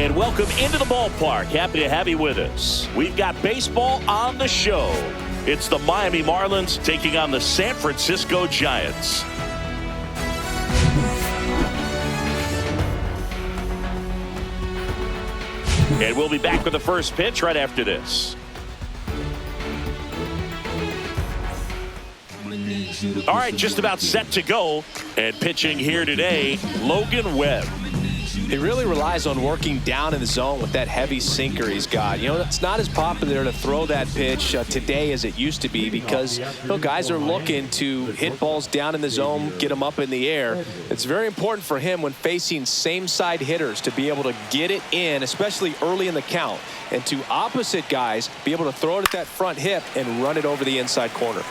And welcome into the ballpark. Happy to have you with us. We've got baseball on the show. It's the Miami Marlins taking on the San Francisco Giants. And we'll be back with the first pitch right after this. All right, just about set to go. And pitching here today, Logan Webb. He really relies on working down in the zone with that heavy sinker he's got. You know, it's not as popular to throw that pitch today as it used to be because guys are looking to hit balls down in the zone, get them up in the air. It's very important for him when facing same-side hitters to be able to get it in, especially early in the count, and to opposite guys be able to throw it at that front hip and run it over the inside corner.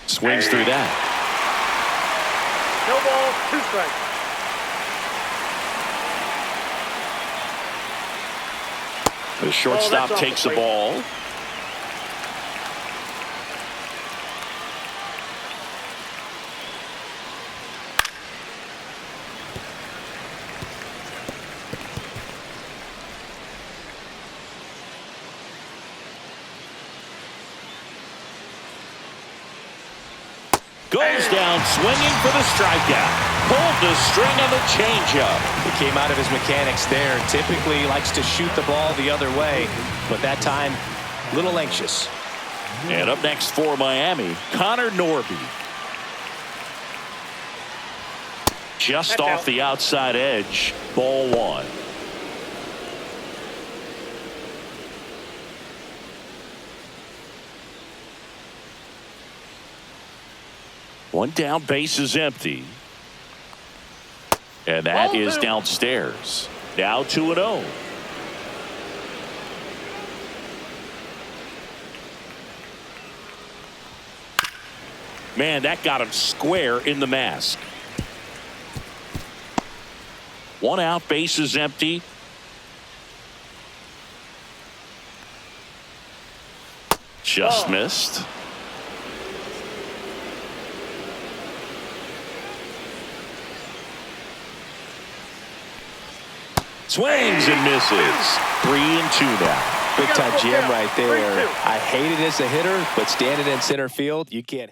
Swings through that. No ball, 2 strikes. The shortstop takes the ball. Goes down swinging for the strikeout. Pulled the string on the changeup. He came out of his mechanics there. Typically likes to shoot the ball the other way, but that time a little anxious. And up next for Miami, Connor Norby. Just off the outside edge. Ball 1. One down, base is empty. And that is downstairs. Now 2-0. Man, that got him square in the mask. 1 out, base is empty. Just missed. Swings and misses. 3-2 now. Big time jam right there. I hate it as a hitter, but standing in center field, you can't.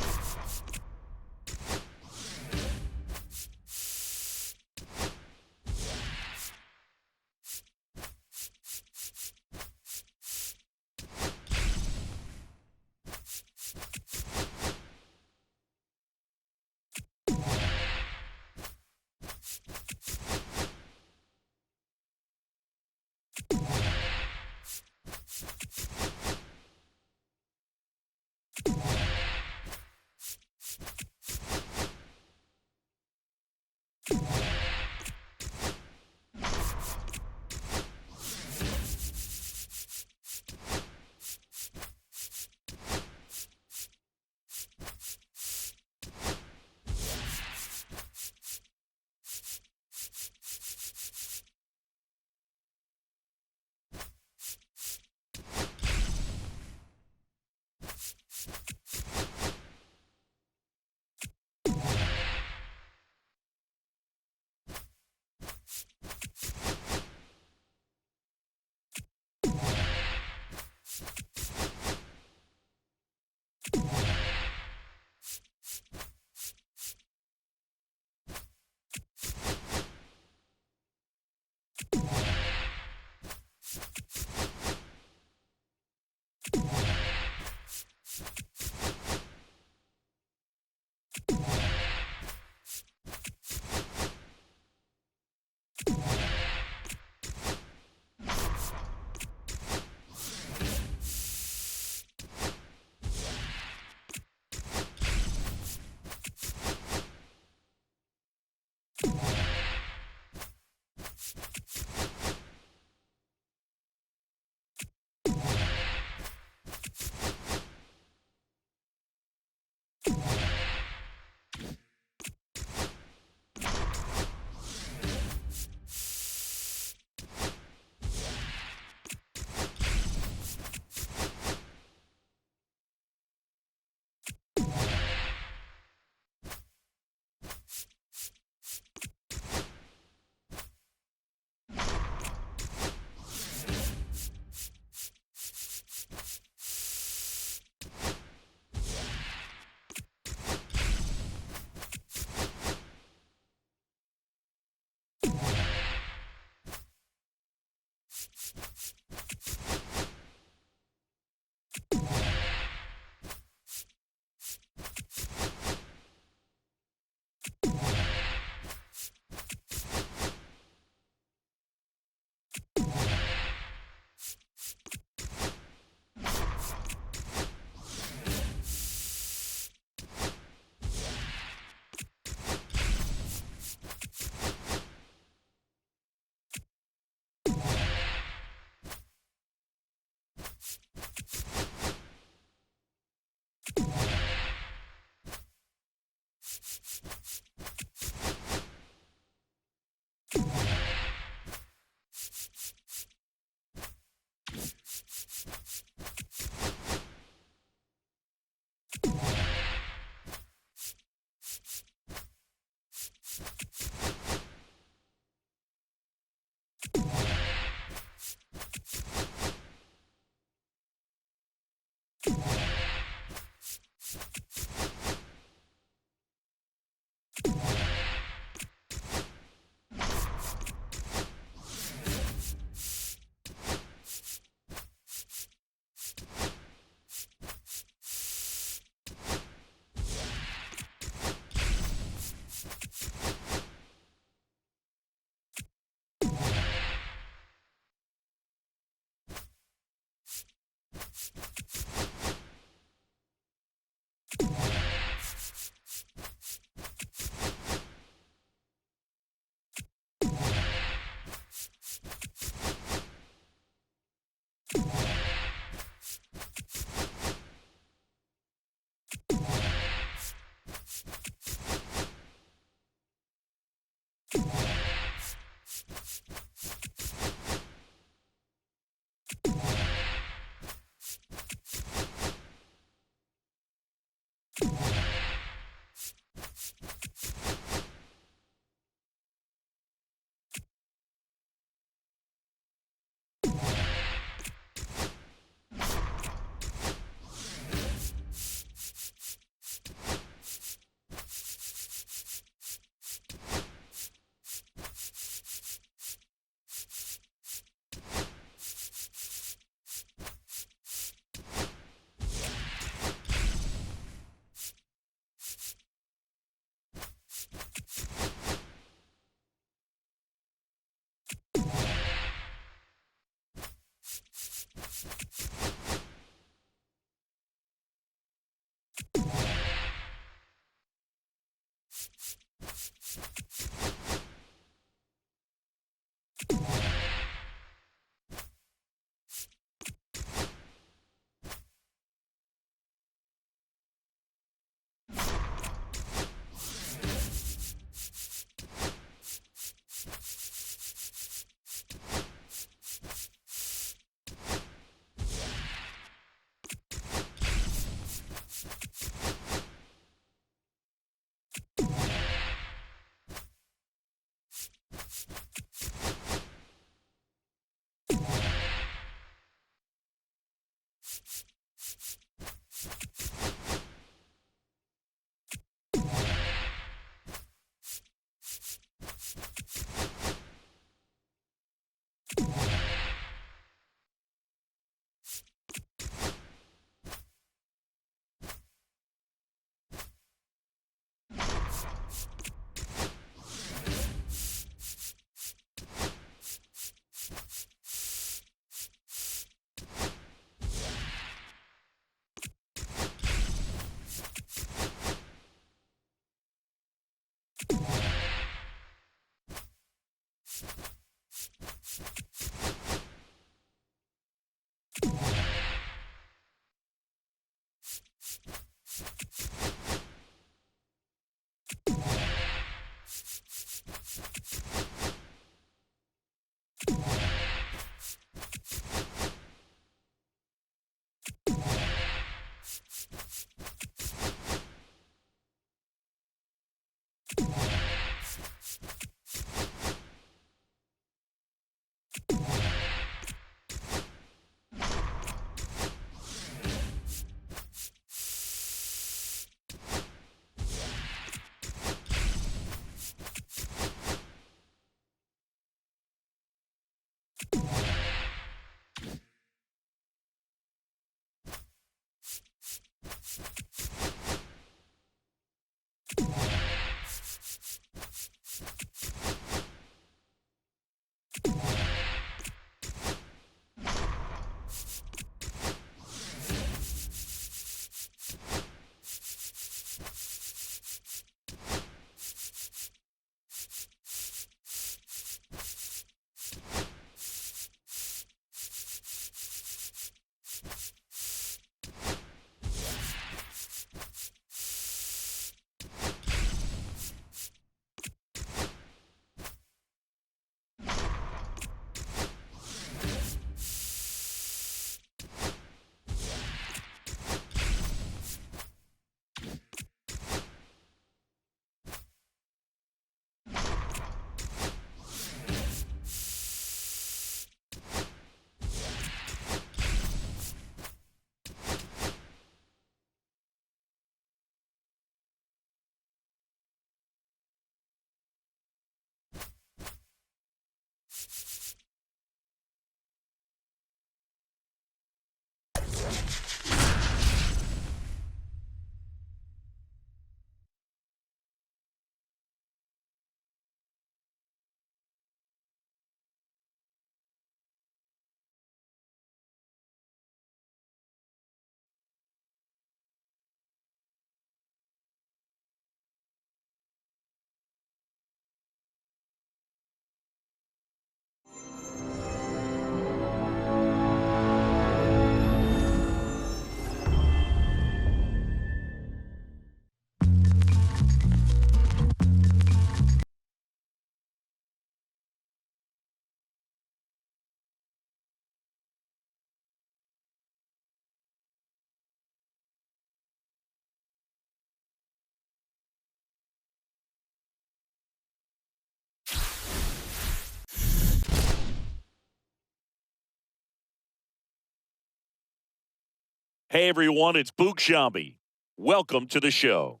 Hey everyone, it's Boog Shambi. Welcome to the show.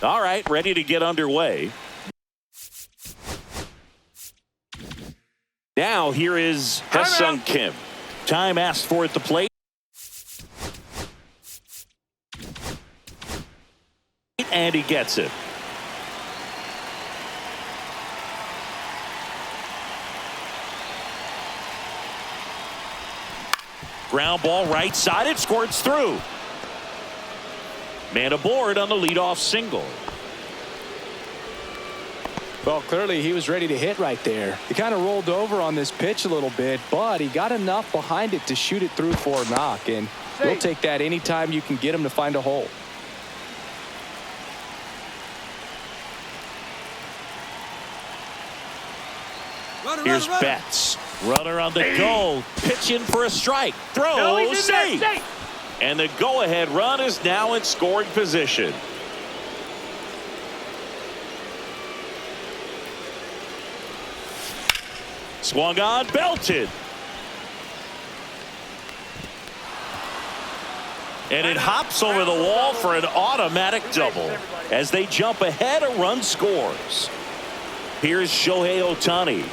All right, ready to get underway. Now here is Haesung Kim. Time asked for at the plate. And he gets it. Ground ball right side. It squirts through. Man aboard on the leadoff single. Well, clearly he was ready to hit right there. He kind of rolled over on this pitch a little bit, but he got enough behind it to shoot it through for a knock, and you'll take that anytime you can get him to find a hole. Here's Betts. Runner on the go. Pitching for a strike. Throw. Safe. And the go-ahead run is now in scoring position. Swung on, belted. And it hops over the wall for an automatic double. As they jump ahead, a run scores. Here's Shohei Ohtani.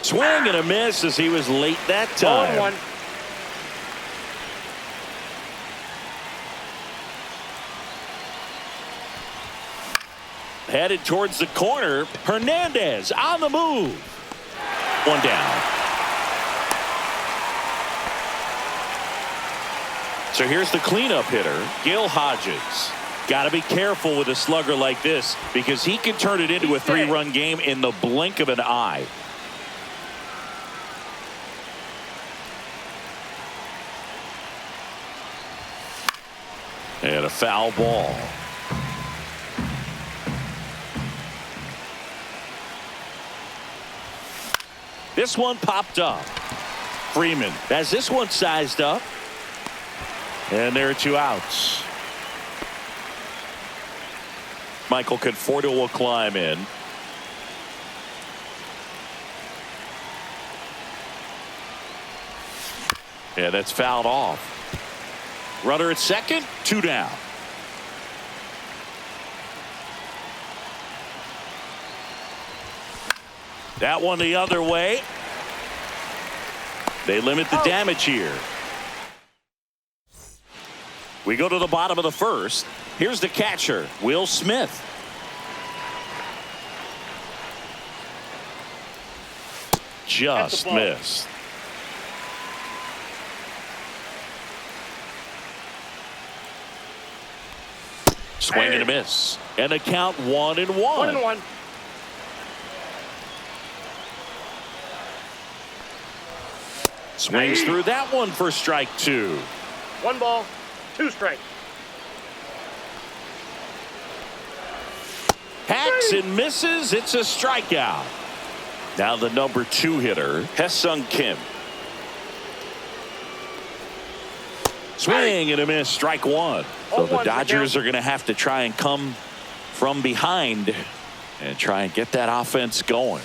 Swing and a miss as he was late that time. Headed towards the corner. Hernandez on the move. One down. So here's the cleanup hitter, Gil Hodges. Got to be careful with a slugger like this because he can turn it into a three-run game in the blink of an eye. And a foul ball. This one popped up. Freeman has this one sized up. And there are 2 outs. Michael Conforto will climb in. Yeah, that's fouled off. Runner at second, 2 down. That one the other way. They limit the damage here. We go to the bottom of the first. Here's the catcher, Will Smith. Just missed. Swing and a miss. And a count 1-1. 1-1. Swings through that one for strike 2. 1 ball, 2 strikes. Hacks and misses. It's a strikeout. Now the number 2 hitter, Hae-Sung Kim. Swing and a miss. Strike 1. So the Dodgers are going to have to try and come from behind and try and get that offense going.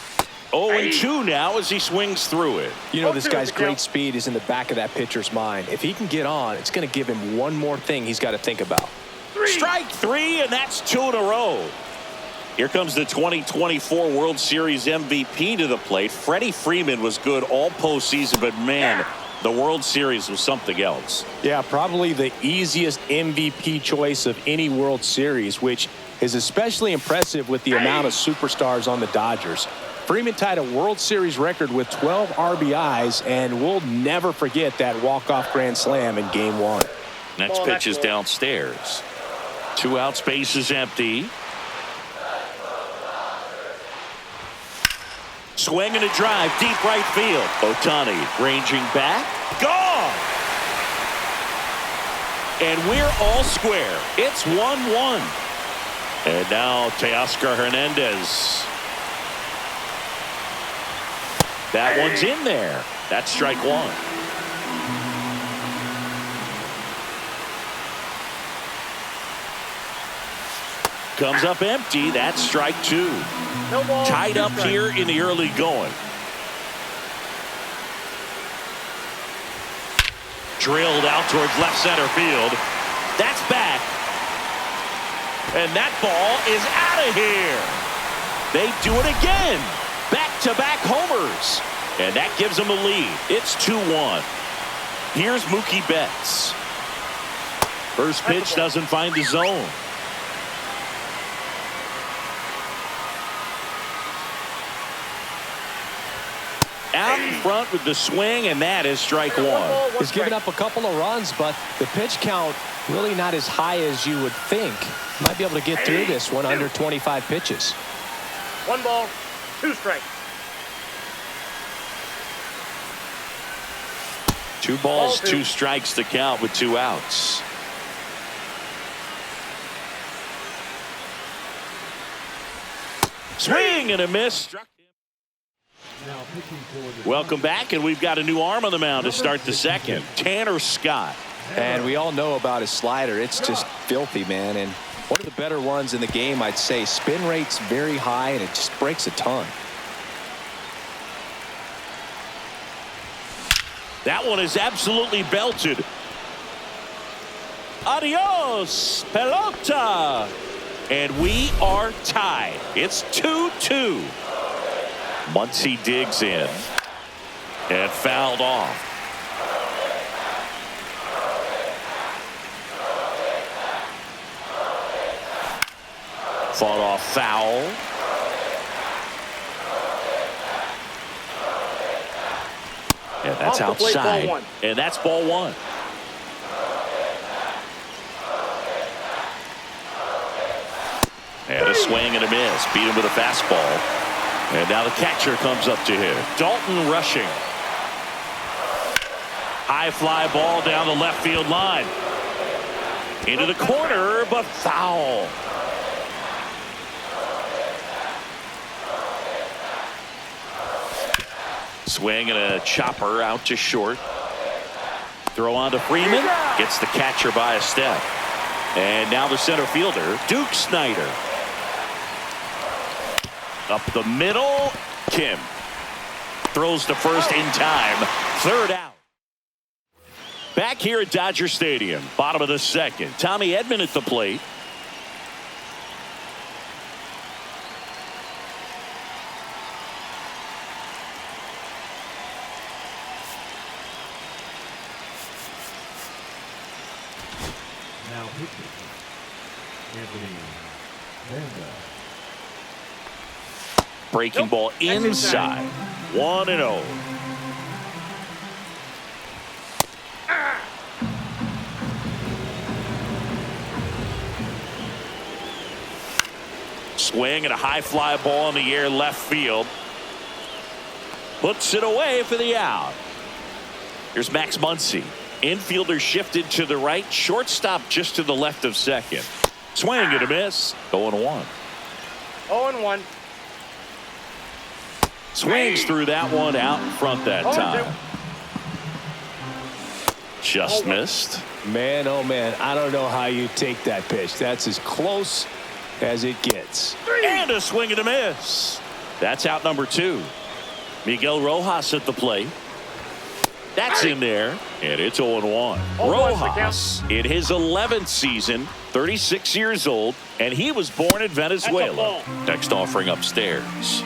0-2 now as he swings through it. You know, this guy's great speed is in the back of that pitcher's mind. If he can get on, it's going to give him one more thing he's got to think about. Strike 3, and that's 2 in a row. Here comes the 2024 World Series MVP to the plate. Freddie Freeman was good all postseason, but man, the World Series was something else. Yeah, probably the easiest MVP choice of any World Series, which is especially impressive with the amount of superstars on the Dodgers. Freeman tied a World Series record with 12 RBIs, and we'll never forget that walk-off grand slam in Game 1. Next pitch is downstairs. 2 out, space is empty. Swing and a drive, deep right field. Ohtani ranging back. Gone! And we're all square. It's 1-1. And now Teoscar Hernandez. That one's in there. That's strike 1. Comes up empty. That's strike 2. No ball, Tied 2 up strikes. here in the early going. Drilled out towards left center field. That's back. And that ball is out of here. They do it again. Back-to-back homers. And that gives them a lead. It's 2-1. Here's Mookie Betts. First pitch doesn't find the zone. Out in front with the swing, and that is strike 1. He's given up a couple of runs, but the pitch count really not as high as you would think. Might be able to get through this one under 25 pitches. 1 ball, 2 strikes. 2 balls, 2 strikes to count with 2 outs. Swing and a miss. Struck him. Welcome back, and we've got a new arm on the mound to start the second. Tanner Scott. And we all know about his slider. It's just filthy, man. And one of the better ones in the game, I'd say. Spin rate's very high, and it just breaks a ton. That one is absolutely belted. Adios, pelota. And we are tied. It's 2-2. Muncy digs in and fouled off. Fought off foul. And that's outside. And that's ball 1. And a swing and a miss. Beat him with a fastball. And now the catcher comes up to him. Dalton rushing. High fly ball down the left field line. Into the corner, but foul. Swing and a chopper out to short. Throw on to Freeman. Gets the catcher by a step. And now the center fielder, Duke Snyder. Up the middle, Kim. Throws to first in time. Third out. Back here at Dodger Stadium, bottom of the second. Tommy Edman at the plate. Now pitching, Anthony Vanda. Breaking ball inside. 1-0. Swing and a high fly ball in the air left field. Puts it away for the out. Here's Max Muncy. Infielder shifted to the right. Shortstop just to the left of second. Swing and a miss. 0-1. 0-1. Swings through that one out in front that time. Just missed. Man, oh man, I don't know how you take that pitch. That's as close as it gets. And a swing and a miss. That's out number 2. Miguel Rojas at the plate. That's in there, and it's 0-1. Rojas in his 11th season, 36 years old, and he was born in Venezuela. Next offering upstairs.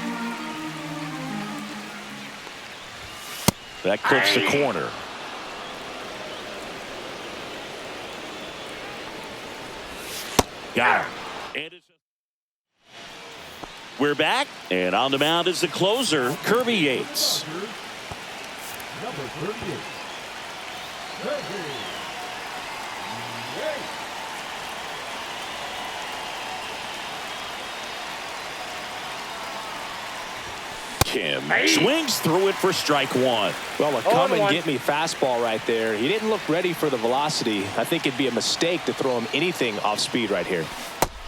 That clips the corner. Got him. And we're back, and on the mound is the closer, Kirby Yates. Number 38. Kirby Yates. Kim swings through it for strike 1. Well, a come and get me fastball right there. He didn't look ready for the velocity. I think it'd be a mistake to throw him anything off speed right here.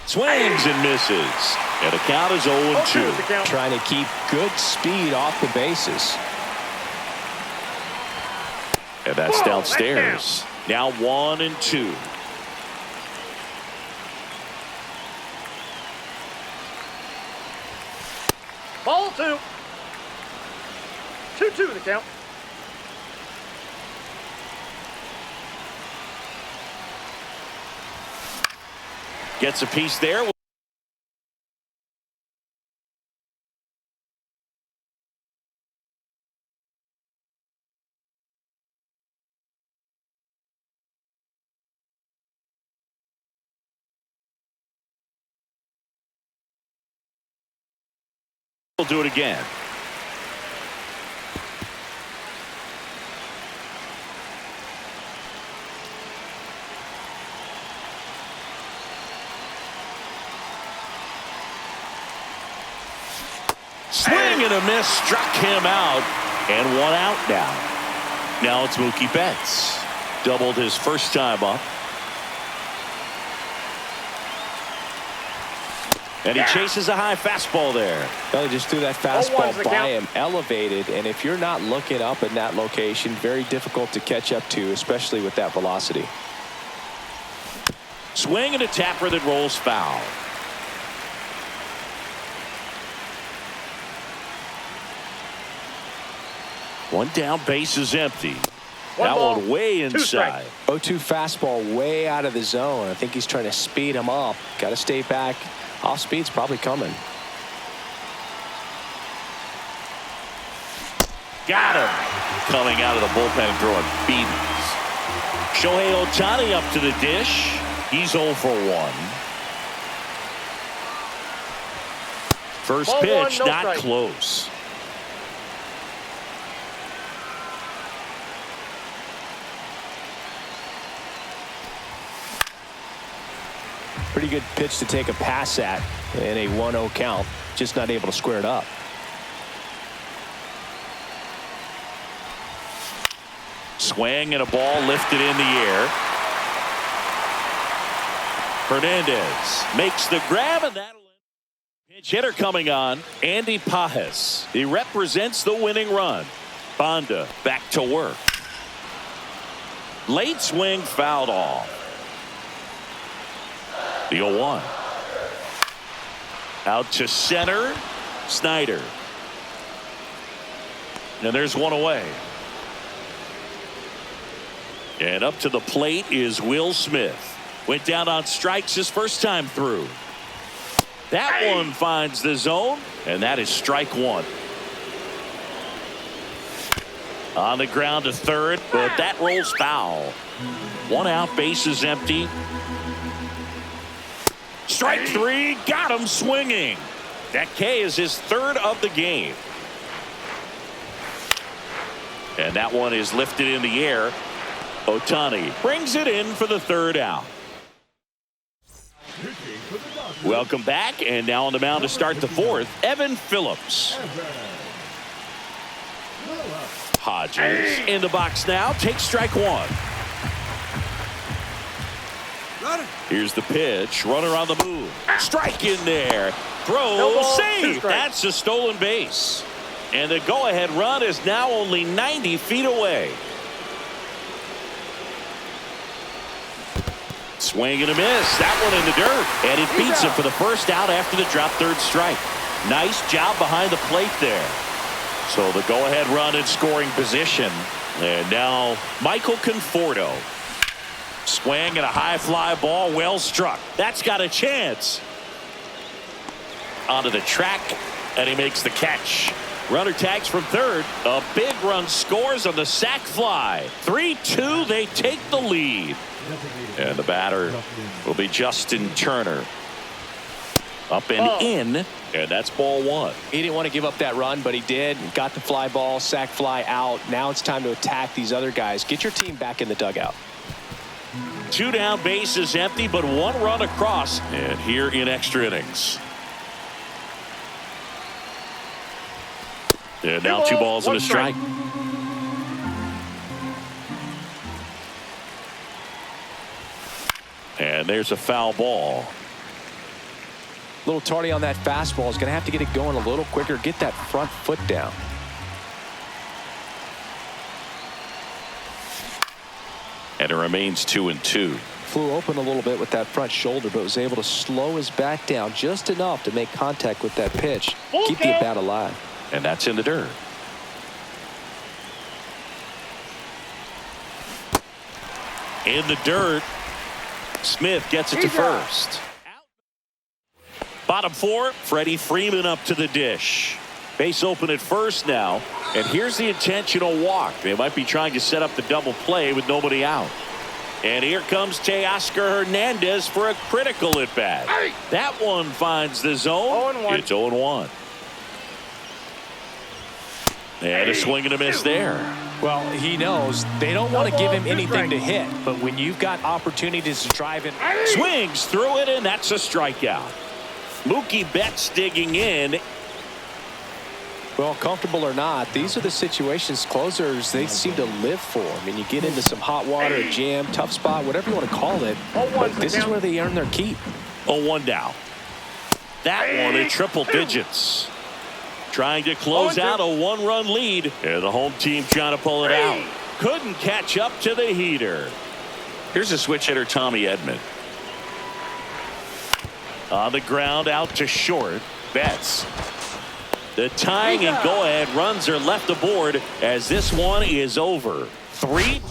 Swings and misses. And the count is 0-2. Trying to keep good speed off the bases. And that's downstairs. Now 1-2. Ball 2. 2-2 the count. Gets a piece there. We'll do it again. Swing and a miss, struck him out, and 1 out now. Now it's Mookie Betts. Doubled his first time up. And he chases a high fastball there. Well, he just threw that fastball by him, elevated, and if you're not looking up in that location, very difficult to catch up to, especially with that velocity. Swing and a tapper that rolls foul. One down, base is empty. That one way inside. 0-2 fastball way out of the zone. I think he's trying to speed him up. Got to stay back. Off speed's probably coming. Got him. Coming out of the bullpen throwing beatings. Shohei Ohtani up to the dish. He's 0 for 1. First pitch, not close. Pretty good pitch to take a pass at in a 1-0 count. Just not able to square it up. Swing and a ball lifted in the air. Hernandez makes the grab, and that'll pinch hitter coming on, Andy Pajes. He represents the winning run. Banda back to work. Late swing fouled off. The 0-1. Out to center. Snyder. And there's one away. And up to the plate is Will Smith. Went down on strikes his first time through. That one finds the zone, and that is strike one. On the ground to third, but that rolls foul. One out, bases empty. Strike three, got him swinging. That K is his third of the game. And that one is lifted in the air. Ohtani brings it in for the third out. Welcome back, and now on the mound to start the fourth, Evan Phillips. Hodges in the box now, takes strike one. Here's the pitch, runner on the move. Strike in there. Throw, save. That's a stolen base. And the go-ahead run is now only 90 feet away. Swing and a miss. That one in the dirt. And it beats him for the first out after the drop third strike. Nice job behind the plate there. So the go-ahead run in scoring position. And now Michael Conforto. Swing and a high fly ball, well struck. That's got a chance. Onto the track, and he makes the catch. Runner tags from third. A big run scores on the sac fly. 3-2, they take the lead. And the batter will be Justin Turner. Up and in, and that's ball one. He didn't want to give up that run, but he did. Got the fly ball, sac fly out. Now it's time to attack these other guys. Get your team back in the dugout. Two down, bases empty, but one run across. And here in extra innings. And now 2 balls and a strike. And there's a foul ball. A little tardy on that fastball. Is going to have to get it going a little quicker. Get that front foot down. And it remains 2-2. Flew open a little bit with that front shoulder, but was able to slow his back down just enough to make contact with that pitch. Keep the bat alive. And that's in the dirt. In the dirt. Smith gets it to first. Bottom 4, Freddie Freeman up to the dish. Base open at first now. And here's the intentional walk. They might be trying to set up the double play with nobody out. And here comes Teoscar Hernandez for a critical at bat. That one finds the zone. 0-1. It's 0-1. And a swing and a miss there. Well, he knows they don't want to give him anything to hit, but when you've got opportunities to drive in. Swings through it, and that's a strikeout. Mookie Betts digging in. Well, comfortable or not, these are the situations closers they seem to live for. I mean, you get into some hot water, a jam, tough spot, whatever you want to call it. But this is where they earn their keep. 0-1 down. That one in triple digits. Trying to close out a 1-run lead. And the home team trying to pull it out. Couldn't catch up to the heater. Here's a switch hitter, Tommy Edman. On the ground, out to short. Betts. The tying and go-ahead runs are left aboard as this one is over. 3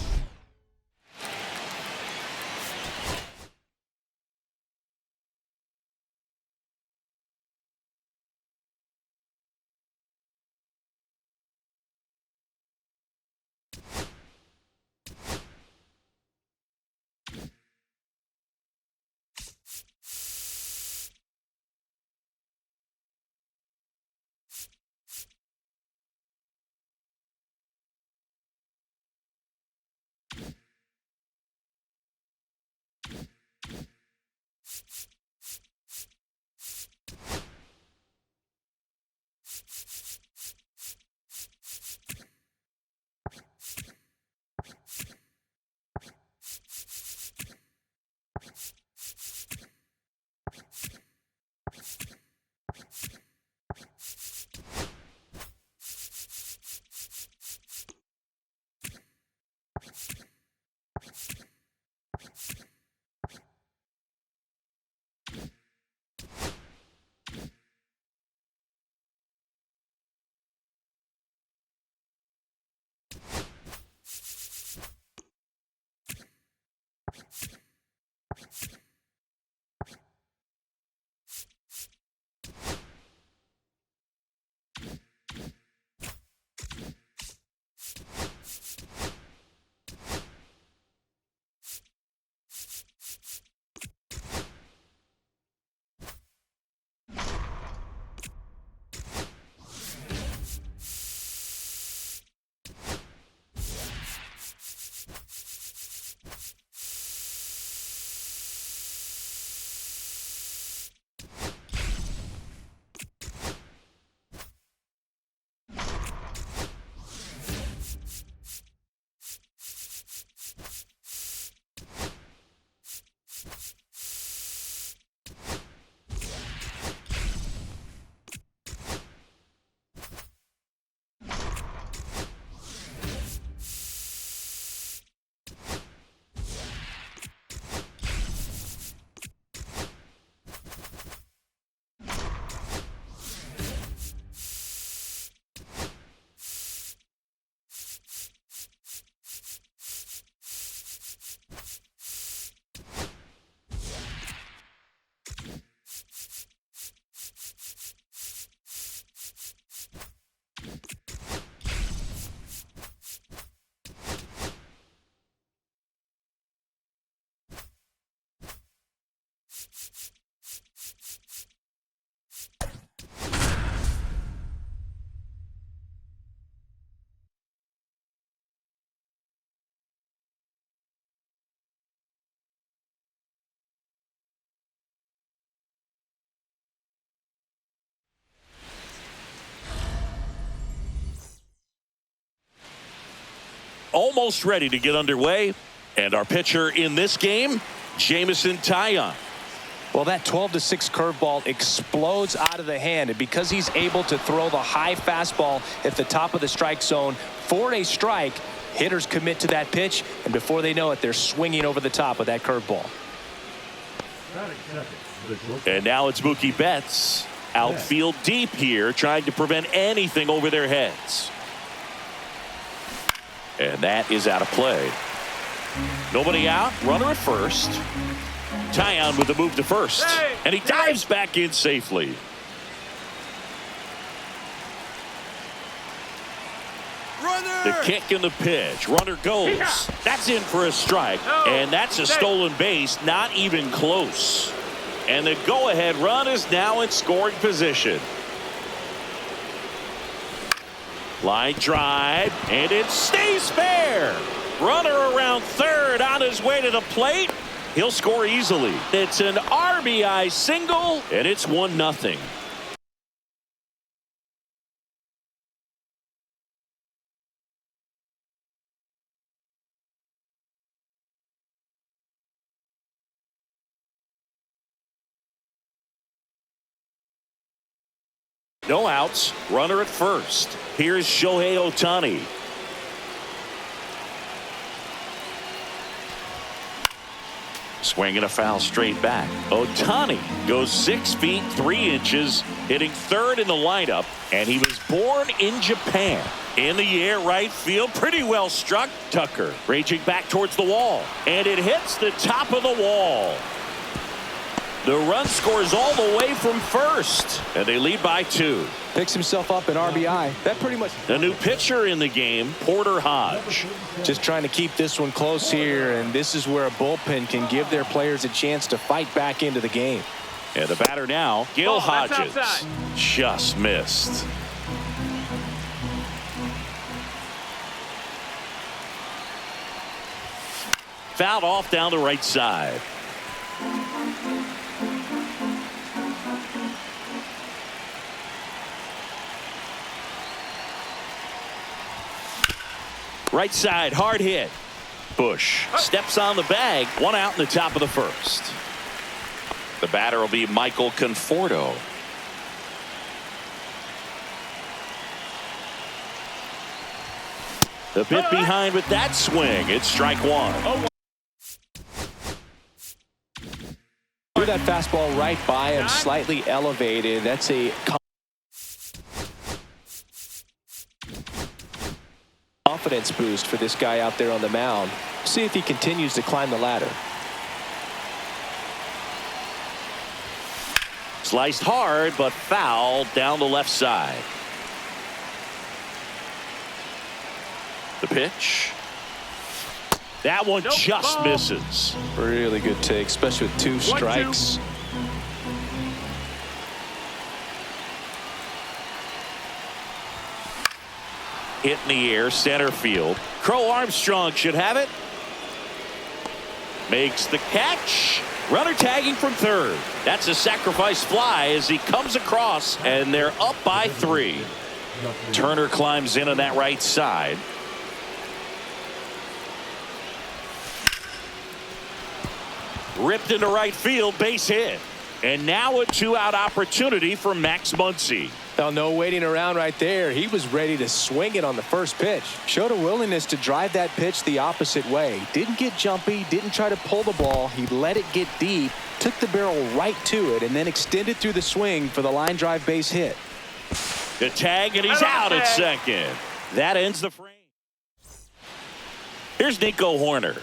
almost ready to get underway. And our pitcher in this game, Jameson Taillon. Well, that 12-6 curveball explodes out of the hand, and because he's able to throw the high fastball at the top of the strike zone for a strike, hitters commit to that pitch, and before they know it, they're swinging over the top of that curveball. And now it's Mookie Betts. Outfield deep here, trying to prevent anything over their heads. And that is out of play. Nobody out, runner at first. Taillon with the move to first, and he dives back in safely. The kick and the pitch. Runner goes. That's in for a strike, and that's a stolen base, not even close. And the go-ahead run is now in scoring position. Line drive, and it stays fair. Runner around third on his way to the plate. He'll score easily. It's an RBI single, and it's 1-0. No outs, runner at first. Here's Shohei Ohtani. Swinging a foul straight back. Ohtani goes 6 feet 3 inches, hitting third in the lineup, and he was born in Japan. In the air, right field, pretty well struck. Tucker raging back towards the wall, and it hits the top of the wall. The run scores all the way from first, and they lead by 2. Picks himself up an RBI. That pretty much. The new pitcher in the game, Porter Hodge. Just trying to keep this one close here, and this is where a bullpen can give their players a chance to fight back into the game. And the batter now, Gil Hodges. Just missed. Fouled off down the right side. Right side, hard hit. Bush steps on the bag. 1 out in the top of the first. The batter will be Michael Conforto. The bit behind with that swing. It's strike 1. Threw that fastball right by him, slightly elevated. That's a confidence boost for this guy out there on the mound. See if he continues to climb the ladder. Sliced hard, but foul down the left side. The pitch. That one just misses. Really good take, especially with 2 strikes. Hit in the air, center field. Crow Armstrong should have it. Makes the catch. Runner tagging from third. That's a sacrifice fly as he comes across, and they're up by 3. Turner climbs in on that right side. Ripped into right field, base hit. And now a 2-out opportunity for Max Muncy. Now, no waiting around right there. He was ready to swing it on the first pitch. Showed a willingness to drive that pitch the opposite way. Didn't get jumpy, didn't try to pull the ball. He let it get deep, took the barrel right to it, and then extended through the swing for the line drive base hit. The tag, and he's out at second. That ends the frame. Here's Nico Horner.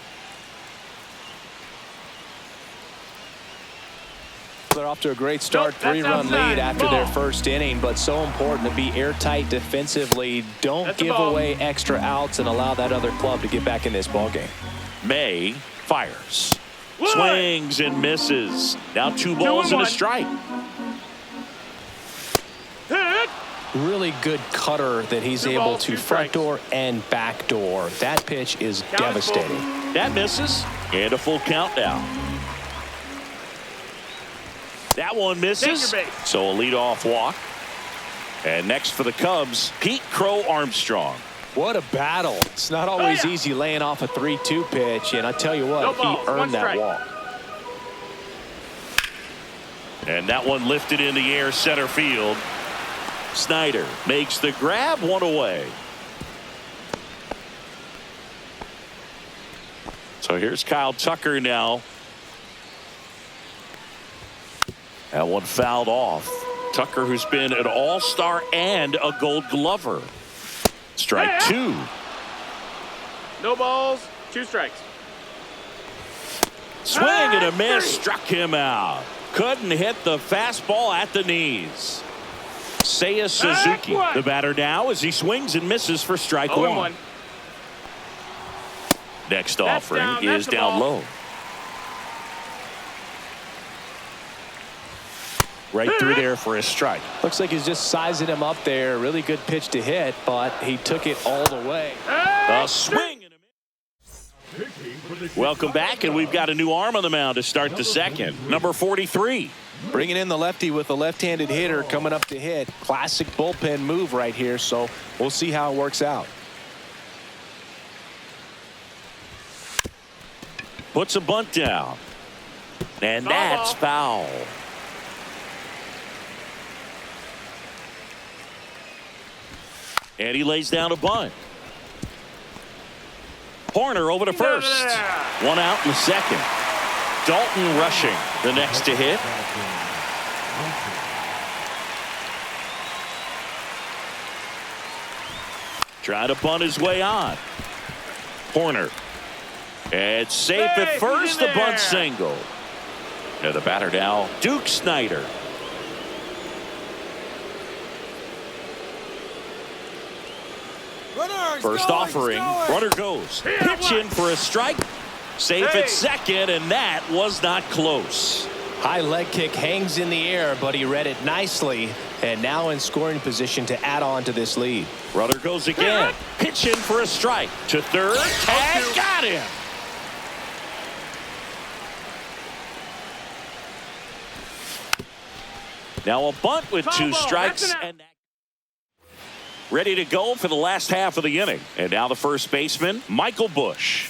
They're off to a great start, 3-run lead after their first inning, but so important to be airtight defensively. Don't give away extra outs and allow that other club to get back in this ballgame. May fires. Swings and misses. Now 2 balls and a strike. Really good cutter that he's able to front door and back door. That pitch is devastating. That misses, and a full count now. That one misses, so a leadoff walk. And next for the Cubs, Pete Crow Armstrong. What a battle. It's not always easy laying off a 3-2 pitch, and I tell you what, he earned that walk. And that one lifted in the air center field. Snyder makes the grab, one away. So here's Kyle Tucker now. That one fouled off. Tucker, who's been an all-star and a Gold Glover. Strike two. No balls, 2 strikes. Swing and a miss, struck him out. Couldn't hit the fastball at the knees. Seiya Suzuki, the batter now, as he swings and misses for strike one. Next offering is down low. Right through there for a strike. Looks like he's just sizing him up there. Really good pitch to hit, but he took it all the way. A swing and a miss. Welcome back, and we've got a new arm on the mound to start the second. Number 43. Bringing in the lefty with a left-handed hitter coming up to hit. Classic bullpen move right here, so we'll see how it works out. Puts a bunt down. And that's foul. And he lays down a bunt. Horner over to first. One out in the second. Dalton rushing the next to hit. Trying to bunt his way on. Horner. And safe at first, the bunt single. And the batter now, Duke Snyder. First offering, runner goes. Pitch in for a strike. Safe at second, and that was not close. High leg kick hangs in the air, but he read it nicely, and now in scoring position to add on to this lead. Runner goes again. Pitch in for a strike. To third, and got him. Now a bunt with 2 strikes, and ready to go for the last half of the inning. And now the first baseman, Michael Busch.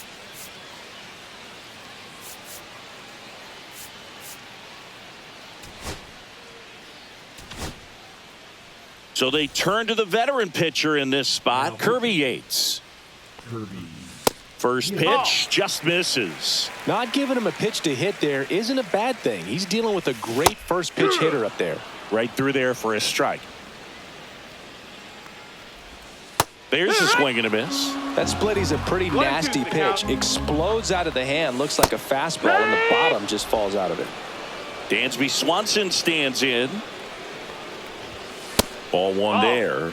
So they turn to the veteran pitcher in this spot, Kirby Yates. First pitch just misses. Not giving him a pitch to hit there isn't a bad thing. He's dealing with a great first pitch hitter up there. Right through there for a strike. There's a swing and a miss. That splitty's a pretty nasty pitch. Explodes out of the hand. Looks like a fastball, and the bottom just falls out of it. Dansby Swanson stands in. Ball one there.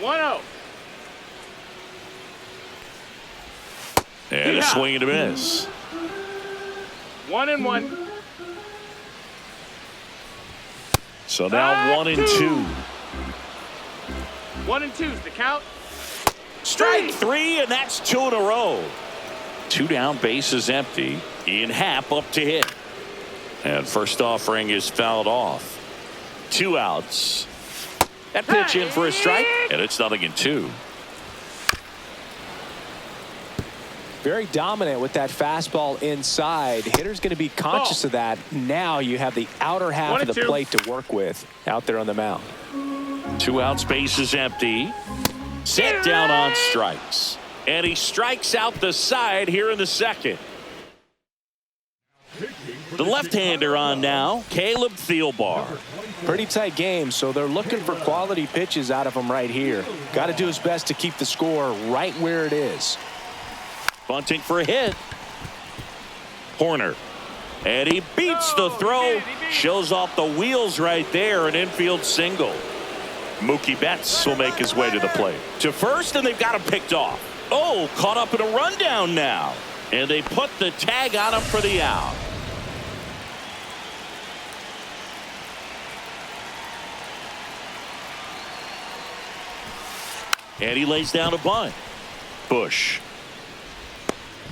1-0. And a swing and a miss. 1-1. So now 1-2. 1-2's the count. Strike 3, and that's 2 in a row. 2 down, bases empty. Ian Happ up to hit. And first offering is fouled off. 2 outs. That pitch in for a strike, and it's 0-2. Very dominant with that fastball inside. Hitter's going to be conscious of that. Now you have the outer half of the plate to work with out there on the mound. 2 outs, bases empty. Set down on strikes. And he strikes out the side here in the second. The left-hander on now, Caleb Thielbar. Pretty tight game, so they're looking for quality pitches out of him right here. Got to do his best to keep the score right where it is. Bunting for a hit. Horner. And he beats the throw. Shows off the wheels right there. An infield single. Mookie Betts will make his way to the plate. To first, and they've got him picked off. Oh, caught up in a rundown now. And they put the tag on him for the out. And he lays down a bunt. Busch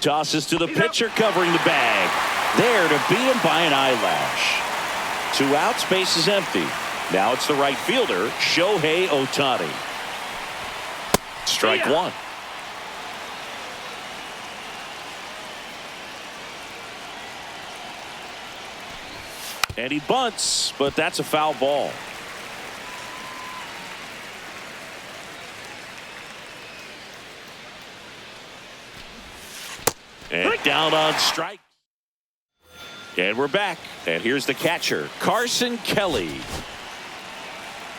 tosses to the pitcher covering the bag. There to beat him by an eyelash. 2 outs, bases empty. Now it's the right fielder, Shohei Ohtani. Strike one. And he bunts, but that's a foul ball. And down on strike. And we're back. And here's the catcher, Carson Kelly.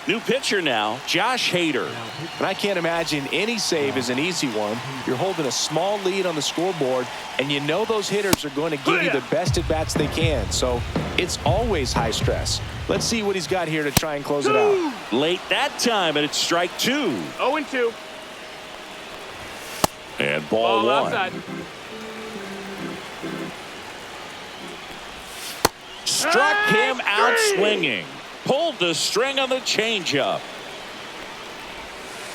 New pitcher now, Josh Hader. And I can't imagine any save is an easy one. You're holding a small lead on the scoreboard, and you know those hitters are going to give you the best at-bats they can. So it's always high stress. Let's see what he's got here to try and close it out. Late that time, and it's strike two. 0-2. And ball one. Outside. Struck him out swinging. Pulled the string on the changeup.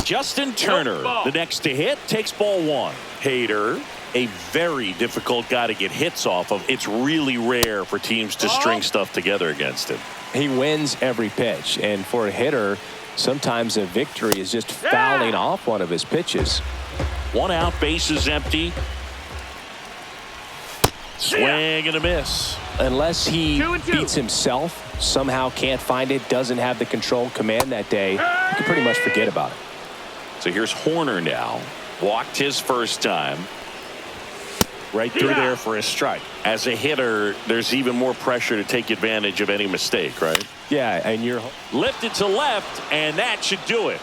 Justin Turner, the next to hit, takes ball one. Hader, a very difficult guy to get hits off of. It's really rare for teams to string stuff together against him. He wins every pitch, and for a hitter, sometimes a victory is just fouling off one of his pitches. One out, bases empty. Swing and a miss. Unless he 2-2. beats himself, somehow can't find it, doesn't have the control command that day, you can pretty much forget about it. So here's Horner now. Walked his first time. Right through there for a strike. As a hitter, there's even more pressure to take advantage of any mistake, right? Yeah, and you're Lifted to left, and that should do it.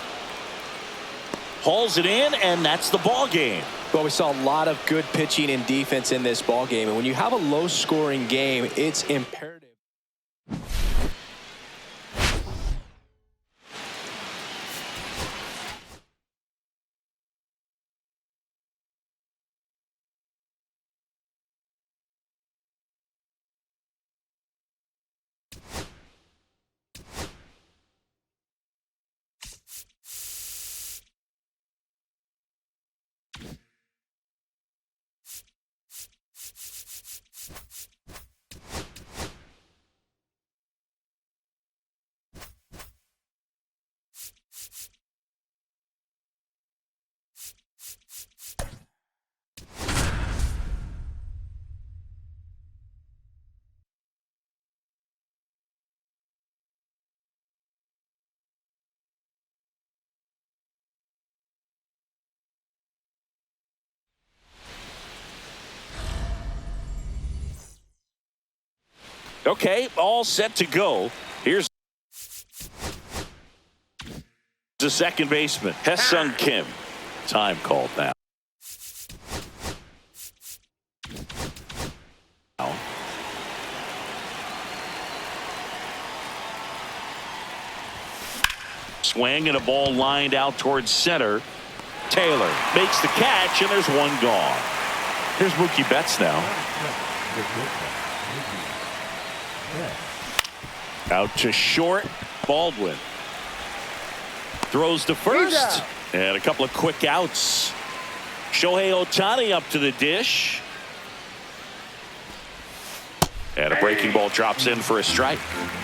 Hauls it in, and that's the ball game. Well, we saw a lot of good pitching and defense in this ball game, and when you have a low-scoring game, it's imperative. Okay, all set to go. Here's the second baseman, Hae-Sung Kim. Time called now. Swing and a ball lined out towards center. Taylor makes the catch, and there's one gone. Here's Mookie Betts now. Out to short. Baldwin throws to first, and a couple of quick outs. Shohei Ohtani up to the dish, and a breaking ball drops in for a strike.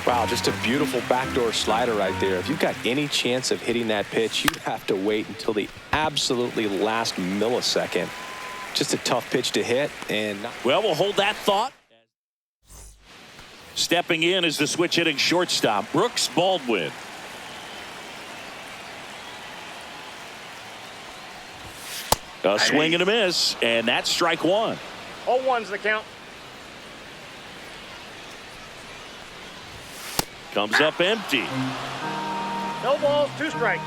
Wow, just a beautiful backdoor slider right there. If you've got any chance of hitting that pitch, you have to wait until the absolutely last millisecond. Just a tough pitch to hit, and well, we'll hold that thought. Stepping in is the switch hitting shortstop, Brooks Baldwin. A swing and a miss, and that's strike one. 0-1's the count. Comes up empty. No balls, 2 strikes.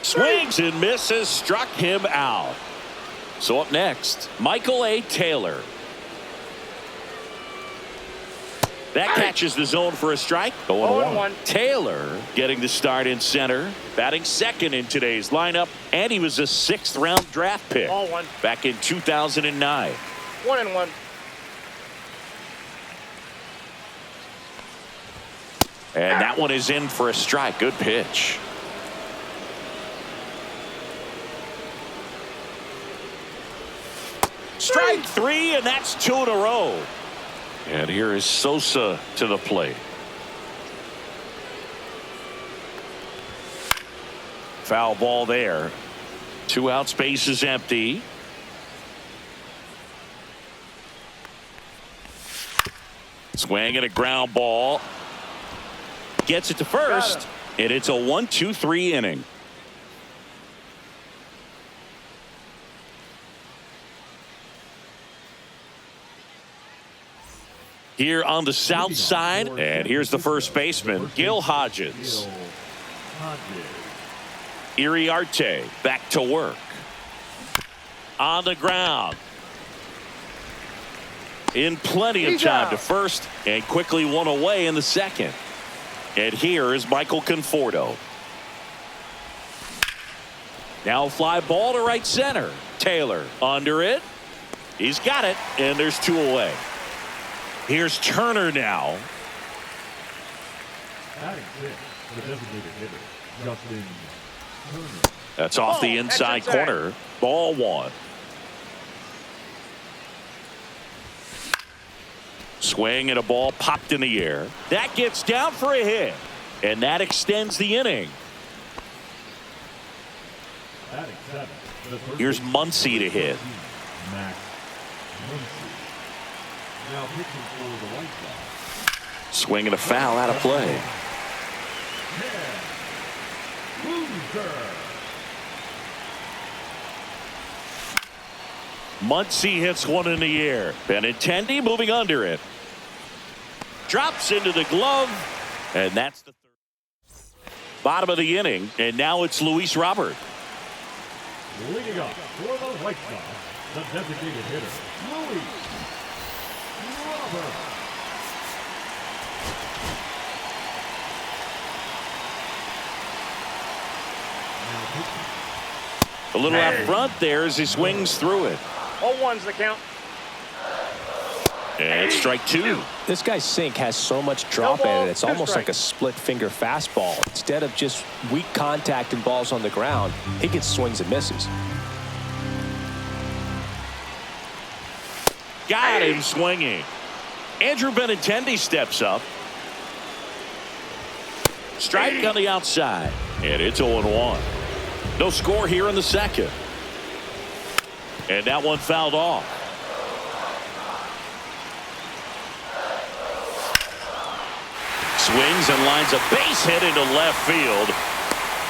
Swings and misses, struck him out. So up next, Michael A. Taylor. That catches the zone for a strike. 0-1. Taylor getting the start in center, batting second in today's lineup, and he was a 6th round draft pick 0-1. back in 2009. 1-1. And that one is in for a strike. Good pitch. Strike 3, and that's 2 in a row. And here is Sosa to the plate. Foul ball there. 2 outs, base is empty. Swing and a ground ball. Gets it to first, and it's a 1-2-3 inning. Here on the south side, and here's the first baseman, Gil Hodges. Iriarte back to work. On the ground. In plenty of time to first, and quickly one away in the second. And here is Michael Conforto. Now fly ball to right center. Taylor under it. He's got it, and there's 2 away. Here's Turner now. Batting 6, the designated hitter, Justin Turner. That's off the inside corner. Ball 1. Swing and a ball popped in the air. That gets down for a hit, and that extends the inning. Batting 7, Here's Muncy to hit. Max Muncy. Now pitching for the White Sox. Swing and a foul out of play. Muncy hits one in the air. Benintendi moving under it. Drops into the glove, and that's the third. Bottom of the inning, and now it's Luis Robert. Leading up for the White Sox, the designated hitter, Luis Robert. A little out front there as he swings through it. 0-1's the count. And strike 2. This guy's sink has so much drop No ball, in it. It's 2 almost like strikes. a split finger fastball. Instead of just weak contact and balls on the ground, he gets swings and misses. Got him swinging. Andrew Benintendi steps up. Strike on the outside. And it's 0-1. No score here in the second. And that one fouled off. Swings and lines a base hit into left field.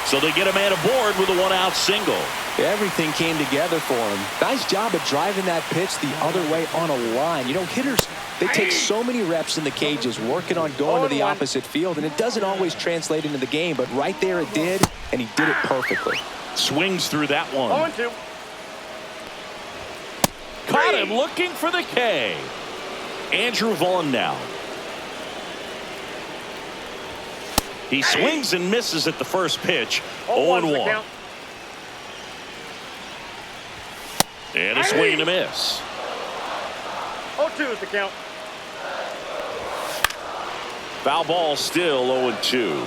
So they get a man aboard with a 1-out single. Everything came together for him. Nice job of driving that pitch the other way on a line. You know, hitters, they take so many reps in the cages working on going to the opposite field, and it doesn't always translate into the game, but right there it did, and he did it perfectly. Swings through that one. 0-2. Caught him looking for the K. Andrew Vaughn now. He swings and misses at the first pitch. 0-1. And a swing and a miss. 0-2 is the count. Foul ball still 0-2.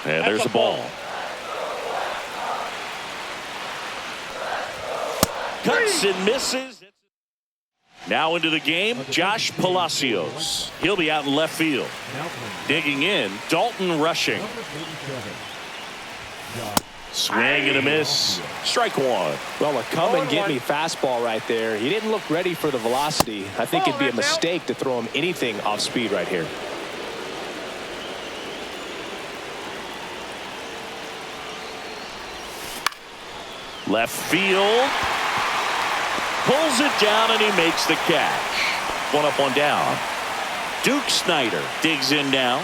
And there's a ball. Cuts and misses. Now into the game, Josh Palacios. He'll be out in left field. Digging in, Dalton Rushing. Swing and a miss. Strike 1. Well, a come and get me fastball right there. He didn't look ready for the velocity. I think it'd be a mistake to throw him anything off speed right here. Left field. Pulls it down and he makes the catch. 1 up, 1 down. Duke Snyder digs in now.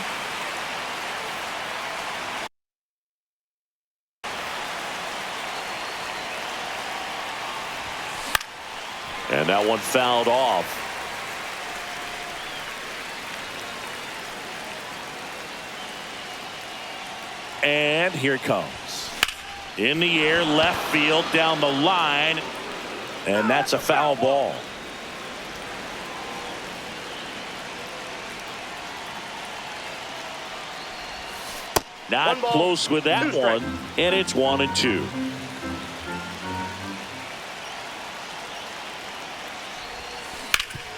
And that one fouled off. And here it comes. In the air, left field, down the line. And that's a foul ball. Not close with that one. And it's 1-2.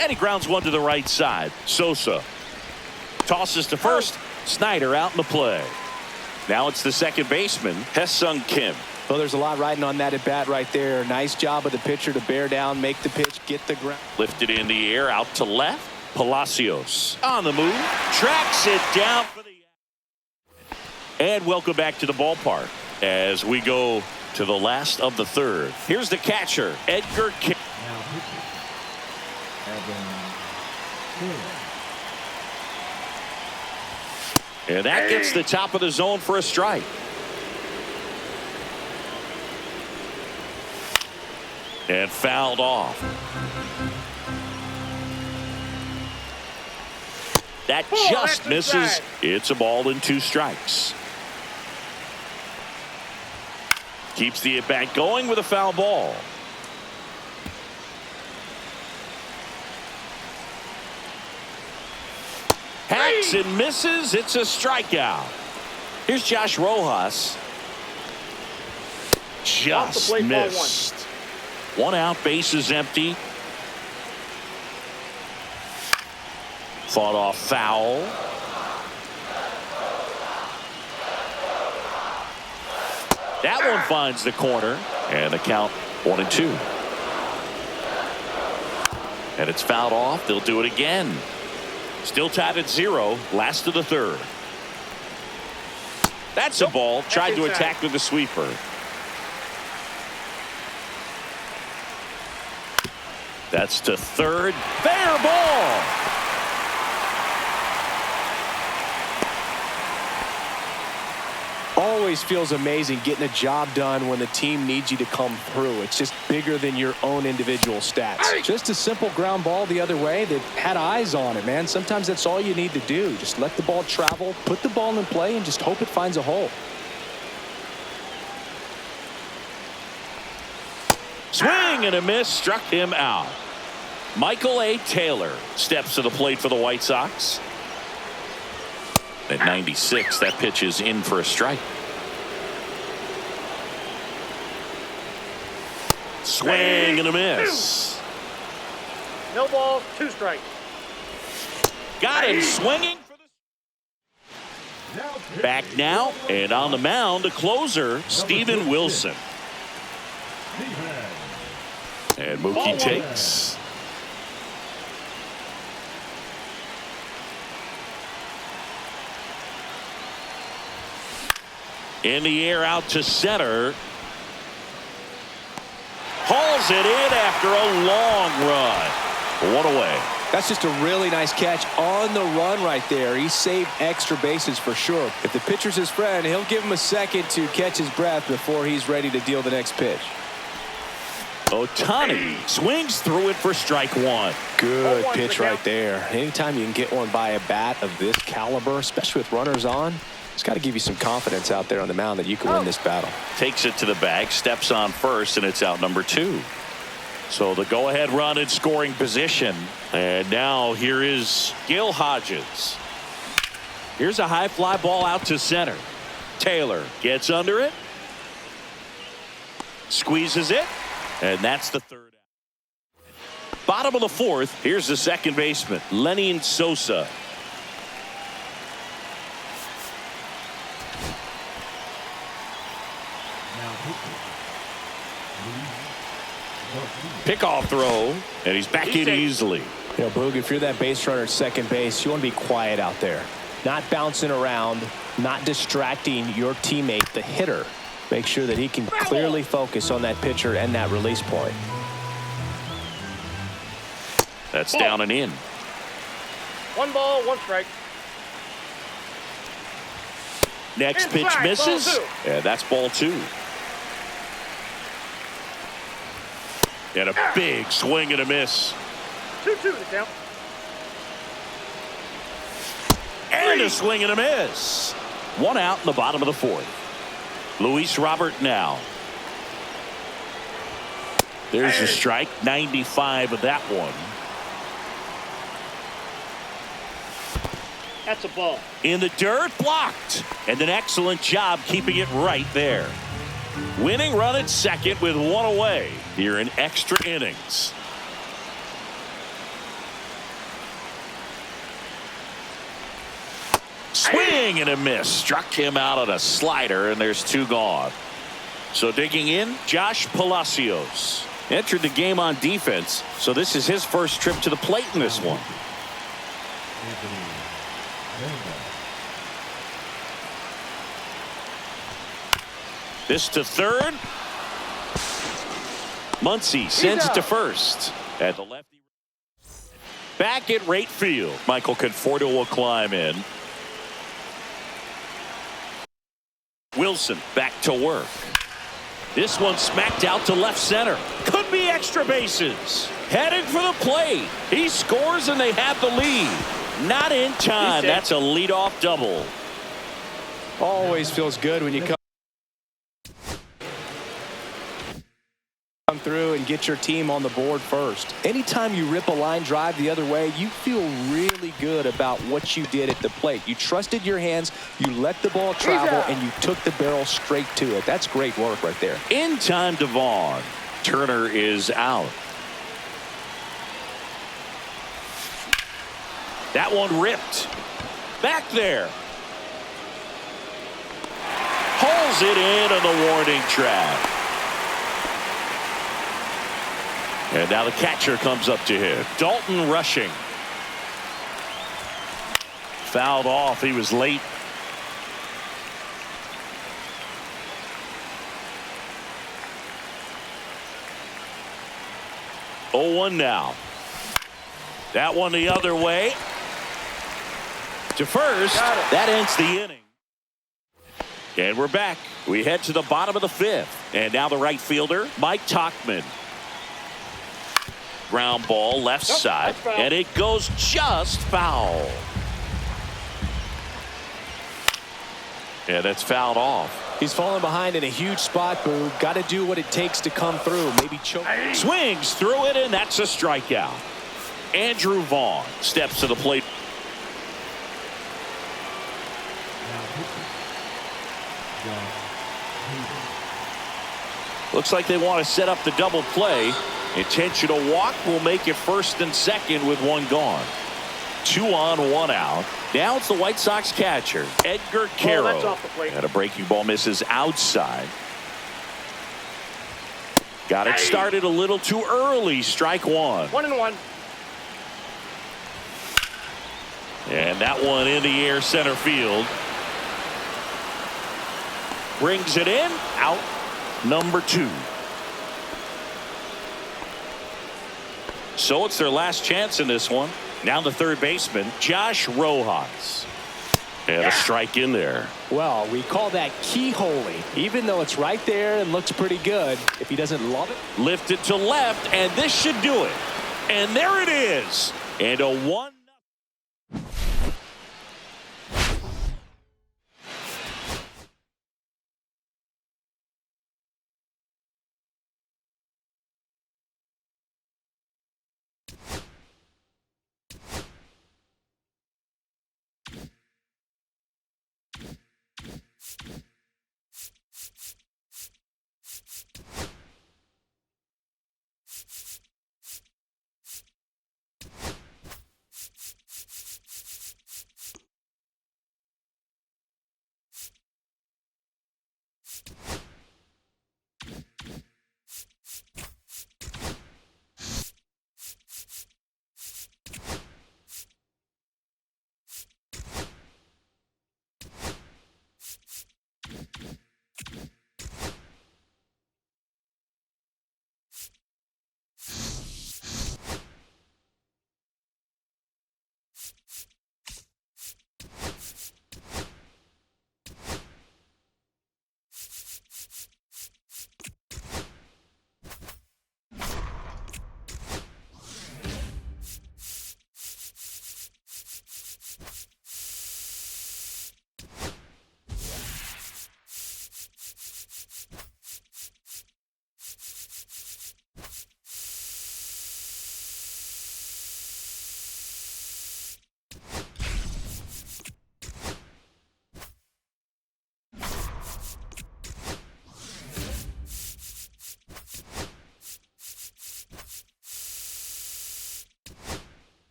And he grounds one to the right side. Sosa. Tosses to first. Snyder out in the play. Now it's the second baseman, Hye-Sung Kim. Well, there's a lot riding on that at bat right there. Nice job of the pitcher to bear down, make the pitch, get the ground. Lifted in the air, out to left. Palacios on the move. Tracks it down for the. And welcome back to the ballpark as we go to the last of the third. Here's the catcher, Edgar Kim. Now pitching. Evan Kim. And that gets the top of the zone for a strike. And fouled off. That just misses. It's a ball and 2 strikes. Keeps the at-bat going with a foul ball. Hacks and misses. It's a strikeout. Here's Josh Rojas. Just missed. 1 out, bases empty. Fought off foul. That one finds the corner, and the count 1-2. And it's fouled off. They'll do it again. Still tied at 0. Last of the third. That's a ball. Tried to attack with the sweeper. That's to third. Fair ball. Always feels amazing getting a job done when the team needs you to come through. It's just bigger than your own individual stats. Just a simple ground ball the other way that had eyes on it, man. Sometimes that's all you need to do. Just let the ball travel, put the ball in play, and just hope it finds a hole. Swing and a miss, struck him out. Michael A. Taylor steps to the plate for the White Sox. At 96, that pitch is in for a strike. Swing and a miss. No balls, 2 strikes. Got him swinging for the. Back now, and on the mound, a closer, Steven Wilson. And Mookie takes. In the air, out to center. Hauls it in after a long run. 1 away. That's just a really nice catch on the run right there. He saved extra bases for sure. If the pitcher's his friend, he'll give him a second to catch his breath before he's ready to deal the next pitch. Ohtani swings through it for strike 1. Good pitch right there. Anytime you can get one by a bat of this caliber, especially with runners on, it's got to give you some confidence out there on the mound that you can win this battle. Takes it to the bag, steps on first, and it's out number 2. So the go-ahead run in scoring position. And now here is Gil Hodges. Here's a high fly ball out to center. Taylor gets under it. Squeezes it. And that's the third out. Bottom of the 4th. Here's the second baseman, Lenny Sosa. Pickoff throw, and he's back in easily. You know, Boog, if you're that base runner at second base, you want to be quiet out there. Not bouncing around, not distracting your teammate, the hitter. Make sure that he can clearly focus on that pitcher and that release point. That's down and in. 1 ball, 1 strike. Next pitch misses, and that's ball 2. And a big swing and a miss. 2-2 the count. And a swing and a miss. 1 out in the bottom of the 4th. Luis Robert now. There's a strike. 95 of that one. That's a ball. In the dirt, blocked. And an excellent job keeping it right there. Winning run at second with 1 away here in extra innings. Swing and a miss. Struck him out on a slider, and there's 2 gone. So digging in, Josh Palacios. Entered the game on defense, so this is his first trip to the plate in this one. This to third. Muncy sends it to first. At the lefty. Back at right field. Michael Conforto will climb in. Wilson back to work. This one smacked out to left center. Could be extra bases. Heading for the plate. He scores and they have the lead. Not in time. That's a leadoff double. Always feels good when you come through and get your team on the board first. Anytime you rip a line drive the other way, you feel really good about what you did at the plate. You trusted your hands, you let the ball travel, and you took the barrel straight to it. That's great work right there. In time to Vaughn. Turner is out. That one ripped. Back there. Hauls it in on the warning track. And now the catcher comes up to him. Dalton rushing. Fouled off. He was late. Oh, 1 now. That one the other way. To first. That ends the inning. And we're back. We head to the bottom of the 5th. And now the right fielder, Mike Tauchman. Ground ball left side, and it goes just foul. Yeah, that's fouled off. He's falling behind in a huge spot, Boo. Got to do what it takes to come through. Maybe choke. Swings through it, and that's a strikeout. Andrew Vaughn steps to the plate. Looks like they want to set up the double play. Intentional walk will make it first and second with 1 gone. 2 on, 1 out. Now it's the White Sox catcher, Edgar Caro. That's off the plate. And a breaking ball misses outside. Got it started a little too early. Strike 1. 1-1. And that one in the air center field. Brings it in. Out number 2. So it's their last chance in this one. Now the third baseman, Josh Rojas. And a strike in there. Well, we call that keyholing. Even though it's right there and looks pretty good, if he doesn't love it. Lifted to left, and this should do it. And there it is. And a 1.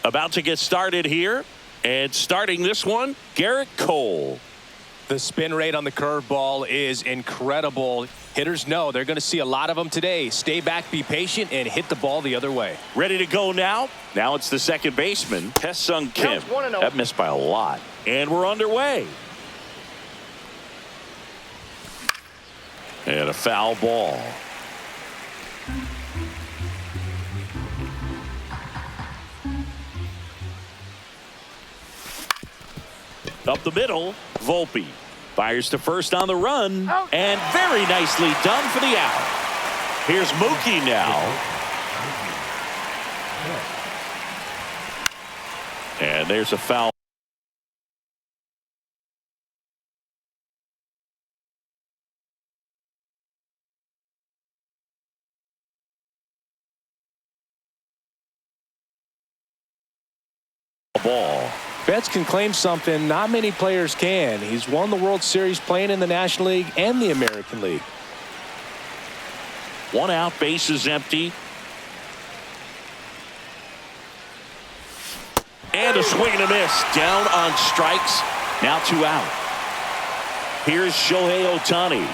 About to get started here. And starting this one, Garrett Cole. The spin rate on the curveball is incredible. Hitters know they're going to see a lot of them today. Stay back, be patient, and hit the ball the other way. Ready to go now. Now it's the second baseman, Tae-Sung Kim. Counts 1-0. That missed by a lot. And we're underway. And a foul ball. Up the middle, Volpe fires to first on the run, and very nicely done for the out. Here's Mookie now. And there's a foul. Ball. Betts can claim something not many players can. He's won the World Series playing in the National League and the American League. One out, base is empty. And a swing and a miss. Down on strikes. Now 2 out. Here's Shohei Ohtani.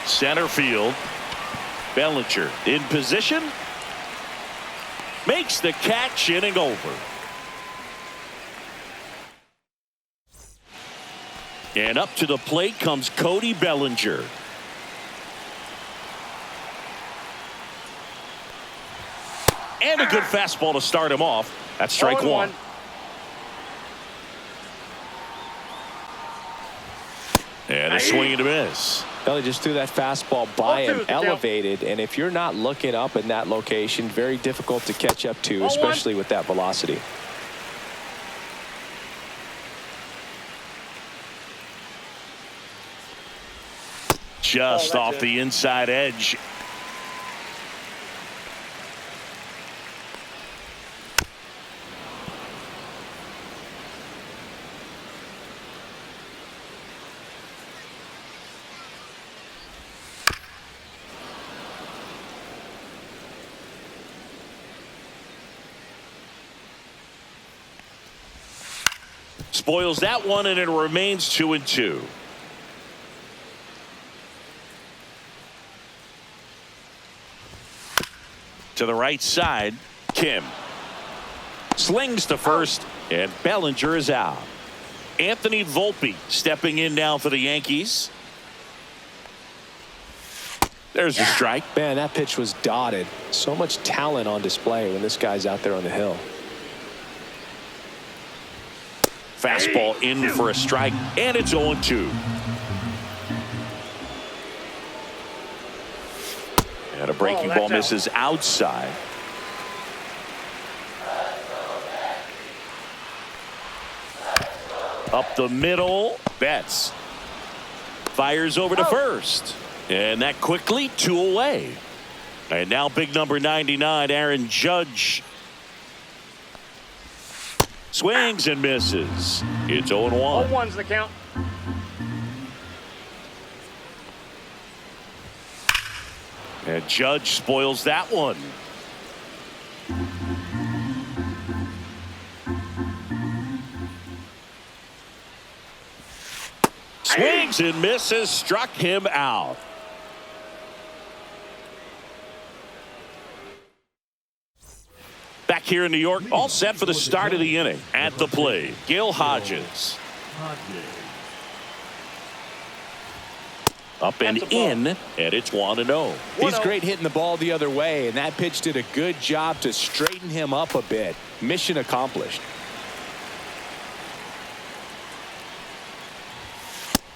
Center field. Bellinger in position. Makes the catch, inning over. And up to the plate comes Cody Bellinger. And a good fastball to start him off. That's strike 1. And a swing and a miss. Belly just threw that fastball by him, 1-2 elevated, and if you're not looking up in that location, very difficult to catch up to, especially with that velocity. Just off the inside edge. Spoils that one, and it remains 2-2. To the right side, Kim slings to first, and Bellinger is out. Anthony Volpe stepping in now for the Yankees. There's a strike. Man, that pitch was dotted. So much talent on display when this guy's out there on the hill. Fastball in for a strike, and it's 0-2. And a breaking ball misses outside. Up the middle, Betts fires over to first, and that quickly 2 away. And now big number 99, Aaron Judge. Swings and misses. It's 0-1. 0-1's the count. And Judge spoils that one. Swings and misses, struck him out. Back here in New York, all set for the start of the inning. At the plate, Gil Hodges. Up and in, and it's 1-0. He's great hitting the ball the other way, and that pitch did a good job to straighten him up a bit. Mission accomplished.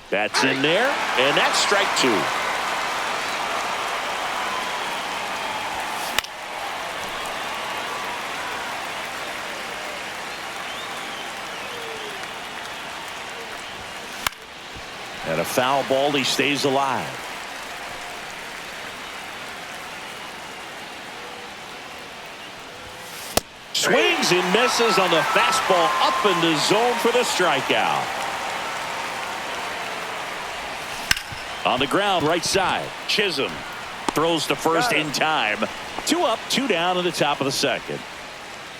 That's in there, and that's strike 2. And a foul ball, he stays alive. Swings and misses on the fastball up in the zone for the strikeout. On the ground, right side, Chisholm throws to first in time. 2 up, 2 down in the top of the second.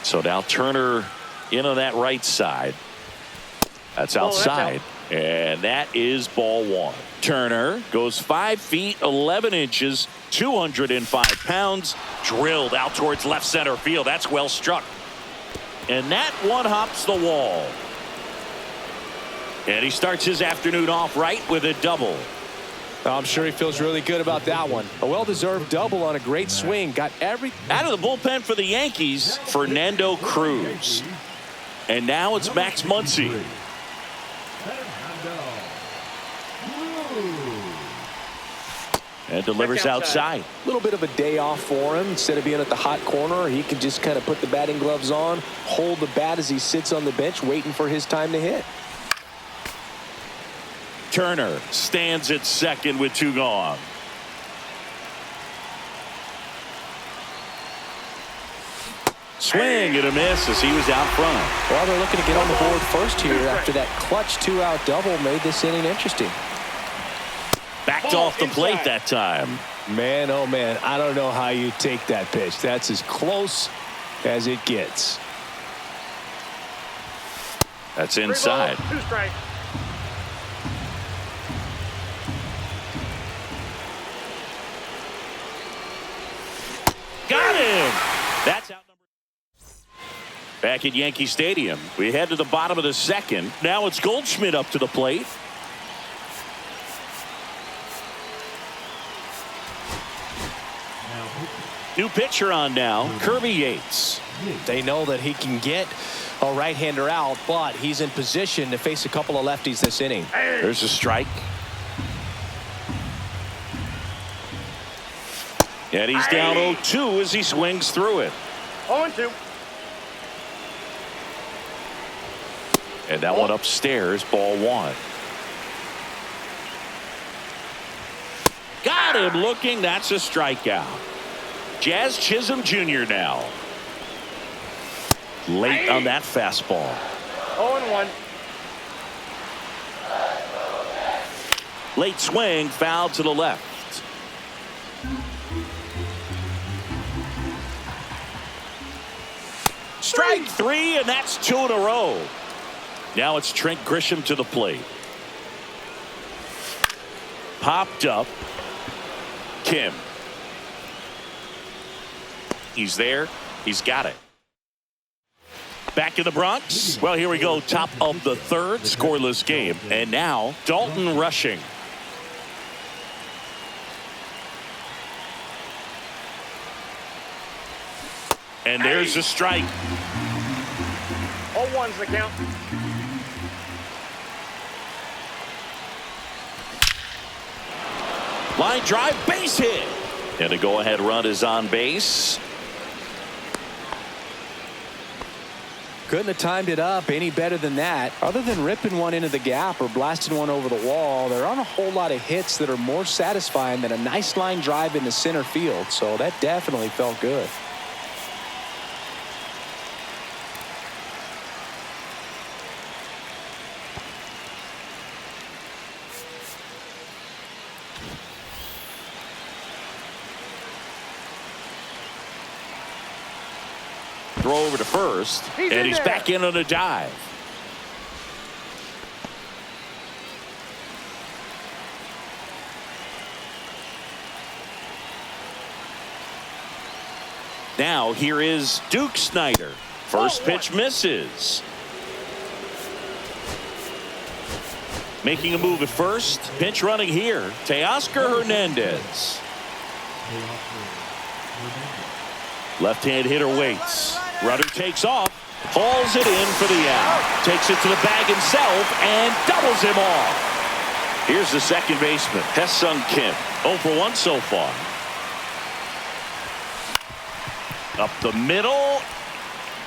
So now Turner in on that right side. That's outside. And that is ball one. Turner goes 5 feet 11 inches, 205 pounds, drilled out towards left center field. That's well struck. And that one hops the wall. And he starts his afternoon off right with a double. I'm sure he feels really good about that one. A well-deserved double on a great swing. Got every out of the bullpen for the Yankees, Fernando Cruz. And now it's Max Muncy. And delivers outside. A little bit of a day off for him. Instead of being at the hot corner, he can just kind of put the batting gloves on, hold the bat as he sits on the bench waiting for his time to hit. Turner stands at second with 2 gone. Swing and a miss as he was out front. Well, they're looking to get on the board first here after that clutch 2-out double made this inning interesting. Backed off the plate that time. Man, oh man, I don't know how you take that pitch. That's as close as it gets. That's inside. 3 balls, 2 strikes. Got him. That's out number. Back at Yankee Stadium, we head to the bottom of the second. Now it's Goldschmidt up to the plate. New pitcher on now, Kirby Yates. They know that he can get a right-hander out, but he's in position to face a couple of lefties this inning. There's a strike. And he's down 0-2 as he swings through it. 0-2. And that one upstairs, ball one. Got him looking. That's a strikeout. Jazz Chisholm Jr. now. Late on that fastball. 0-1. Late swing, foul to the left. Strike 3, and that's 2 in a row. Now it's Trent Grisham to the plate. Popped up. Kim. He's there. He's got it. Back in the Bronx. Well, here we go. Top of the third. Scoreless game. And now Dalton rushing. And there's a strike. 0-1's the count. Line drive, base hit. And a go-ahead run is on base. Couldn't have timed it up any better than that. Other than ripping one into the gap or blasting one over the wall, there aren't a whole lot of hits that are more satisfying than a nice line drive into center field. So that definitely felt good. Throw over to first, and he's back in on a dive. Now here is Duke Snyder. First pitch misses. Making a move at first. Pinch running here. Teoscar Hernandez. Left-hand hitter waits. Runner takes off. Hauls it in for the out. Takes it to the bag himself and doubles him off. Here's the second baseman, Hae-Sung Kim. 0 for 1 so far. Up the middle.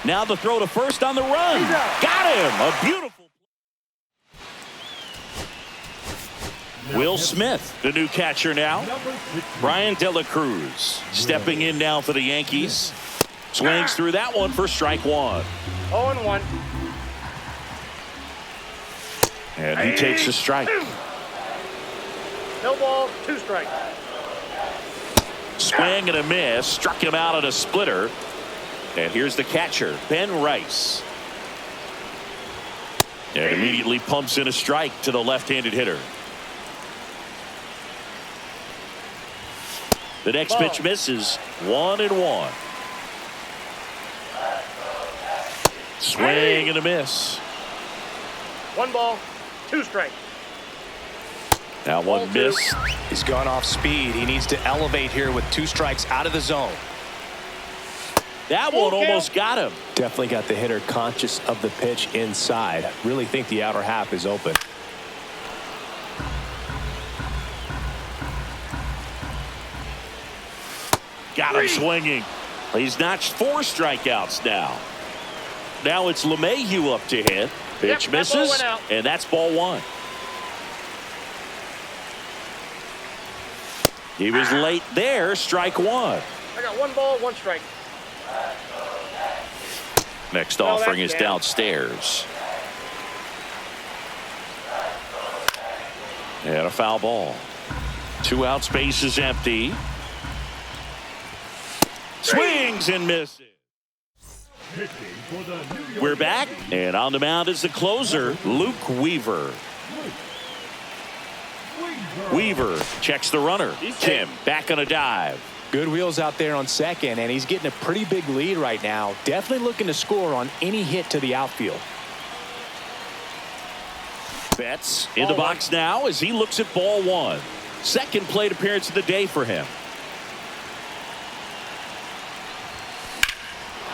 Now the throw to first on the run. Got him. A beautiful. Will Smith, the new catcher now. Brian De La Cruz stepping in now for the Yankees. Swings through that one for strike 1. 0-1. And he takes a strike. No balls, 2 strikes. Swing and a miss. Struck him out at a splitter. And here's the catcher, Ben Rice. And immediately pumps in a strike to the left-handed hitter. The next pitch misses. 1-1. Swing and a miss. 1 ball, 2 strikes. Now one miss. He's gone off speed. He needs to elevate here with 2 strikes out of the zone. That one almost got him. Definitely got the hitter conscious of the pitch inside. Really think the outer half is open. Got him swinging. He's notched 4 strikeouts now. Now it's LeMahieu up to hit. Pitch misses, and that's ball 1. He was late there. Strike 1. I got 1 ball, 1 strike. Next offering is downstairs. And a foul ball. 2 outs, base is empty. Swings and misses. We're back, and on the mound is the closer, Luke Weaver. Weaver checks the runner. Tim back on a dive. Good wheels out there on second, and he's getting a pretty big lead right now. Definitely looking to score on any hit to the outfield. Betts in the box now as he looks at ball 1. Second plate appearance of the day for him.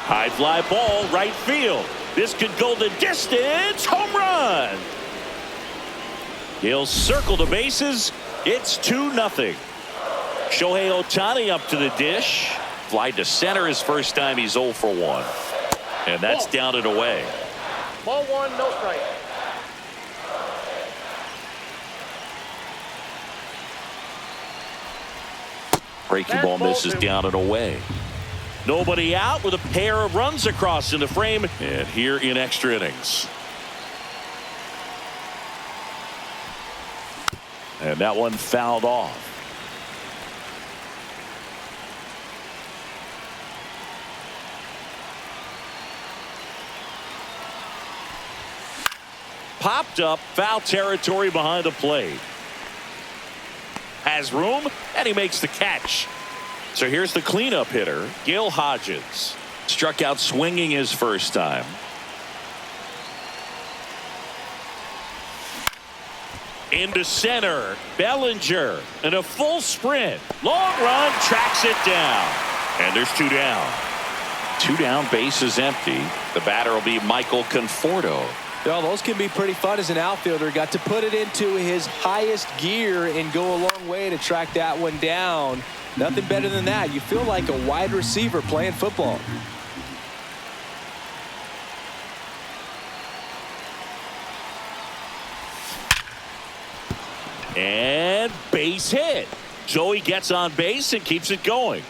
High fly ball, right field. This could go the distance. Home run. He'll circle the bases. It's 2-0. Shohei Ohtani up to the dish. Fly to center his first time. He's 0 for 1. And that's down and away. Ball 1, no strike. Breaking ball misses down and away. Nobody out with a pair of runs across in the frame. And here in extra innings. And that one fouled off. Popped up, foul territory behind the plate. Has room, and he makes the catch. So here's the cleanup hitter, Gil Hodges. Struck out swinging his first time. Into center, Bellinger, and a full sprint. Long run, tracks it down. And there's 2 down. 2 down, base is empty. The batter will be Michael Conforto. Well, those can be pretty fun as an outfielder. Got to put it into his highest gear and go a long way to track that one down. Nothing better than that. You feel like a wide receiver playing football. And base hit. Joey gets on base and keeps it going.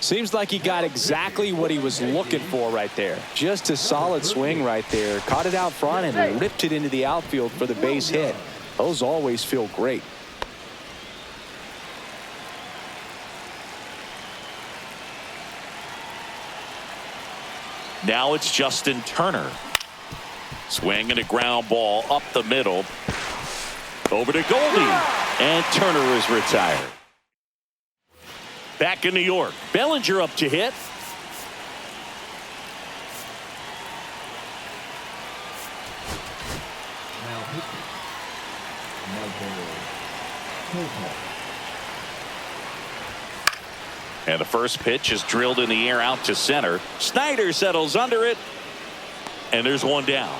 Seems like he got exactly what he was looking for right there. Just a solid swing right there. Caught it out front and ripped it into the outfield for the base hit. Those always feel great. Now it's Justin Turner. Swing and a ground ball up the middle. Over to Goldie. And Turner is retired. Back in New York. Bellinger up to hit. And the first pitch is drilled in the air out to center. Snyder settles under it. And there's 1 down.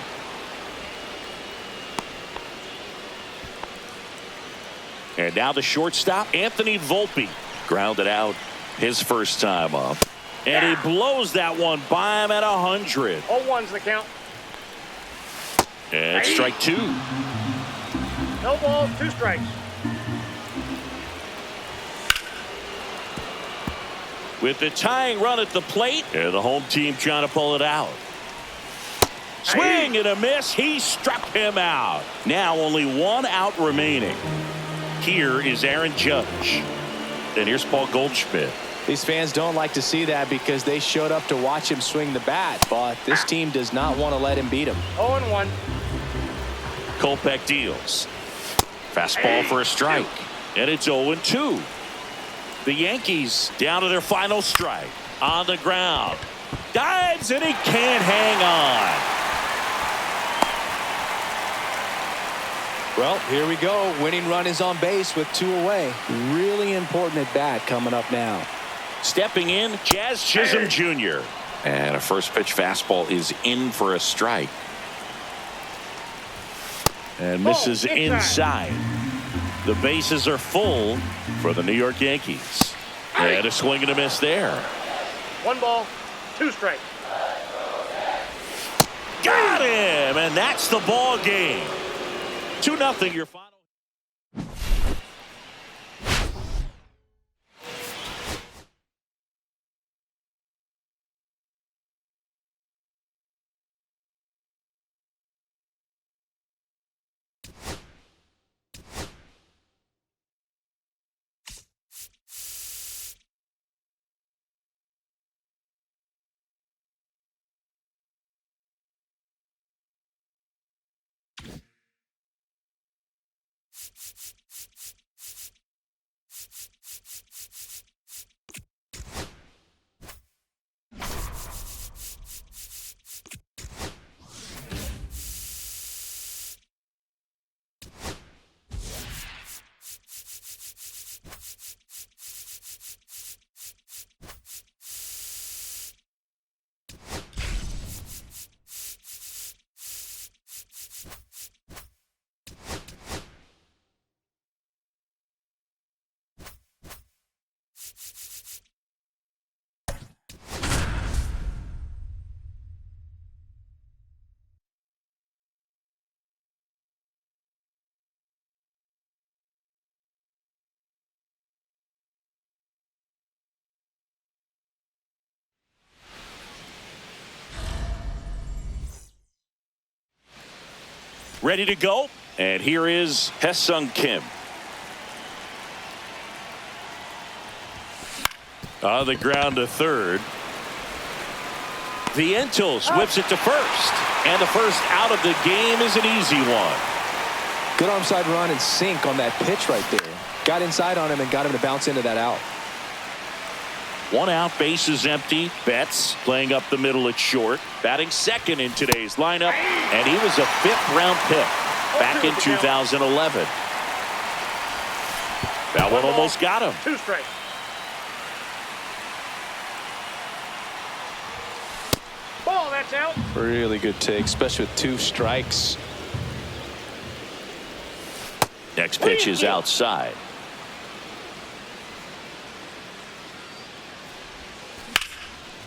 And now the shortstop, Anthony Volpe. Grounded out his first time up. And he blows that one by him at 100. 0-1's the count. And strike 2. No balls, 2 strikes. With the tying run at the plate. And the home team trying to pull it out. Swing and a miss. He struck him out. Now only 1 out remaining. Here is Aaron Judge. And here's Paul Goldschmidt. These fans don't like to see that because they showed up to watch him swing the bat, but this team does not want to let him beat him. 0-1. Kopech deals. Fastball for a strike. And it's 0-2. The Yankees down to their final strike. On the ground. Dives and he can't hang on. Well, here we go. Winning run is on base with 2 away. Really important at bat coming up now. Stepping in, Jazz Chisholm Jr. And a first pitch fastball is in for a strike. And misses inside. The bases are full for the New York Yankees. And a swing and a miss there. 1 ball, 2 strikes. Got him, and that's the ball game. 2-0 your final. Ready to go, and here is Hye-Sung Kim. On the ground to third. Vientos whips it to first, and the first out of the game is an easy one. Good arm side run and sink on that pitch right there. Got inside on him and got him to bounce into that out. 1 out, bases empty. Betts playing up the middle at short. Batting second in today's lineup, and he was a 5th-round pick back in 2011. That one almost got him. 2 strikes. Ball, that's out. Really good take, especially with 2 strikes. Next pitch is outside.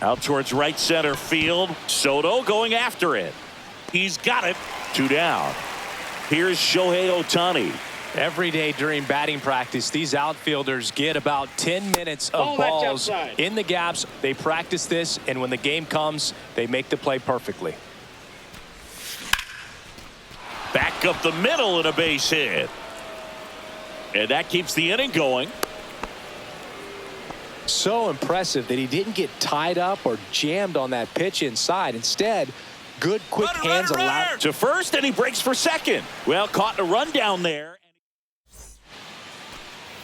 Out towards right center field. Soto going after it. He's got it. 2 down. Here's Shohei Ohtani. Every day during batting practice, these outfielders get about 10 minutes of Oh, that's balls outside. in the gaps. They practice this, and when the game comes, they make the play perfectly. Back up the middle and a base hit. And that keeps the inning going. So impressive that he didn't get tied up or jammed on that pitch inside. Instead, good quick hands allowed to first, and he breaks for second. Well, caught in a run down there.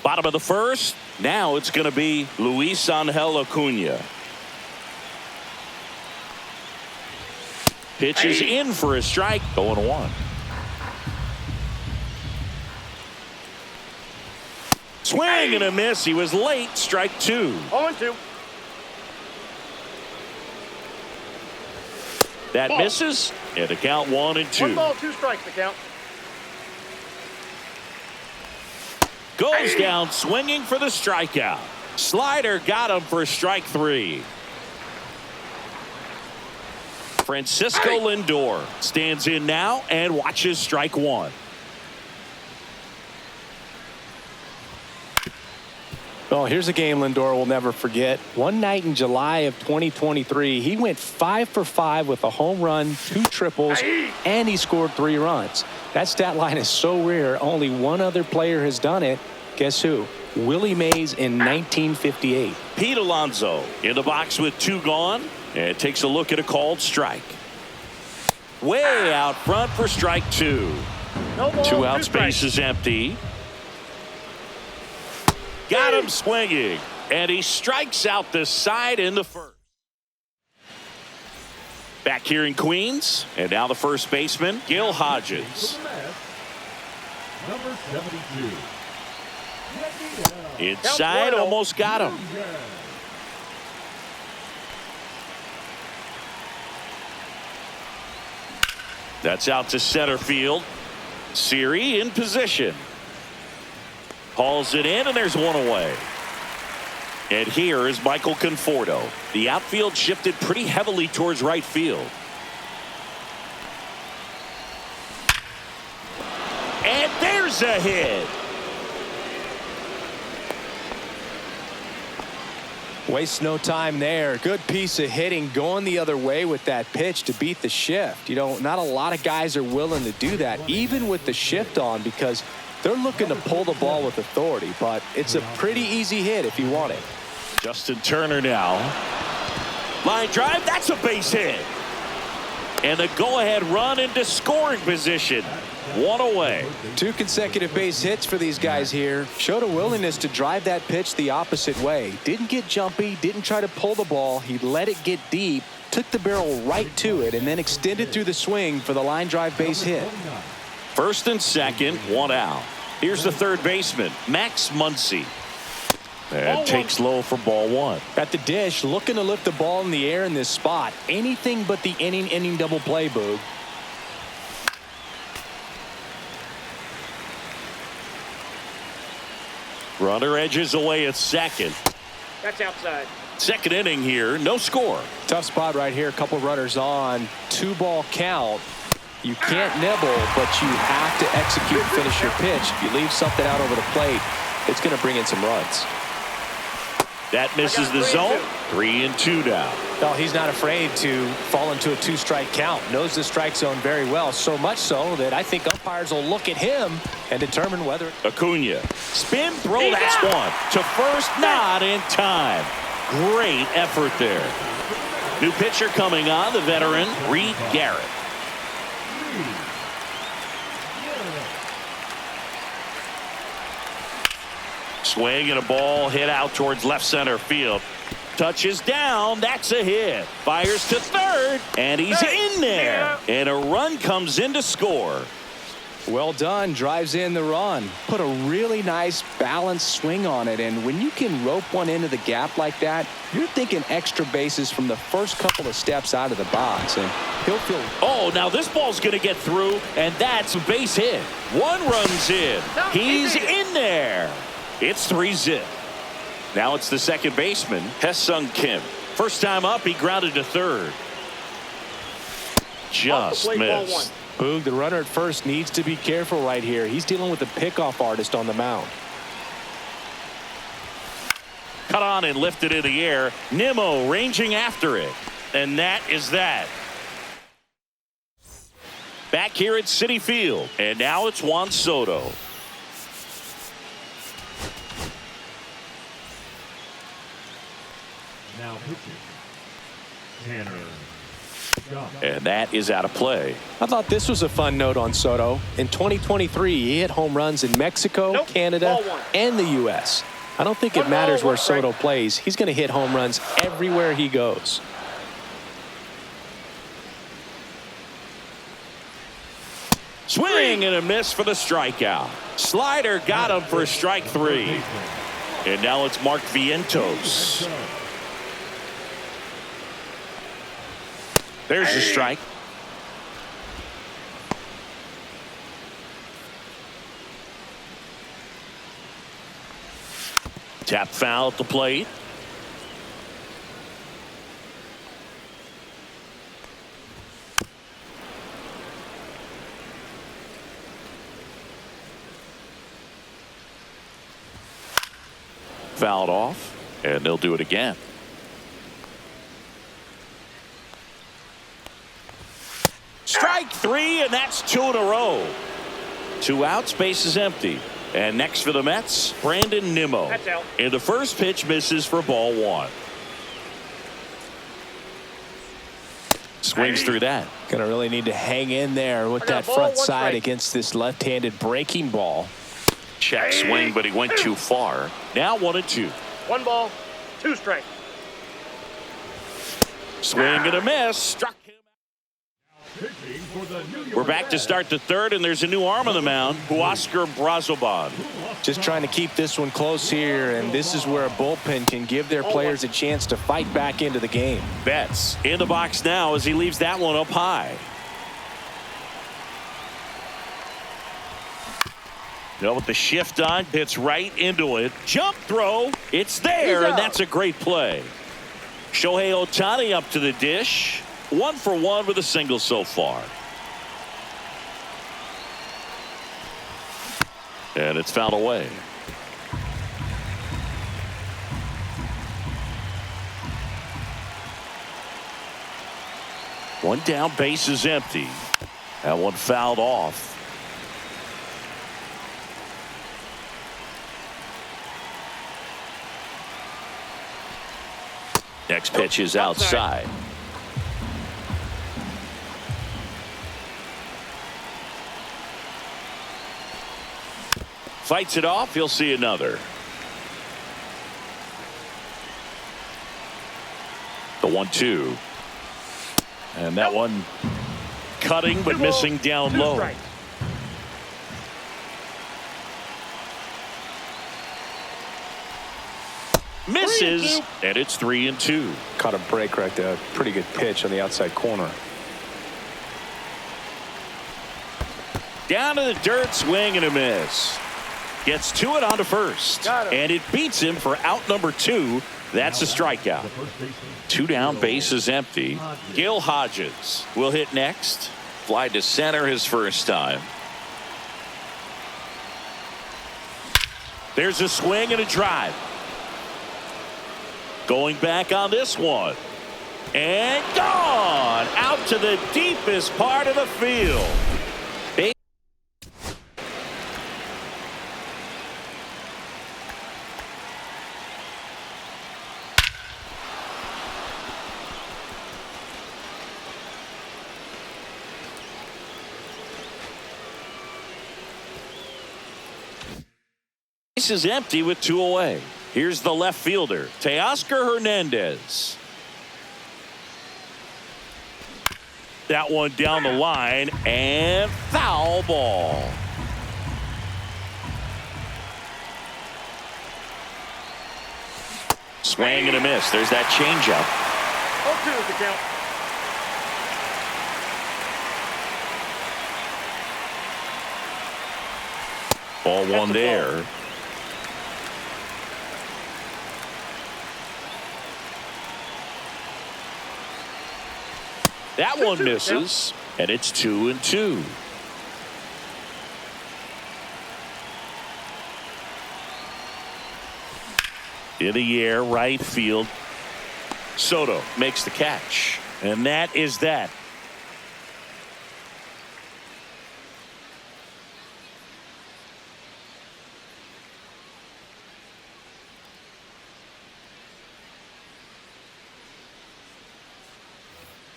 Bottom of the first. Now it's going to be Luis Angel Acuna. Pitch is in for a strike. 0-1. Swing and a miss. He was late. Strike 2. 0-2. That misses. And the count 1-2. 1 ball, 2 strikes to count. Goes down swinging for the strikeout. Slider got him for strike 3. Francisco Lindor stands in now and watches strike 1. Well, here's a game Lindor will never forget. One night in July of 2023, he went 5 for 5 with a home run, 2 triples, and he scored 3 runs. That stat line is so rare, only one other player has done it. Guess who? Willie Mays in 1958. Pete Alonso in the box with 2 gone, and takes a look at a called strike. Way out front for strike 2. No ball, 2 out, strikes. space is empty. Got him swinging, and he strikes out the side in the first. Back here in Queens, and now the first baseman, Gil Hodges. Number 72. Inside, almost got him. That's out to center field. Siri in position. Hauls it in, and there's one away. And here is Michael Conforto. The outfield shifted pretty heavily towards right field. And there's a hit. Waste no time there. Good piece of hitting going the other way with that pitch to beat the shift. You know, not a lot of guys are willing to do that, even with the shift on, because they're looking to pull the ball with authority. But it's a pretty easy hit if you want it. Justin Turner now. Line drive. That's a base hit. And the go-ahead run into scoring position. 1 away. 2 consecutive base hits for these guys here. Showed a willingness to drive that pitch the opposite way. Didn't get jumpy, didn't try to pull the ball. He let it get deep, took the barrel right to it, and then extended through the swing for the line drive base hit. First and second, 1 out. Here's the third baseman, Max Muncy. And takes low for ball 1. At the dish, looking to lift the ball in the air in this spot. Anything but the inning double play, Boog. Runner edges away at second. That's outside. Second inning here, no score. Tough spot right here. A couple runners on. 2-ball count. You can't nibble, but you have to execute and finish your pitch. If you leave something out over the plate, it's going to bring in some runs. That misses the zone. 3 and 2 now. No, he's not afraid to fall into a 2-strike count. Knows the strike zone very well, so much so that I think umpires will look at him and determine whether. Acuna. Spin throw. That's one. To first, not in time. Great effort there. New pitcher coming on, the veteran, Reed Garrett. Swing and a ball hit out towards left center field. Touches down. That's a hit. Fires to third. And he's in there. And a run comes in to score. Well done. Drives in the run. Put a really nice balanced swing on it. And when you can rope one into the gap like that, you're thinking extra bases from the first couple of steps out of the box. And he'll feel. Oh, now this ball's going to get through. And that's a base hit. 1 runs in. He's in there. It's 3-zip. Now it's the second baseman, Hye-Sung Kim. First time up, he grounded to third. Just missed. Boog, the runner at first needs to be careful right here. He's dealing with a pickoff artist on the mound. Cut on and lifted in the air. Nimmo ranging after it. And that is that. Back here at Citi Field. And now it's Juan Soto. Now pitching. Tanner. And that is out of play. I thought this was a fun note on Soto. In 2023, he hit home runs in Mexico, Canada, and the U.S. I don't think it matters where Soto plays. He's going to hit home runs everywhere he goes. Swing and a miss for the strikeout. Slider got him for strike 3. And now it's Mark Vientos. There's the strike. Tap foul at the plate. Fouled off, and they'll do it again. Strike 3, and that's 2 in a row. 2 outs, base is empty. And next for the Mets, Brandon Nimmo. That's out. And the first pitch misses for ball one. Swings through that. Gonna really need to hang in there with that front side against this left-handed breaking ball. Check swing, but he went too far. Now 1-2. 1 ball, 2 strikes. Swing and a miss. Struck him. Pitching for the New York We're back to start the third, and there's a new arm on the mound, Huascar Brazoban. Just trying to keep this one close here, and this is where a bullpen can give their players a chance to fight back into the game. Betts in the box now as he leaves that one up high. With the shift on, hits right into it. Jump throw. It's there, and that's a great play. Shohei Ohtani up to the dish. 1 for 1 with a single so far. And it's fouled away. One down, base is empty. That one fouled off. Next pitch is outside. Fights it off. He'll see another. The 1-2. And that one cutting but missing down low. Strikes. Misses, and it's 3-2. Caught a break right there. Pretty good pitch on the outside corner. Down to the dirt, swing and a miss. Gets to it onto first. And it beats him for out number 2. That's a strikeout. 2 down, base is empty. Gil Hodges will hit next. Fly to center his first time. There's a swing and a drive. Going back on this one. And gone out to the deepest part of the field. Base is empty with 2 away. Here's the left fielder, Teoscar Hernandez. That one down the line and foul ball. Swing and a miss. There's that changeup. 0-2 is the count. Ball one there. That one misses, and it's 2-2. In the air, right field. Soto makes the catch, and that is that.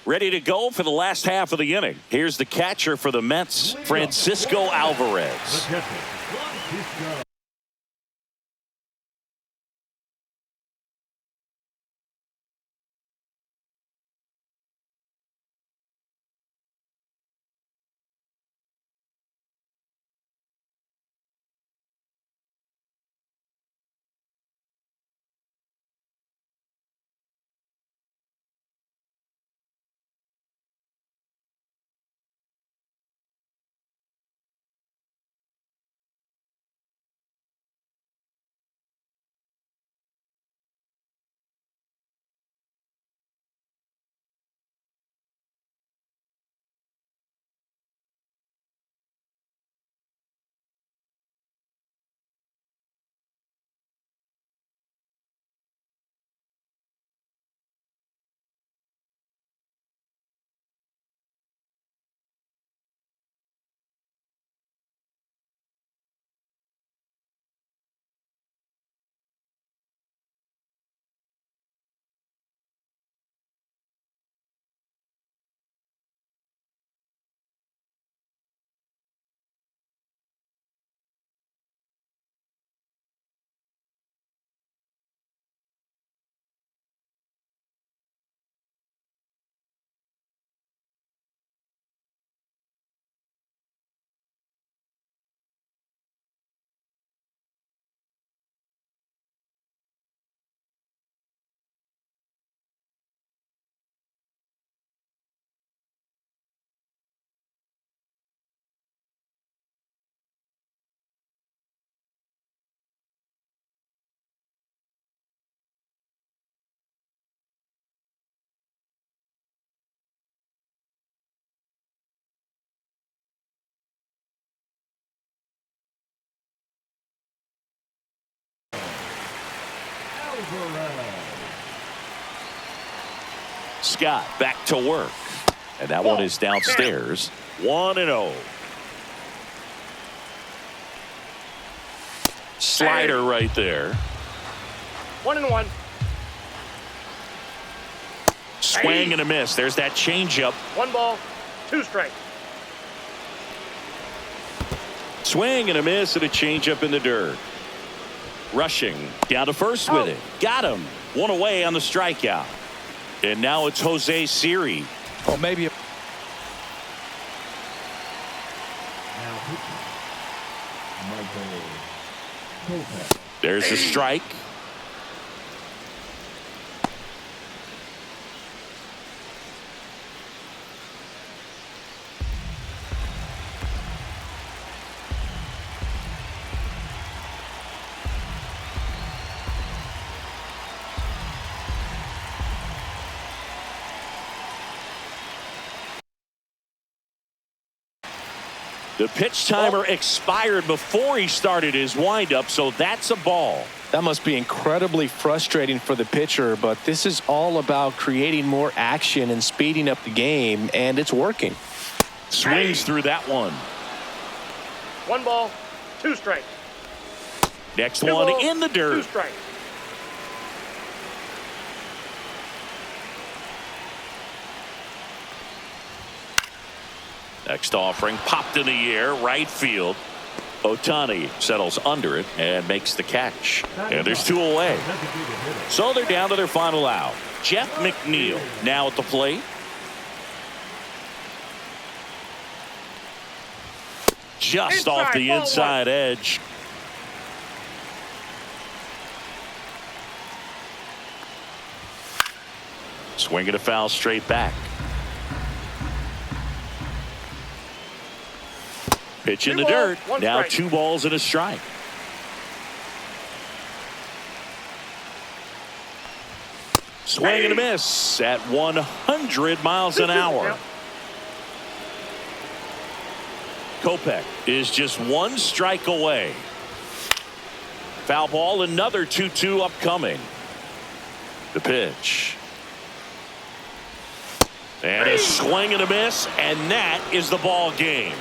Ready to go for the last half of the inning. Here's the catcher for the Mets, Francisco Alvarez. The catcher, Francisco. Scott back to work. And that one is downstairs. 1-0. Slider right there. 1-1. Swing and a miss. There's that changeup. 1 ball, 2 strikes. Swing and a miss and a changeup in the dirt. Rushing down to first with it. Got him. 1 away on the strikeout. And now it's Jose Siri. Well, maybe. There's the strike. The pitch timer expired before he started his windup, so that's a ball. That must be incredibly frustrating for the pitcher, but this is all about creating more action and speeding up the game, and it's working. Swings through that one. 1 ball, 2 strikes. Next 2 one balls, in the 2 dirt. strikes. Next offering popped in the air, right field. Ohtani settles under it and makes the catch. And there's 2 away. So they're down to their final out. Jeff McNeil now at the plate. Just off the inside edge. Swinging a foul straight back. Pitch in the dirt. Now 2 balls and a strike. Swing and a miss at 100 miles an hour. Kopech is just 1 strike away. Foul ball, another 2-2 upcoming. The pitch. And a swing and a miss, and that is the ball game.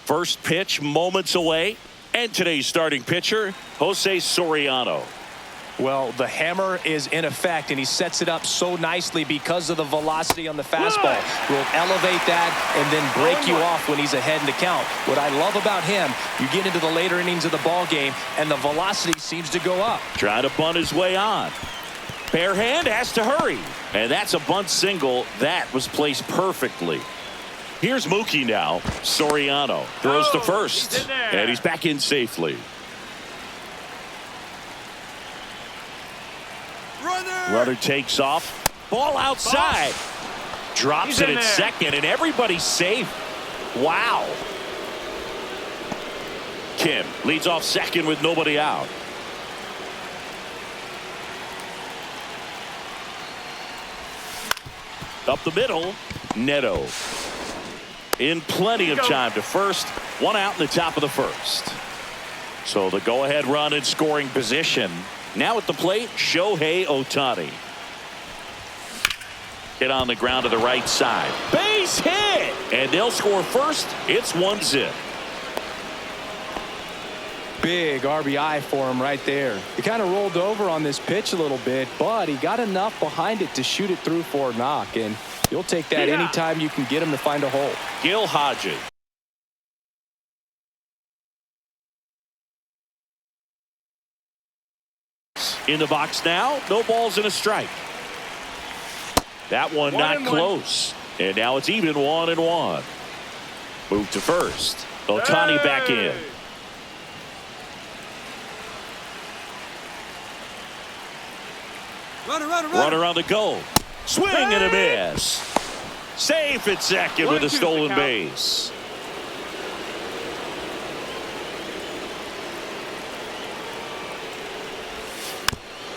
First pitch moments away, and today's starting pitcher, Jose Soriano. Well, the hammer is in effect, and he sets it up so nicely because of the velocity on the fastball. Will elevate that and then break you off when he's ahead in the count. What I love about him, you get into the later innings of the ball game, and the velocity seems to go up. Trying to bunt his way on. Bare hand has to hurry, and that's a bunt single that was placed perfectly. Here's Mookie now. Soriano throws to first, and he's back in safely. Runner takes off. Ball outside. Drops it at second, and everybody's safe. Wow. Kim leads off second with nobody out. Up the middle, Neto. In plenty of time to first. One out in the top of the first. So the go-ahead run in scoring position. Now at the plate, Shohei Ohtani. Hit on the ground to the right side. Base hit! And they'll score first. It's 1-0. Big RBI for him right there. He kind of rolled over on this pitch a little bit, but he got enough behind it to shoot it through for a knock. And you'll take that anytime you can get him to find a hole. Gil Hodges. In the box now, no balls and a strike. That one not close. And now it's even 1-1. Move to first. Ohtani back in. Runner on the go. Swing and a miss. Safe at second with a stolen base.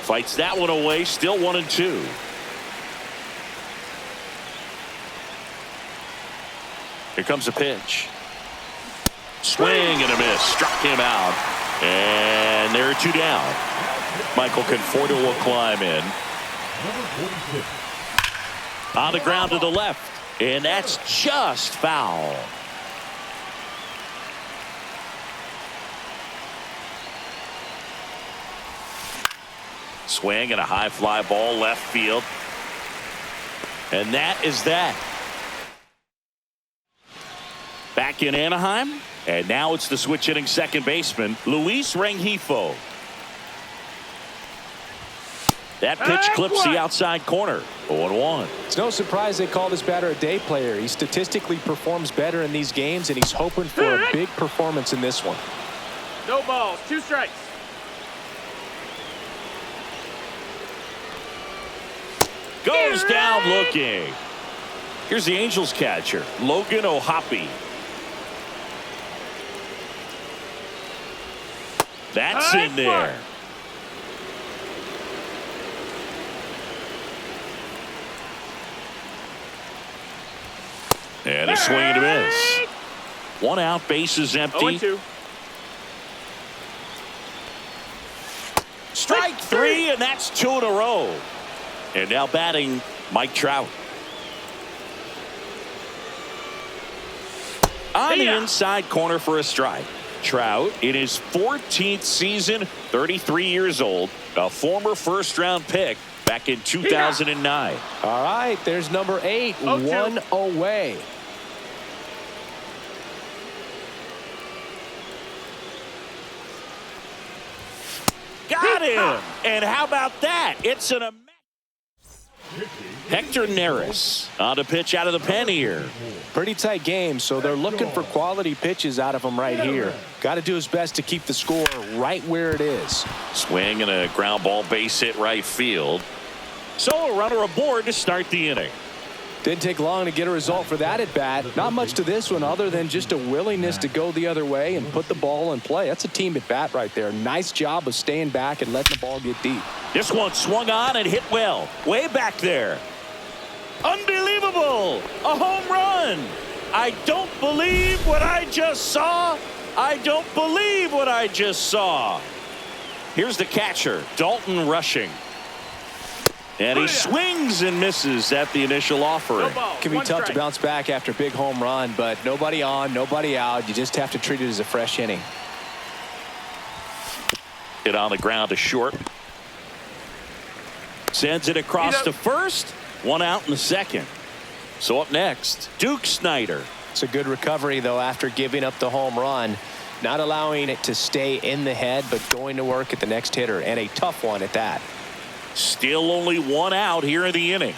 Fights that one away. Still 1-2. Here comes a pitch. Swing and a miss. Struck him out. And there are two down. Michael Conforto will climb in. On the ground to the left. And that's just foul. Swing and a high fly ball left field. And that is that. Back in Anaheim. And now it's the switch hitting second baseman, Luis Rengifo. That pitch clips the outside corner. 0-1. It's no surprise they call this batter a day player. He statistically performs better in these games, and he's hoping for a big performance in this one. No balls, 2 strikes. Goes down looking. Here's the Angels catcher, Logan O'Hoppe. That's in there. And a swing and a miss. 1 out, bases empty. 0-2. Strike 3, and that's 2 in a row. And now batting, Mike Trout. On the inside corner for a strike. Trout in his 14th season, 33 years old, a former first-round pick back in 2009. All right, there's number 8, 1 away. Got him! And how about that? It's an Hector Neris on a pitch out of the pen here. Pretty tight game, so they're looking for quality pitches out of him right here. Got to do his best to keep the score right where it is. Swing and a ground ball base hit right field. So a runner aboard to start the inning. Didn't take long to get a result for that at bat. Not much to this one other than just a willingness to go the other way and put the ball in play. That's a team at bat right there. Nice job of staying back and letting the ball get deep. This one swung on and hit well. Way back there. Unbelievable. A home run. I don't believe what I just saw. I don't believe what I just saw. Here's the catcher, Dalton Rushing. And he swings and misses at the initial offering. Can be tough to bounce back after a big home run, but nobody on, nobody out. You just have to treat it as a fresh inning. Hit on the ground to short. Sends it across to first. 1 out in the second. So up next, Duke Snider. It's a good recovery, though, after giving up the home run. Not allowing it to stay in the head, but going to work at the next hitter, and a tough one at that. Still only 1 out here in the inning.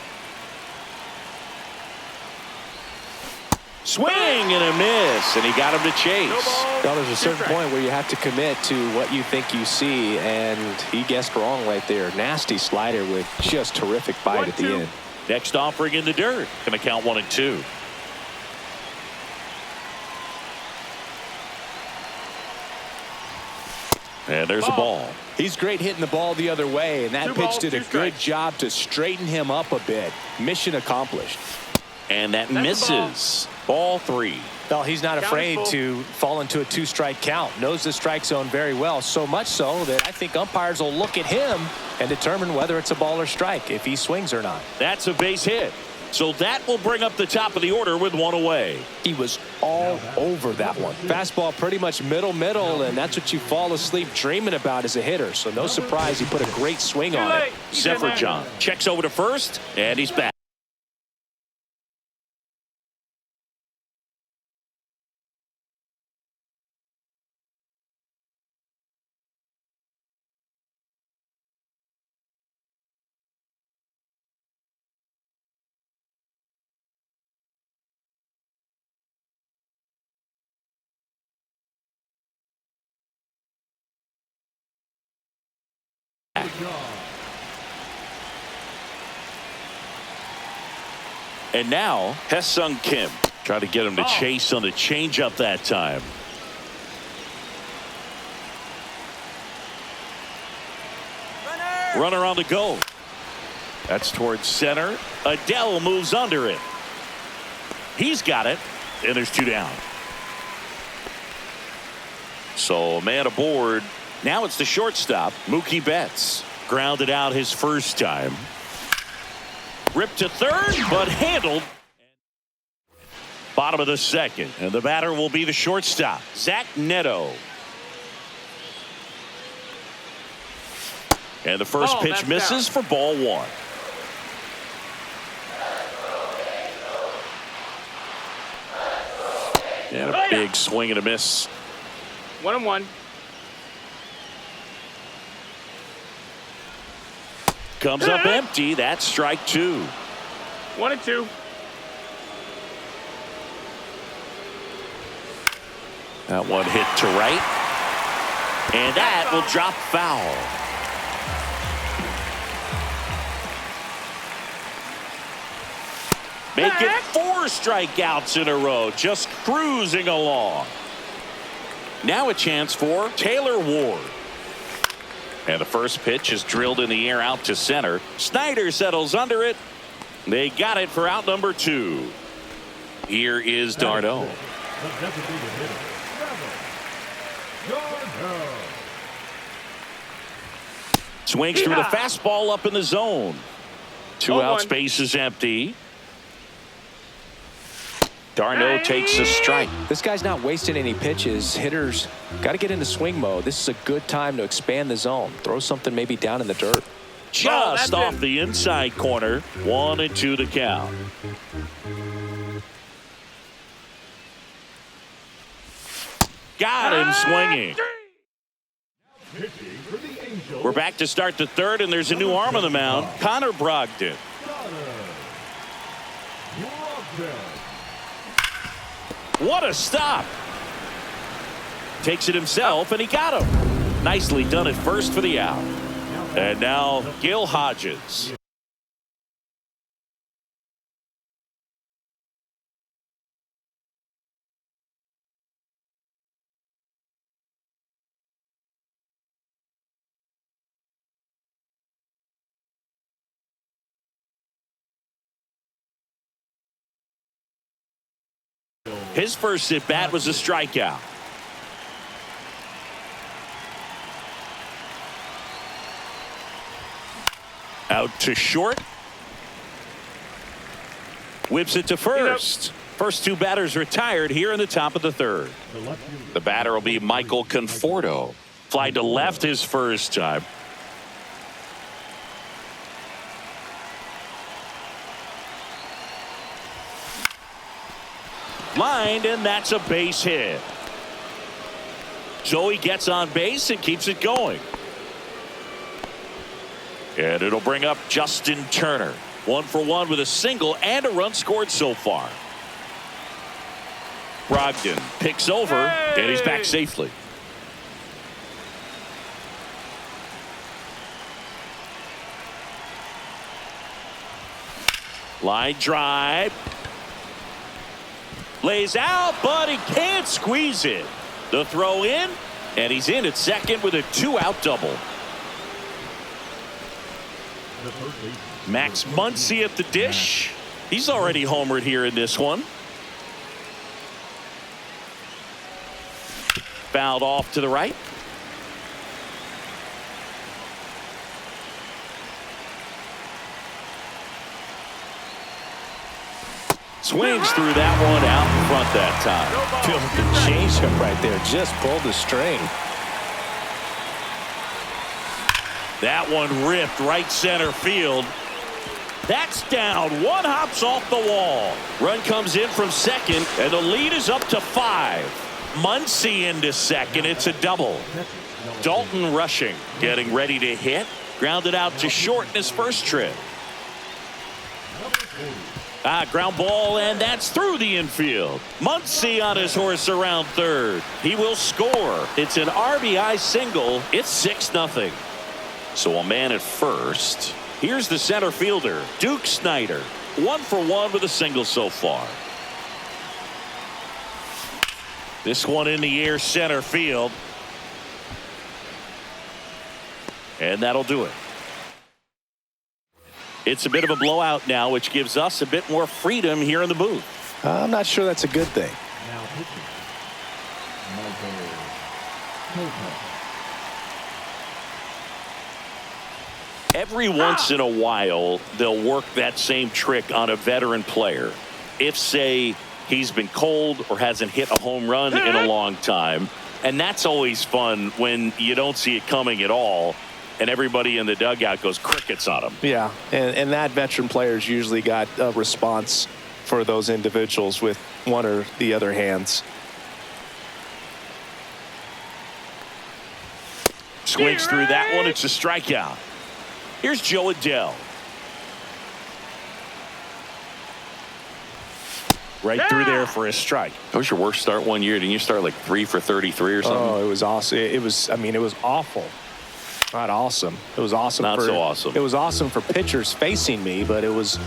Swing and a miss, and he got him to chase. Now there's a certain point where you have to commit to what you think you see, and he guessed wrong right there. Nasty slider with just terrific bite at the end. Next offering in the dirt. Going to count 1 and 2. And there's a ball. He's great hitting the ball the other way, and that pitch did a good job to straighten him up a bit. Mission accomplished. And that misses. Ball 3. Well, he's not afraid to fall into a 2-strike count. Knows the strike zone very well, so much so that I think umpires will look at him and determine whether it's a ball or strike, if he swings or not. That's a base hit. So that will bring up the top of the order with 1 away. He was all over that one. Fastball pretty much middle, and that's what you fall asleep dreaming about as a hitter. So no surprise he put a great swing on it. Sefferjohn checks over to first, and he's back. And now, Hesung Kim. Try to get him to chase on the changeup that time. Runner on the go. That's towards center. Adele moves under it. He's got it. And there's 2 down. So a man aboard. Now it's the shortstop, Mookie Betts. Grounded out his first time. Ripped to third, but handled. Bottom of the second, and the batter will be the shortstop, Zach Neto. And the first pitch that's misses for ball one. And a big swing and a miss. 1-1. Comes up empty. That's strike two. 1-2. That one hit to right. And that will drop foul. Make it 4 strikeouts in a row. Just cruising along. Now a chance for Taylor Ward. And the first pitch is drilled in the air out to center. Snyder settles under it. They got it for out number 2. Here is d'Arnaud. The designated hitter, d'Arnaud. Swings through the fastball up in the zone. 2 outs, 0-1. base is empty. d'Arnaud takes a strike. This guy's not wasting any pitches. Hitters got to get into swing mode. This is a good time to expand the zone. Throw something maybe down in the dirt. Just off the inside corner. 1-2 to count. Got him swinging. Pitching for the Angels, We're back to start the third, and there's a new arm on the mound. Connor Brogdon. What a stop. Takes it himself, and he got him. Nicely done at first for the out. And now Gil Hodges. His first at bat was a strikeout. Out to short. Whips it to first. First 2 batters retired here in the top of the third. The batter will be Michael Conforto. Fly to left his first time. Lined, and that's a base hit. So he gets on base and keeps it going. And it'll bring up Justin Turner. 1 for 1 with a single and a run scored so far. Brogdon picks over, and he's back safely. Line drive. Lays out, but he can't squeeze it. The throw in, and he's in at second with a 2-out double. Max Muncy at the dish. He's already homered here in this one. Fouled off to the right. Swings through that one out in front that time. Feels like the changeup right there. Just pulled the string. That one ripped right center field. That's down. 1 hops off the wall. Run comes in from second, and the lead is up to 5. Muncy into second. It's a double. Dalton rushing, getting ready to hit. Grounded out to short in his first trip. Ground ball, and that's through the infield. Muncy on his horse around third. He will score. It's an RBI single. It's 6-0. So a man at first. Here's the center fielder, Duke Snyder. 1 for 1 with a single so far. This one in the air center field. And that'll do it. It's a bit of a blowout now, which gives us a bit more freedom here in the booth. I'm not sure that's a good thing. Now pitching, Every once in a while, they'll work that same trick on a veteran player. If, say, he's been cold or hasn't hit a home run in a long time, and that's always fun when you don't see it coming at all. And everybody in the dugout goes crickets on him. Yeah, and that veteran player's usually got a response for those individuals with one or the other hands. Swings through that one. It's a strikeout. Here's Joe Adele. Right through there for a strike. That was your worst start one year. Didn't you start like 3 for 33 or something? Oh, it was awesome. It was awful. Not awesome. It was awesome. Not so awesome. It was awesome for pitchers facing me, but it was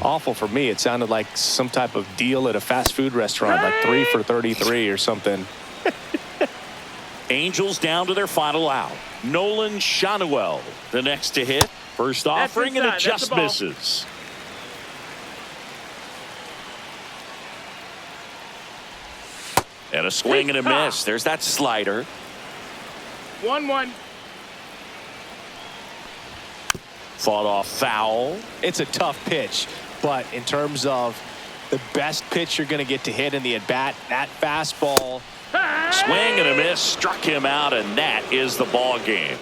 awful for me. It sounded like some type of deal at a fast food restaurant, like 3 for 33 or something. Angels down to their final out. Nolan Shanuel, the next to hit. First offering, and it just misses. And a swing and a miss. There's that slider. 1-1. Fought off foul. It's a tough pitch, but in terms of the best pitch you're going to get to hit in the at-bat, that fastball. Swing and a miss, struck him out, and that is the ball game.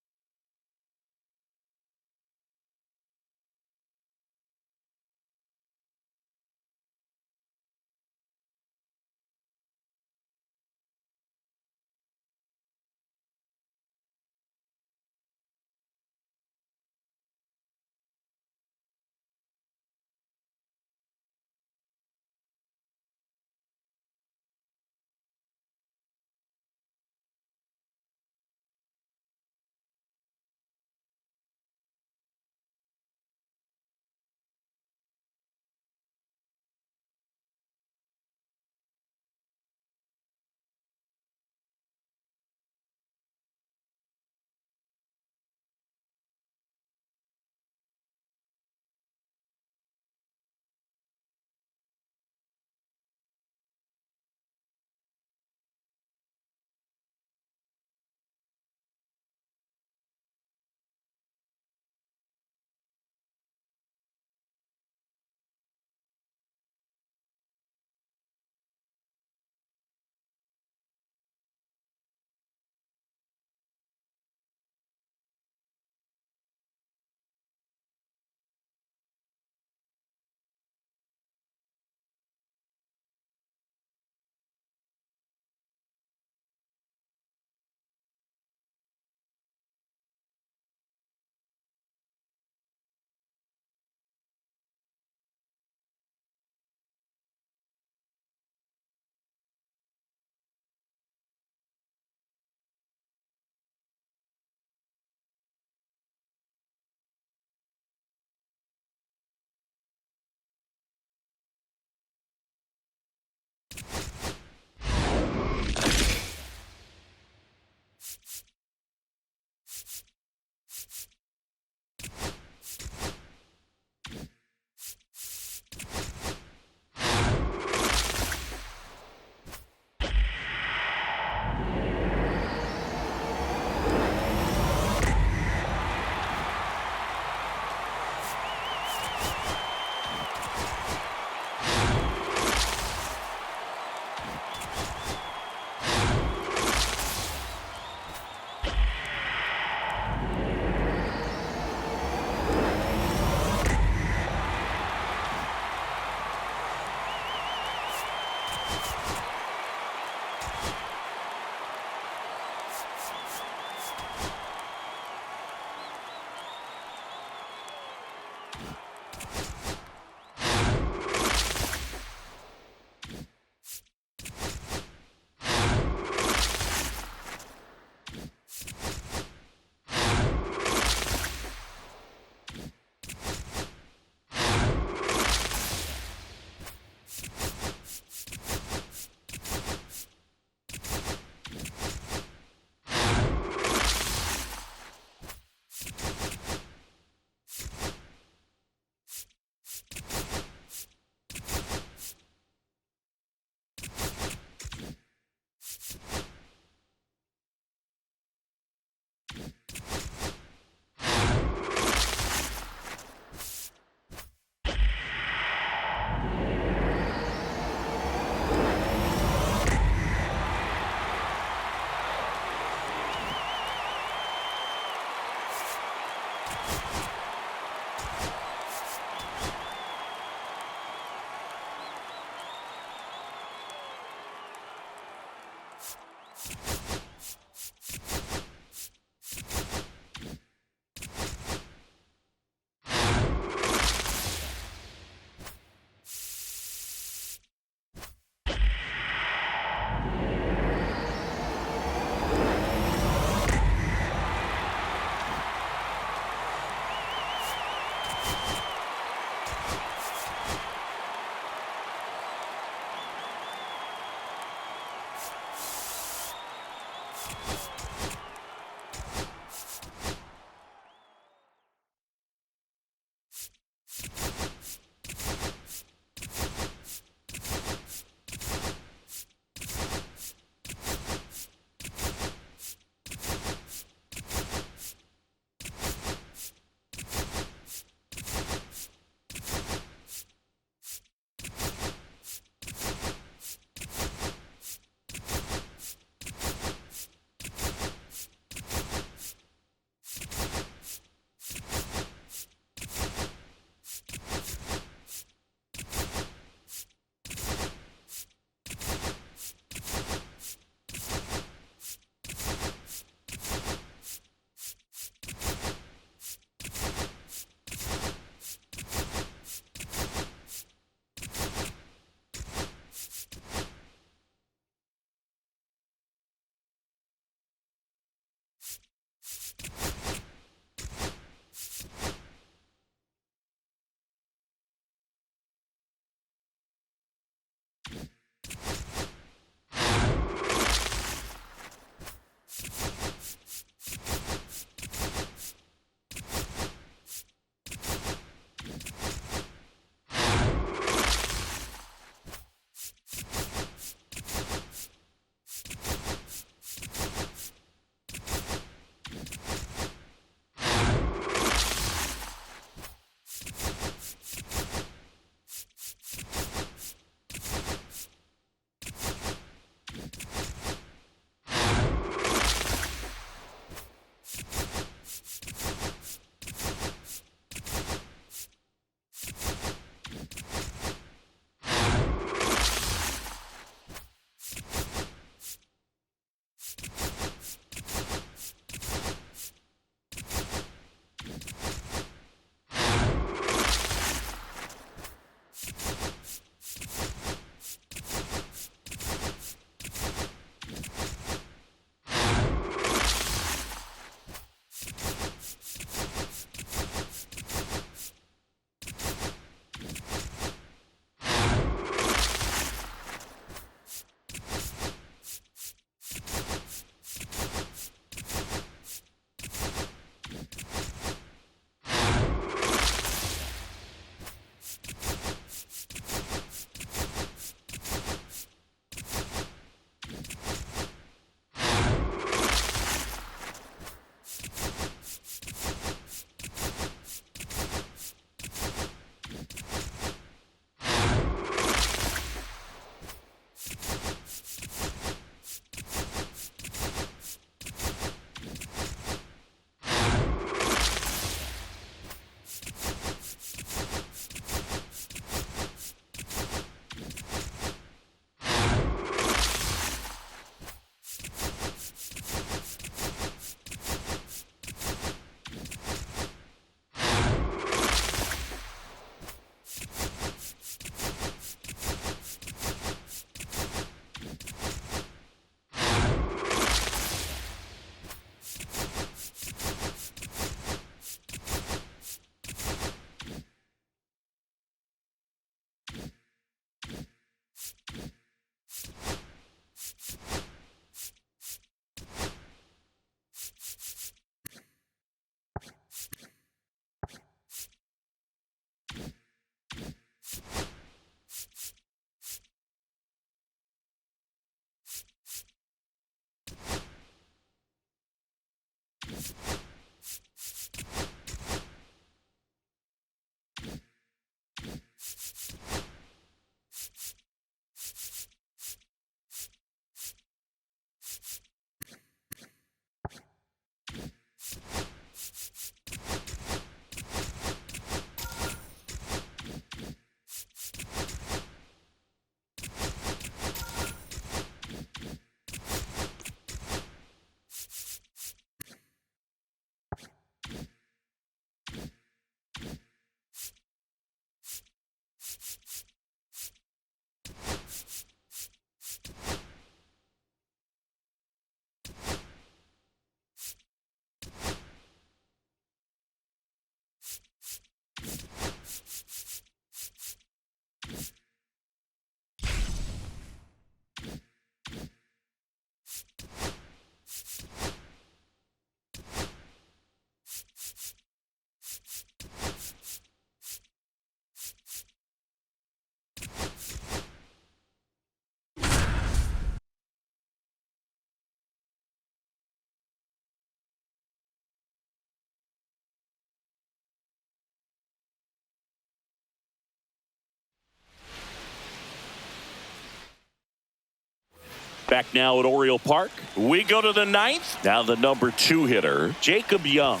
Back now at Oriole Park. We go to the ninth. Now the number 2 hitter, Jacob Young.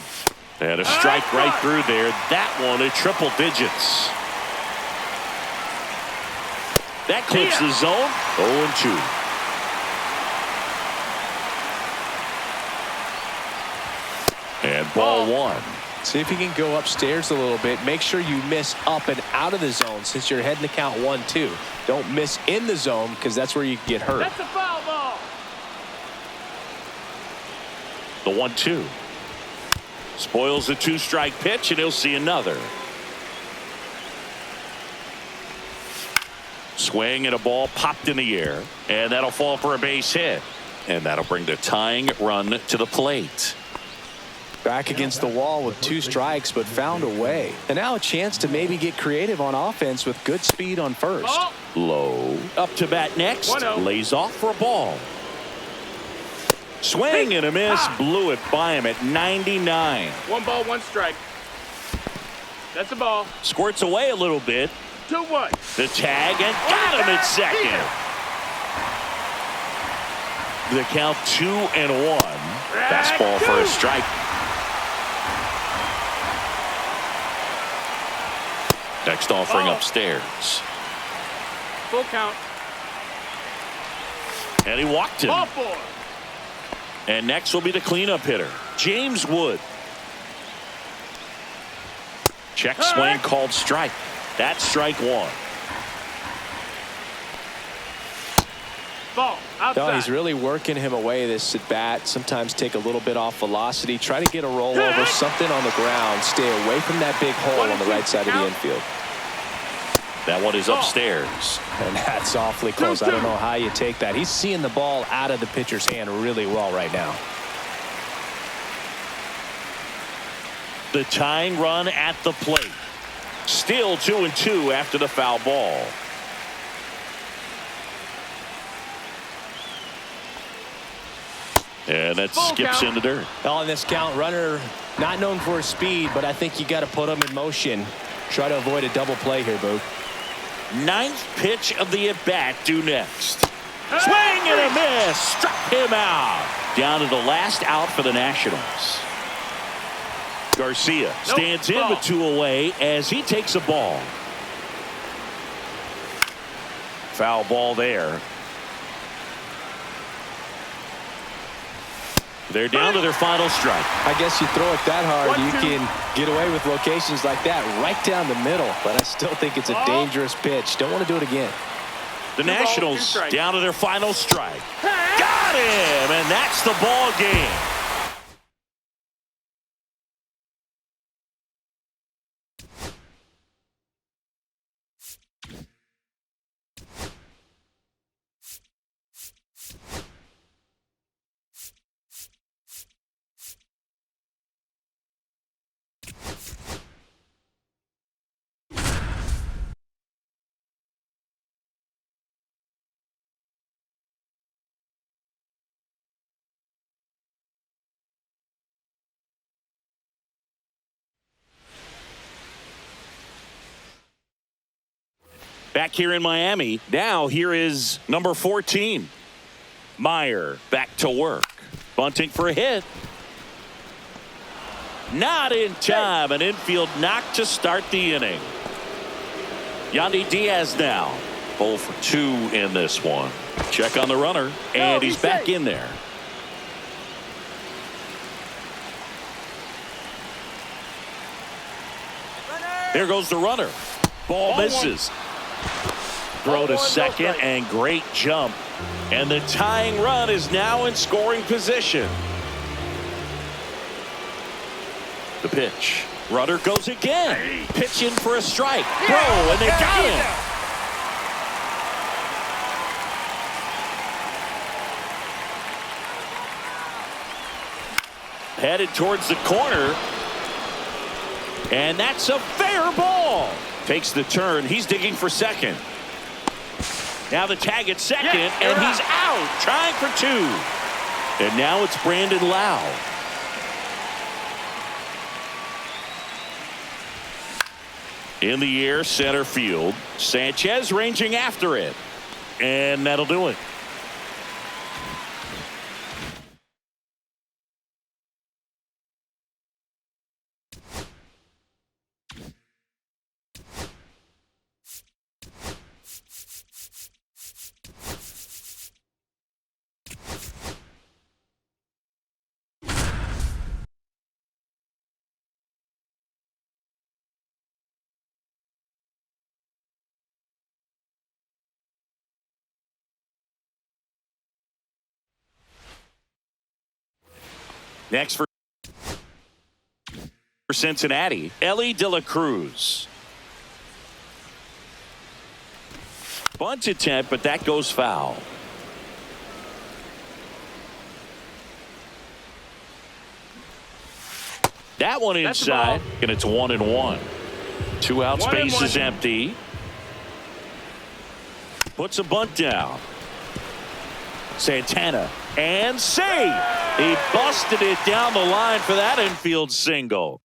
And a strike right through there. That one at triple digits. That clips the zone. 0-2. And ball 1. See if you can go upstairs a little bit. Make sure you miss up and out of the zone since you're heading to count 1-2. Don't miss in the zone because that's where you can get hurt. That's a foul ball. The 1-2. Spoils the 2-strike pitch, and he'll see another. Swing and a ball popped in the air, and that'll fall for a base hit. And that'll bring the tying run to the plate. Back against the wall with 2 strikes, but found a way. And now a chance to maybe get creative on offense with good speed on first. Oh. Low. Up to bat next. 1-0. Lays off for a ball. Swing and a miss. Blew it by him at 99. 1 ball, 1 strike. That's a ball. Squirts away a little bit. 2-1. The tag, and got him at second. The count 2-1. Fastball for a strike. Next offering upstairs. Full count. And he walked him. Ball 4. And next will be the cleanup hitter, James Wood. Check swing called strike. That's strike 1. Ball. Outside. No, he's really working him away this at bat. Sometimes take a little bit off velocity. Try to get a rollover, something on the ground. Stay away from that big hole on the right side of the infield. That one is upstairs. And that's awfully close. I don't know how you take that. He's seeing the ball out of the pitcher's hand really well right now. The tying run at the plate. Still 2-2 after the foul ball. And that skips in the dirt. On this count, runner not known for his speed, but I think you got to put him in motion. Try to avoid a double play here, Boog. 9th pitch of the at-bat due next. Swing and a miss. Struck him out. Down to the last out for the Nationals. Garcia stands in with 2 away as he takes a ball. Foul ball there. They're down to their final strike. I guess you throw it that hard, you can get away with locations like that right down the middle. But I still think it's a dangerous pitch. Don't want to do it again. The Nationals down to their final strike. Got him, and that's the ball game. Back here in Miami, now here is number 14. Meyer back to work. Bunting for a hit. Not in time. An infield knock to start the inning. Yandy Diaz now. 0 for 2 in this one. Check on the runner, and he's back in there. There goes the runner. Ball misses. Throw to second, and great jump. And the tying run is now in scoring position. The pitch. Runner goes again. Pitch in for a strike. Throw, and they got him. Headed towards the corner. And that's a fair ball. Takes the turn. He's digging for second. Now the tag at second, and he's out. Trying for 2. And now it's Brandon Lau. In the air, center field. Sanchez ranging after it. And that'll do it. Next for Cincinnati, Ellie De La Cruz. Bunt attempt, but that goes foul. That one inside, and it's 1-1. 2 outs, base is empty. Puts a bunt down. Santana and save. He busted it down the line for that infield single.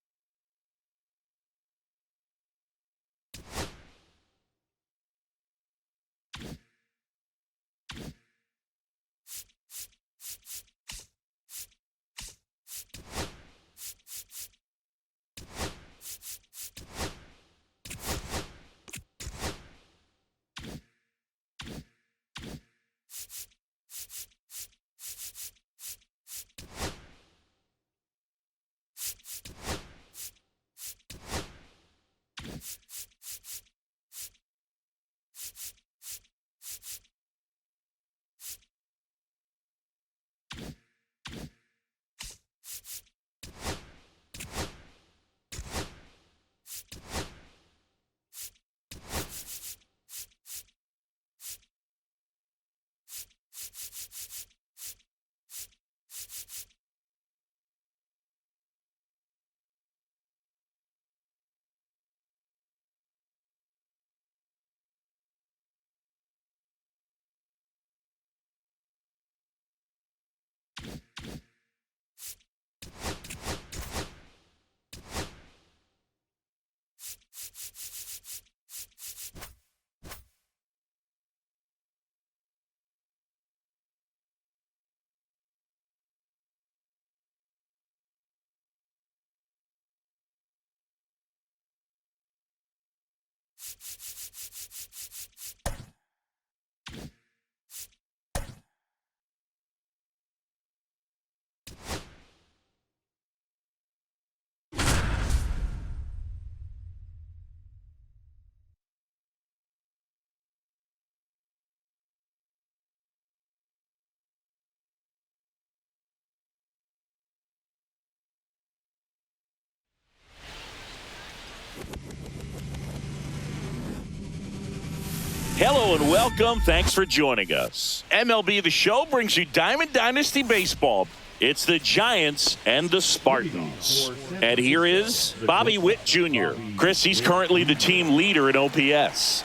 Hello and welcome. Thanks for joining us. MLB The Show brings you Diamond Dynasty Baseball. It's the Giants and the Spartans. And here is Bobby Witt Jr. Chris, he's currently the team leader in OPS.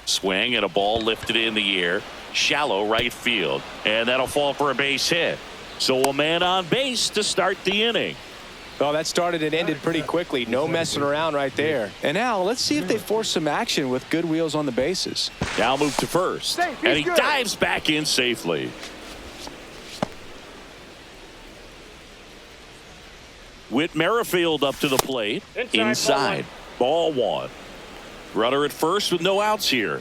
Swing and a ball lifted in the air. Shallow right field. And that'll fall for a base hit. So a man on base to start the inning. Well, that started and ended pretty quickly. No messing around right there. And now let's see if they force some action with good wheels on the bases. Now move to first. And he dives back in safely. Whit Merrifield up to the plate. Inside. Ball one. Runner at first with no outs here.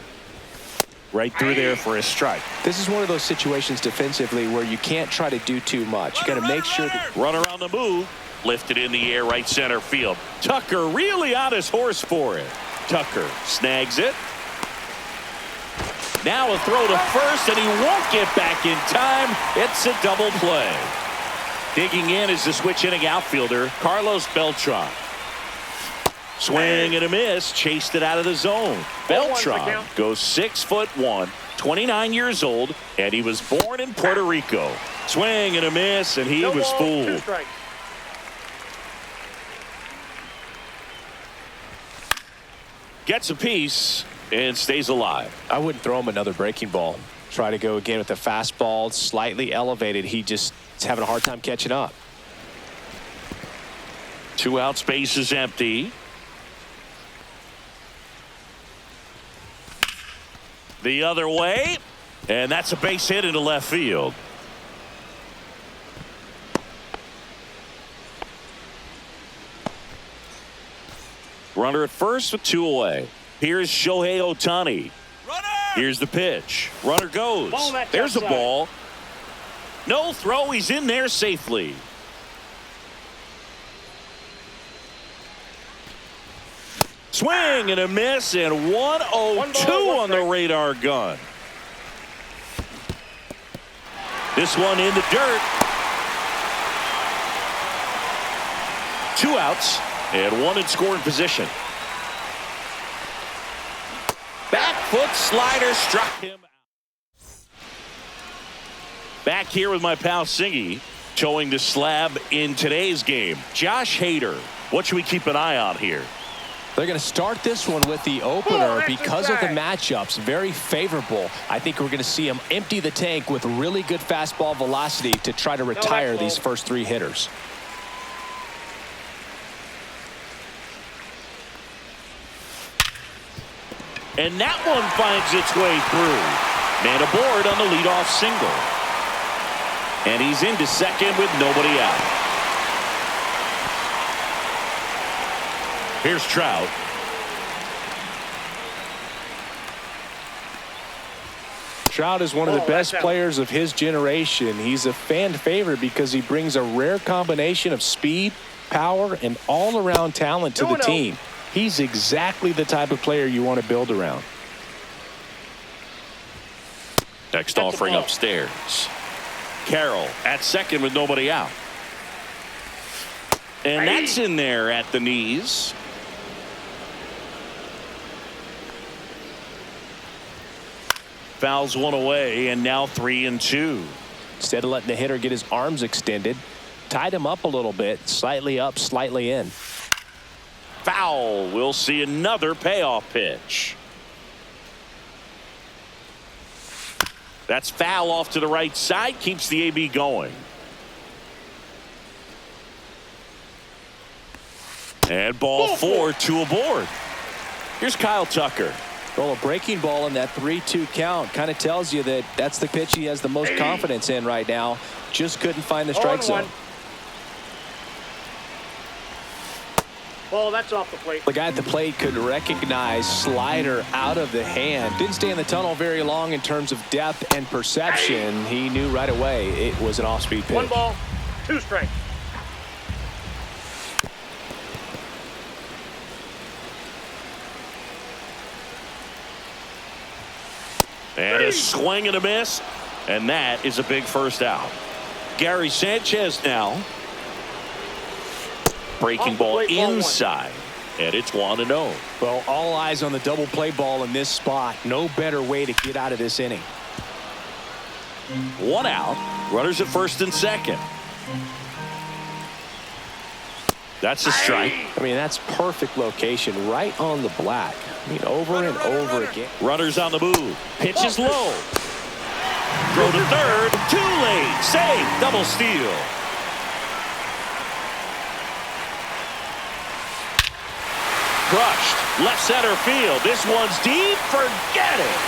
Right through there for a strike. This is one of those situations defensively where you can't try to do too much. You got to make sure that runner on the move. Lifted in the air right center field. Tucker really on his horse for it. Tucker snags it. Now a throw to first, and he won't get back in time. It's a double play. Digging in is the switch inning outfielder, Carlos Beltran. Swing and a miss. Chased it out of the zone. Beltran goes 6'1", 29 years old, and he was born in Puerto Rico. Swing and a miss, and he was fooled. Gets a piece and stays alive. I wouldn't throw him another breaking ball. Try to go again with the fastball, slightly elevated. He just is having a hard time catching up. 2 outs, base is empty. The other way, and that's a base hit into left field. Runner at first with 2 away. Here's Shohei Ohtani. Here's the pitch. Runner goes. There's a ball. No throw. He's in there safely. Swing and a miss, and 1-0-2 on the radar gun. This one in the dirt. 2 outs and 1 in scoring position. Back foot slider struck him out. Back here with my pal Singy, showing the slab in today's game. Josh Hader, what should we keep an eye on here? They're going to start this one with the opener because of the matchups. Very favorable. I think we're going to see him empty the tank with really good fastball velocity to try to retire these first 3 hitters. And that one finds its way through. Man aboard on the leadoff single. And he's into second with nobody out. Here's Trout. Trout is one of the best players of his generation. He's a fan favorite because he brings a rare combination of speed, power, and all-around talent to the team. He's exactly the type of player you want to build around. Next offering upstairs. Carroll at second with nobody out. And that's in there at the knees. Fouls one away, and now 3-2. Instead of letting the hitter get his arms extended, tied him up a little bit, slightly up, slightly in. Foul. We'll see another payoff pitch. That's foul off to the right side, keeps the AB going. And ball 4, 2 aboard. Here's Kyle Tucker. Well, a breaking ball in that 3-2 count kind of tells you that that's the pitch he has the most confidence in right now. Just couldn't find the strike zone. Ball, that's off the plate. The guy at the plate could recognize slider out of the hand. Didn't stay in the tunnel very long in terms of depth and perception. He knew right away it was an off-speed pitch. 1 ball, 2 strikes. And a swing and a miss, and that is a big first out. Gary Sanchez now. Breaking ball inside, and it's 1-0. Well, all eyes on the double play ball in this spot. No better way to get out of this inning. 1 out. Runners at first and second. That's a strike. I mean, that's perfect location, right on the black. I mean, over and over again. Runners on the move. Pitch is low. Throw to third. Too late. Save. Double steal. Crushed. Left center field. This one's deep. Forget it.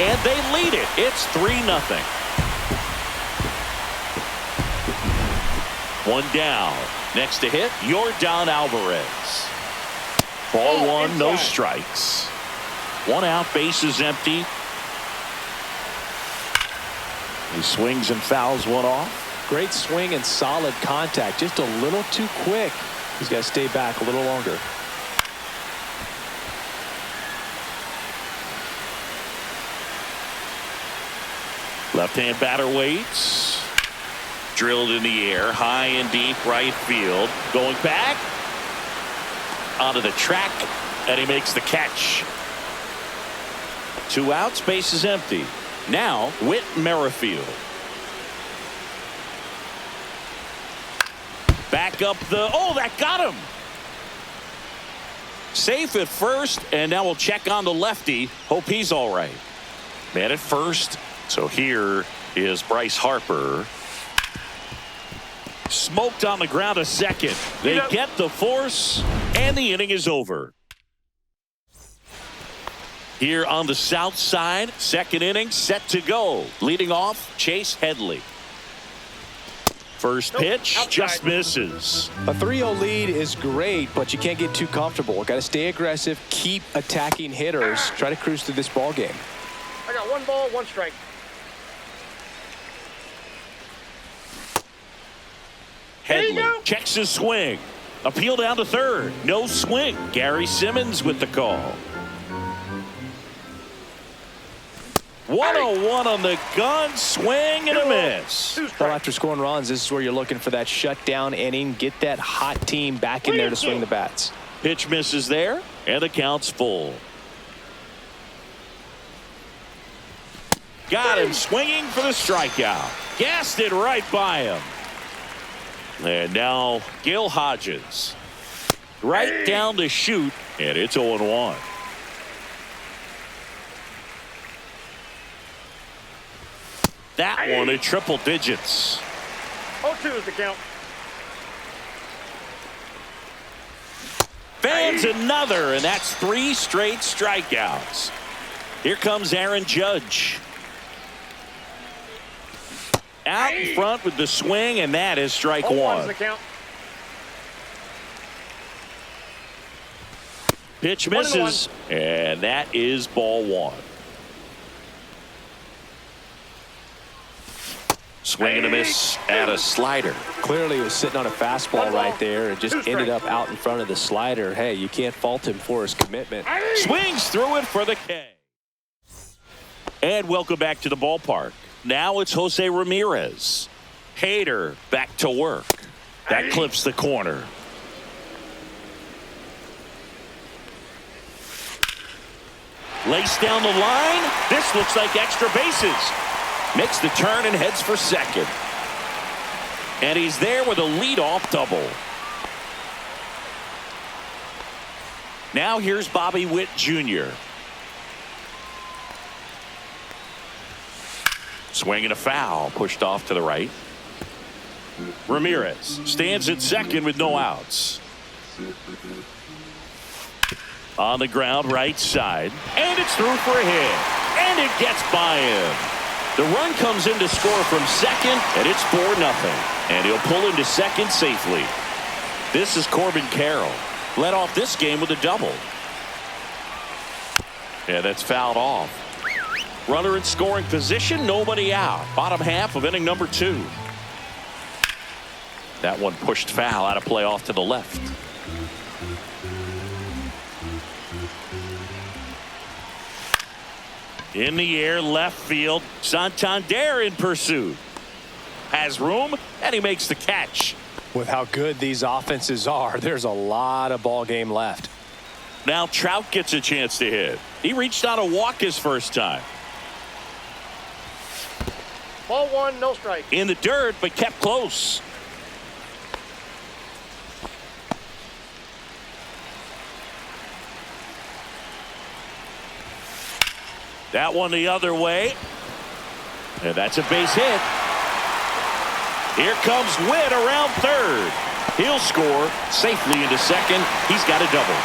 And they lead it. It's 3-0. 1 down. Next to hit, Yordan Alvarez. Ball 1, no strikes. 1 out, bases empty. He swings and fouls one off. Great swing and solid contact. Just a little too quick. He's got to stay back a little longer. Left-hand batter waits. Drilled in the air, high and deep right field. Going back onto the track, and he makes the catch. 2 outs, base is empty. Now Whit Merrifield. Back up the, oh, that got him. Safe at first, and now we'll check on the lefty. Hope he's all right. Man at first. So here is Bryce Harper. Smoked on the ground a second. They get the force, and the inning is over. Here on the south side, second inning set to go. Leading off, Chase Headley. First pitch just misses. A 3-0 lead is great, but you can't get too comfortable. Got to stay aggressive, keep attacking hitters, try to cruise through this ball game. I got 1 ball, 1 strike. Headley checks his swing. Appeal down to third. No swing. Gary Simmons with the call. 101 on the gun, swing and a miss. Well, after scoring runs, this is where you're looking for that shutdown inning. Get that hot team back in there to swing the bats. Pitch misses there, and the count's full. Got him swinging for the strikeout. Gassed it right by him. And now Gil Hodges. Right down the chute, and it's 0-1. That one at triple digits. 0-2 is the count. Fans another, and that's 3 straight strikeouts. Here comes Aaron Judge. Out in front with the swing, and that is strike 1. The count. Pitch misses, and that is ball 1. Swing and a miss at a slider. Clearly, he was sitting on a fastball right there and just ended up out in front of the slider. Hey, you can't fault him for his commitment. Swings through it for the K. And welcome back to the ballpark. Now it's Jose Ramirez. Hader back to work. That clips the corner. Lace down the line. This looks like extra bases. Makes the turn and heads for second. And he's there with a leadoff double. Now here's Bobby Witt Jr. Swinging a foul, pushed off to the right. Ramirez stands at second with no outs. On the ground, right side. And it's through for a hit. And it gets by him. The run comes in to score from second, and it's 4-0. And he'll pull into second safely. This is Corbin Carroll. Led off this game with a double. Yeah, that's fouled off. Runner in scoring position, nobody out. Bottom half of inning number 2. That one pushed foul out of play off to the left. In the air, left field. Santander in pursuit. Has room, and he makes the catch. With how good these offenses are, there's a lot of ball game left. Now Trout gets a chance to hit. He reached out a walk his first time. Ball 1, no strike. In the dirt, but kept close. That one the other way. And that's a base hit. Here comes Witt around third. He'll score safely into second. He's got a double.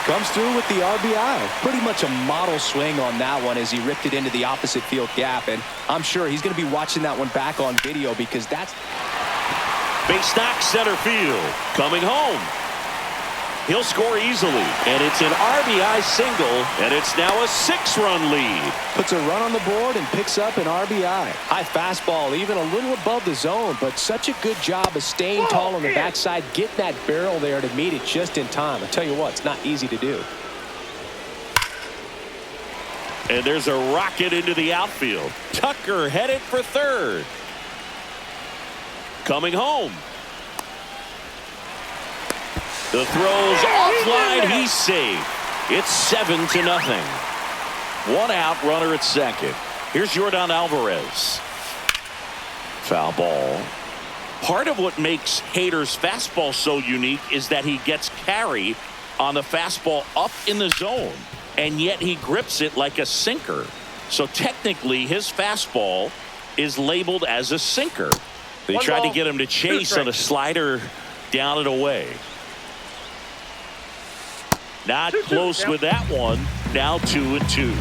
Comes through with the RBI. Pretty much a model swing on that one as he ripped it into the opposite field gap. And I'm sure he's going to be watching that one back on video because that's... Base knock center field. Coming home. He'll score easily. And it's an RBI single. And it's now a 6-run lead. Puts a run on the board and picks up an RBI. High fastball, even a little above the zone, but such a good job of staying tall on the backside, getting that barrel there to meet it just in time. I tell you what, it's not easy to do. And there's a rocket into the outfield. Tucker headed for third. Coming home. The throw's offline. He's safe. It's 7-0. 1 out, runner at second. Here's Yordan Alvarez. Foul ball. Part of what makes Hader's fastball so unique is that he gets carry on the fastball up in the zone, and yet he grips it like a sinker. So technically his fastball is labeled as a sinker. They tried to get him to chase on a slider down and away. Not close with that one. Now 2-2.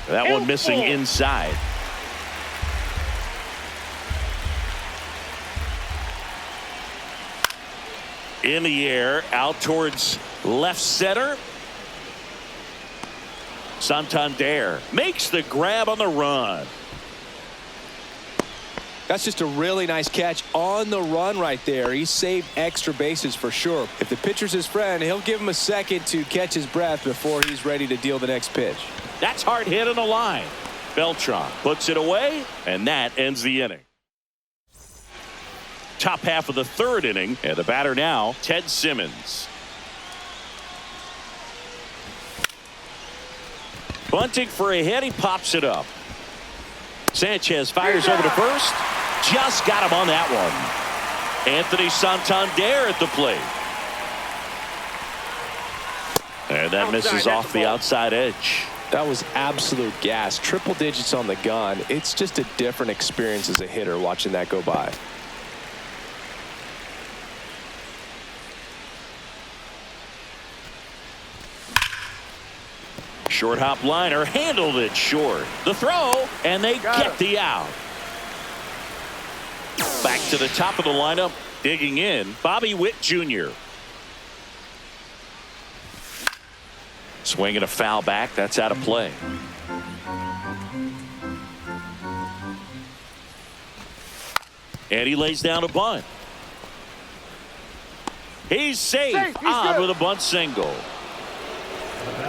That one missing inside. In the air, out towards left center. Santander makes the grab on the run. That's just a really nice catch on the run right there. He saved extra bases for sure. If the pitcher's his friend, he'll give him a second to catch his breath before he's ready to deal the next pitch. That's hard hit on the line. Beltran puts it away, and that ends the inning. Top half of the third inning, and the batter now, Ted Simmons. Bunting for a hit, he pops it up. Sanchez fires over to first. Just got him on that one. Anthony Santander at the plate. And that misses off the outside edge. That was absolute gas. Triple digits on the gun. It's just a different experience as a hitter watching that go by. Short hop liner handled it short. The throw, and they get the out. Back to the top of the lineup, digging in, Bobby Witt Jr. Swinging a foul back. That's out of play. And he lays down a bunt. He's safe. On with a bunt single.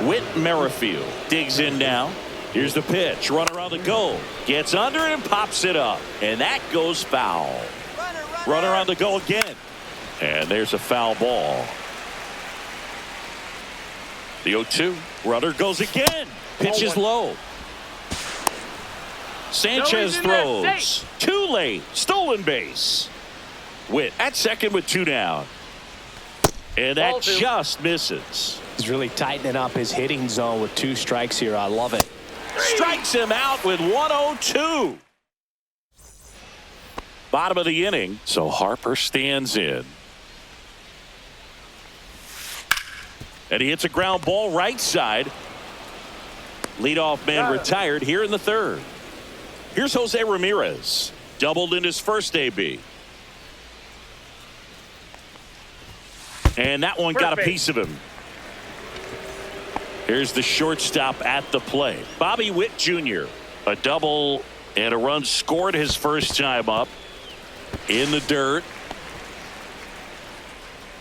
Whit Merrifield digs in now. Here's the pitch. Runner on the go. Gets under it and pops it up. And that goes foul. Runner on the go again. And there's a foul ball. The 0-2. Runner goes again. Pitch is low. Sanchez throws. Too late. Stolen base. Witt at second with 2 down. And that just misses. He's really tightening up his hitting zone with 2 strikes here. I love it. Strikes him out with 1-0-2. Bottom of the inning, so Harper stands in. And he hits a ground ball right side. Leadoff man retired here in the third. Here's Jose Ramirez. Doubled in his first AB. And that one got a piece of him. Here's the shortstop at the plate. Bobby Witt Jr. A double and a run scored his first time up. In the dirt.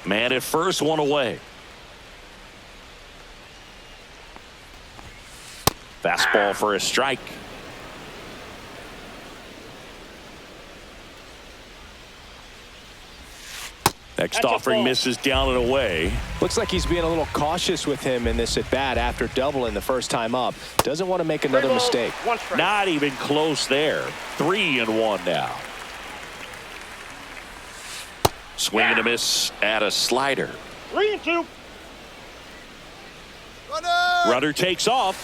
Man at first, one away. Fastball for a strike. Next offering misses down and away. Looks like he's being a little cautious with him in this at bat after doubling the first time up. Doesn't want to make another mistake. Not even close there. 3-1 now. Swing and a miss at a slider. 3-2. Runner takes off.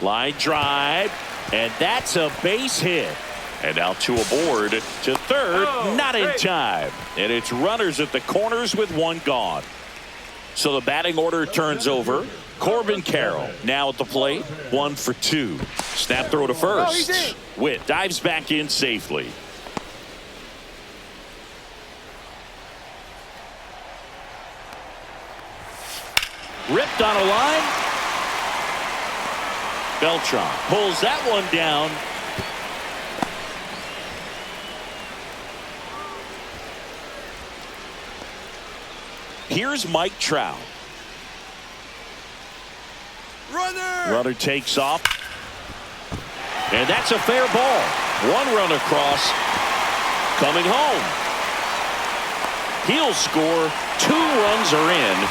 Line drive. And that's a base hit. And now 2 aboard to third. Not in time. And it's runners at the corners with 1 gone. So the batting order turns over. Corbin Carroll now at the plate. 1 for 2. Snap throw to first. Witt dives back in safely. Ripped on a line. Beltran pulls that one down. Here's Mike Trout. Runner takes off. And that's a fair ball. 1 run across. Coming home. He'll score. 2 runs are in.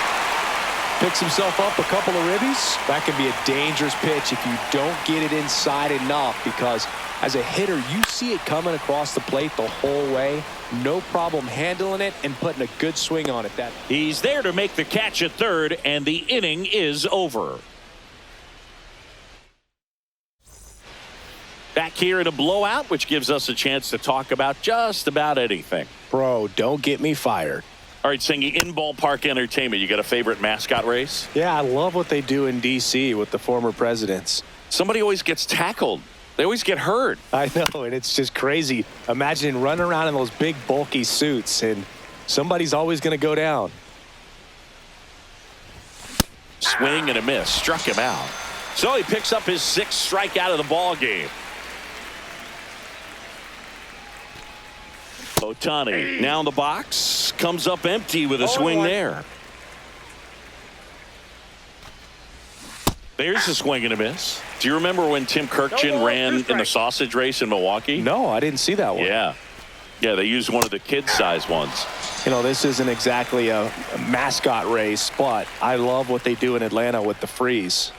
Picks himself up a couple of ribbies. That can be a dangerous pitch if you don't get it inside enough, because as a hitter, you see it coming across the plate the whole way. No problem handling it and putting a good swing on it. He's there to make the catch at third, and the inning is over. Back here in a blowout, which gives us a chance to talk about just about anything. Bro, don't get me fired. All right, Singy, in ballpark entertainment, you got a favorite mascot race? Yeah, I love what they do in D.C. with the former presidents. Somebody always gets tackled. They always get hurt. I know, and it's just crazy. Imagine running around in those big, bulky suits, and somebody's always going to go down. Swing and a miss. Struck him out. So he picks up his 6th strikeout of the ball game. Ohtani now in the box, comes up empty with a swing there. There's a swing and a miss. Do you remember when Tim Kirkjian ran in the sausage race in Milwaukee? No, I didn't see that one. Yeah, they used one of the kid-sized ones. You know, this isn't exactly a mascot race, but I love what they do in Atlanta with the freeze.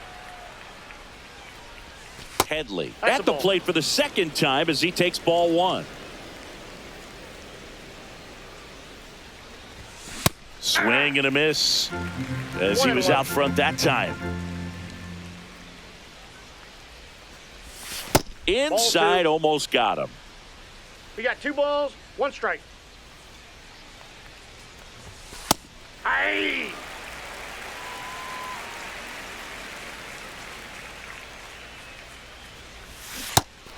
Headley at the plate for the second time as he takes ball one. Swing and a miss as he was out front that time. Inside, almost got him. We got 2 balls, 1 strike. Hey!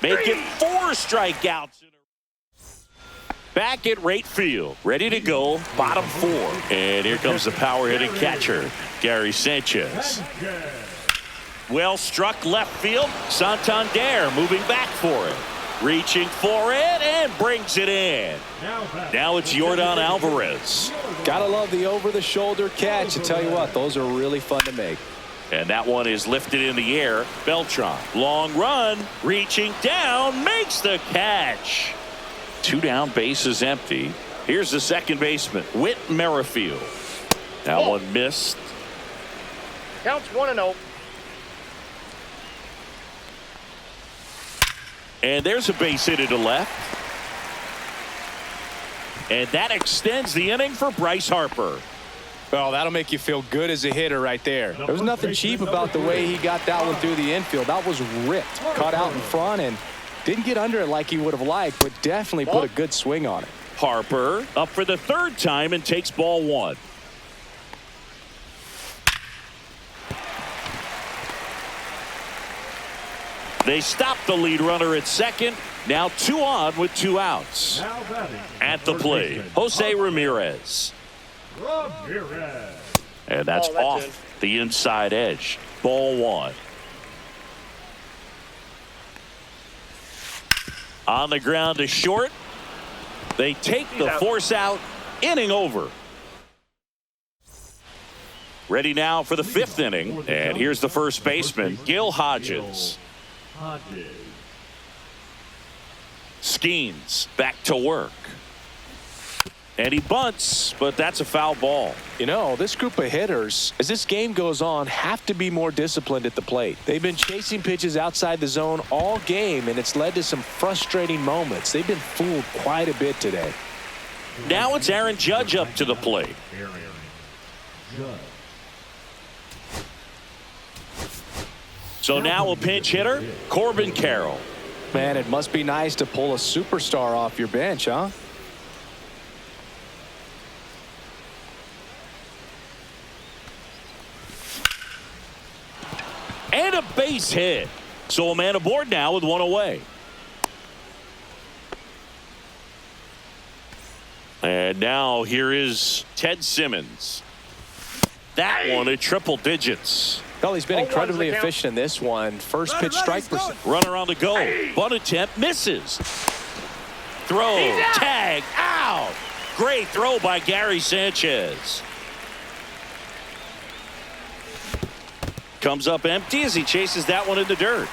Make it 4 strikeouts. Back at right field, ready to go, bottom 4. And here comes the power hitting catcher, Gary Sanchez. Well struck left field. Santander moving back for it. Reaching for it and brings it in. Now it's Yordan Alvarez. Gotta love the over-the-shoulder catch. I tell you what, those are really fun to make. And that one is lifted in the air. Beltran, long run, reaching down, makes the catch. 2 down, bases empty. Here's the second baseman, Whit Merrifield. That one missed. Counts 1-0. And there's a base hit to left. And that extends the inning for Bryce Harper. Well, that'll make you feel good as a hitter right there. There was nothing cheap about the way he got that one through the infield. That was ripped, cut out in front, and didn't get under it like he would have liked, but definitely put a good swing on it. Harper up for the 3rd time and takes ball 1. They stop the lead runner at second. Now 2 on with 2 outs. At the plate, Jose Ramirez. And that's off the inside edge. Ball 1. On the ground to short. They take the force out. Inning over. Ready now for the 5th inning. And here's the first baseman, Gil Hodges. Skeens back to work. And he bunts, but that's a foul ball. You know, this group of hitters, as this game goes on, have to be more disciplined at the plate. They've been chasing pitches outside the zone all game, and it's led to some frustrating moments. They've been fooled quite a bit today. Now it's Aaron Judge up to the plate. So now a pinch hitter, Corbin Carroll. Man, it must be nice to pull a superstar off your bench, huh? And a base hit. So a man aboard now with 1 away. And now here is Ted Simmons. That one at triple digits. Well, he's been incredibly efficient in this one. First pitch strike percent. Runner on the go. Bunt attempt misses. Throw. Tag. Out. Great throw by Gary Sanchez. Comes up empty as he chases that one in the dirt.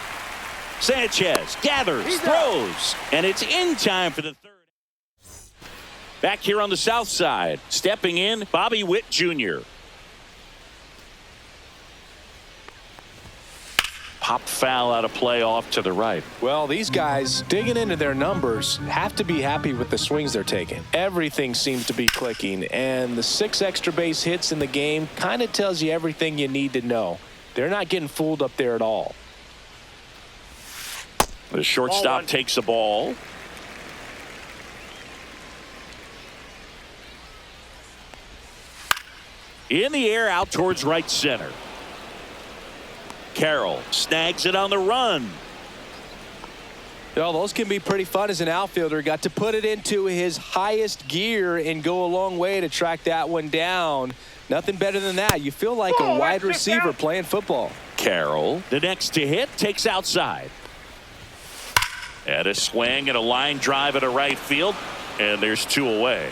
Sanchez gathers, throws, and it's in time for the 3rd. Back here on the south side, stepping in, Bobby Witt Jr. Pop foul out of play off to the right. Well, these guys digging into their numbers have to be happy with the swings they're taking. Everything seems to be clicking, and the 6 extra base hits in the game kind of tells you everything you need to know. They're not getting fooled up there at all. The shortstop takes the ball. In the air out towards right center. Carroll snags it on the run. Well, those can be pretty fun as an outfielder. Got to put it into his highest gear and go a long way to track that one down. Nothing better than that. You feel like a wide receiver playing football. Carroll, the next to hit, takes outside. And a swing and a line drive at a right field. And there's 2 away.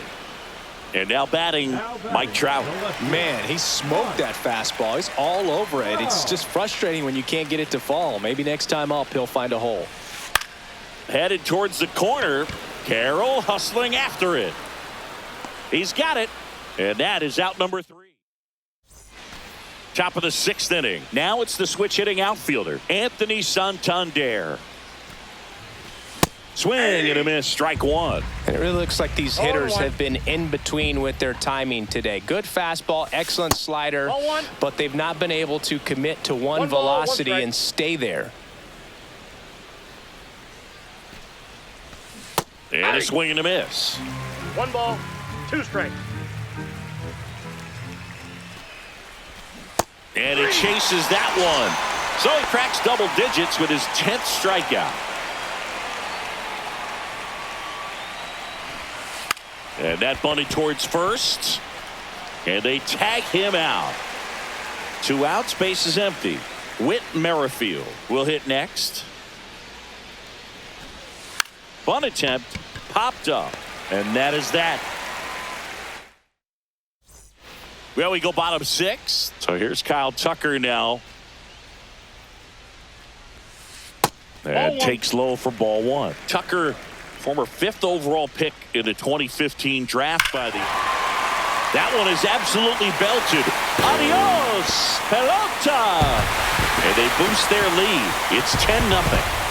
And now batting, Mike Trout. Man, he smoked that fastball. He's all over it. It's just frustrating when you can't get it to fall. Maybe next time up, he'll find a hole. Headed towards the corner. Carroll hustling after it. He's got it. And that is out number 3. Top of the 6th inning. Now it's the switch hitting outfielder, Anthony Santander. Swing and a miss, strike 1. And it really looks like these hitters have been in between with their timing today. Good fastball, excellent slider, but they've not been able to commit to one velocity and stay there. And a swing and a miss. 1 ball, 2 strikes. And he chases that one. So he cracks double digits with his 10th strikeout. And that bunted towards first. And they tag him out. 2 outs, base is empty. Whit Merrifield will hit next. Bunt attempt popped up. And that is that. Well, we go bottom 6. So here's Kyle Tucker now. And takes low for ball 1. Tucker, former 5th overall pick in the 2015 draft by the. That one is absolutely belted. Adios, pelota. And they boost their lead. It's 10-0.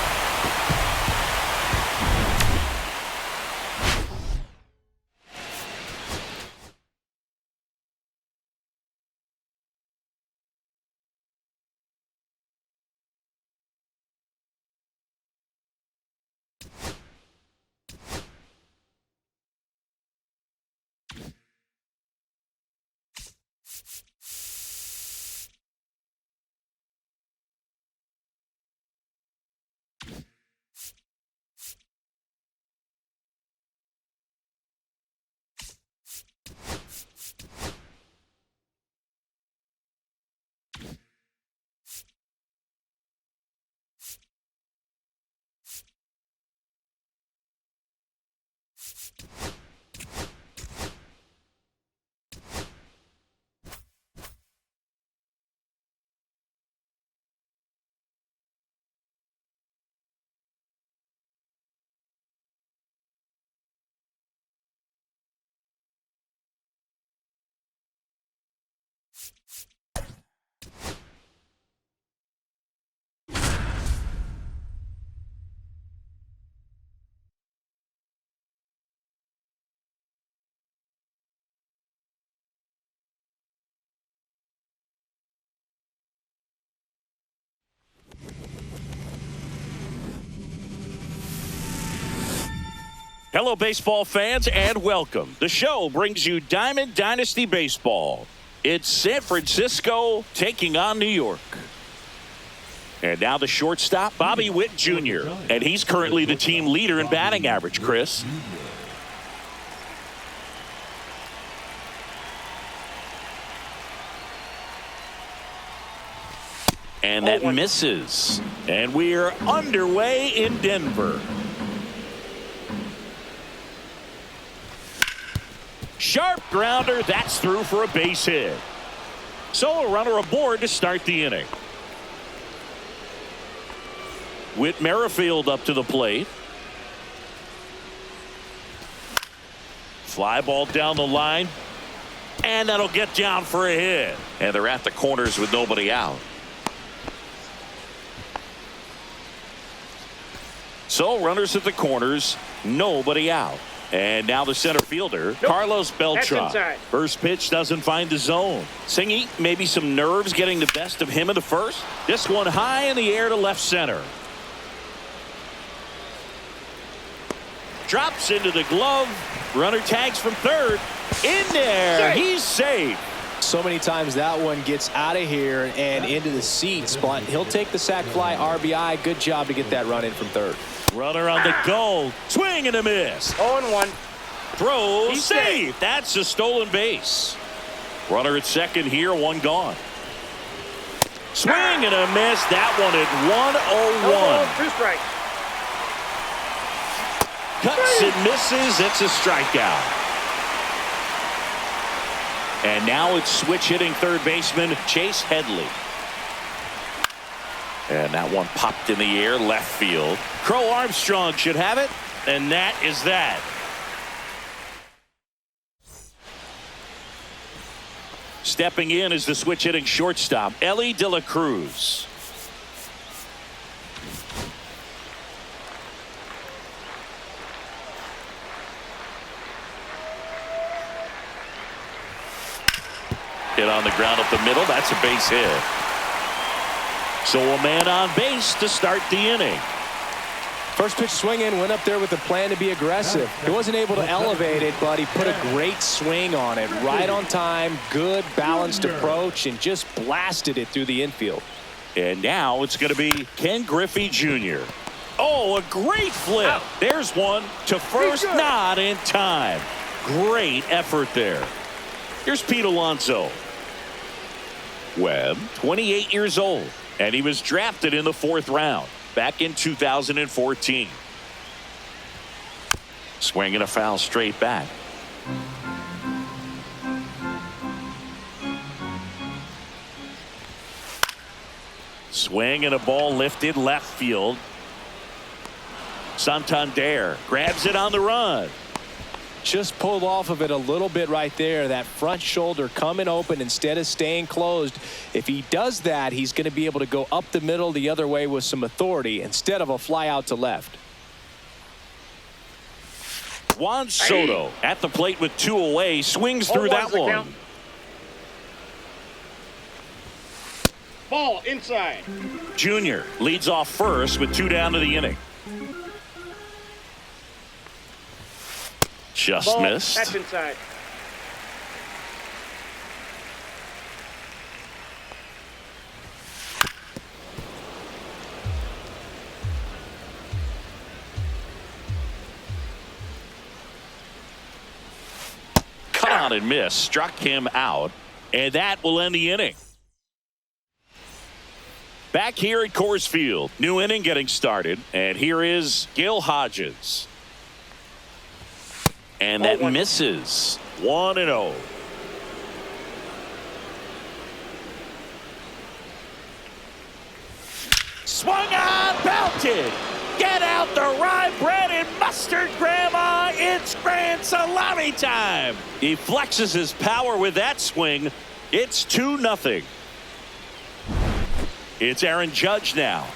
Hello, baseball fans, and welcome. The show brings you Diamond Dynasty Baseball. It's San Francisco taking on New York. And now the shortstop, Bobby Witt Jr., and he's currently the team leader in batting average, Chris. And that misses. And we're underway in Denver. Sharp grounder, that's through for a base hit. So a runner aboard to start the inning. Whit Merrifield up to the plate. Fly ball down the line. And that'll get down for a hit. And they're at the corners with nobody out. So runners at the corners, nobody out. And now the center fielder, Carlos Beltran. First pitch doesn't find the zone. Singy, maybe some nerves getting the best of him in the first. This one high in the air to left center. Drops into the glove. Runner tags from third. In there. He's safe. So many times that one gets out of here and into the seats, but he'll take the sac fly RBI. Good job to get that run in from third. Runner on the go. Swing and a miss. 0-1. Throw safe. That's a stolen base. Runner at second here, one gone. Swing and a miss. That one at 1-0-1. 2 strikes. Cuts and misses. It's a strikeout. And now it's switch hitting third baseman Chase Headley. And that one popped in the air left field. Crow Armstrong should have it. And that is that. Stepping in is the switch hitting shortstop Ellie De La Cruz. Hit on the ground up the middle. That's a base hit. So a man on base to start the inning. First pitch swinging, went up there with a plan to be aggressive. He wasn't able to elevate it, but he put a great swing on it. Right on time, good balanced approach, and just blasted it through the infield. And now it's going to be Ken Griffey Jr. Oh, a great flip. There's one to first, not in time. Great effort there. Here's Pete Alonso. Webb, 28 years old, and he was drafted in the 4th round back in 2014. Swinging a foul straight back. Swing and a ball lifted left field. Santander grabs it on the run. Just pulled off of it a little bit right there. That front shoulder coming open instead of staying closed. If he does that, he's going to be able to go up the middle the other way with some authority instead of a fly out to left. Juan Soto at the plate with 2 away, swings through that one. Ball inside. Junior leads off first with 2 down to the inning. Just Ball, missed. that's inside. Cut on and miss. Struck him out. And that will end the inning. Back here at Coors Field. New inning getting started. And here is Gil Hodges. And that misses. 1-0. Swung on, belted. Get out the rye bread and mustard, Grandma. It's grand salami time. He flexes his power with that swing. It's 2-0. It's Aaron Judge now.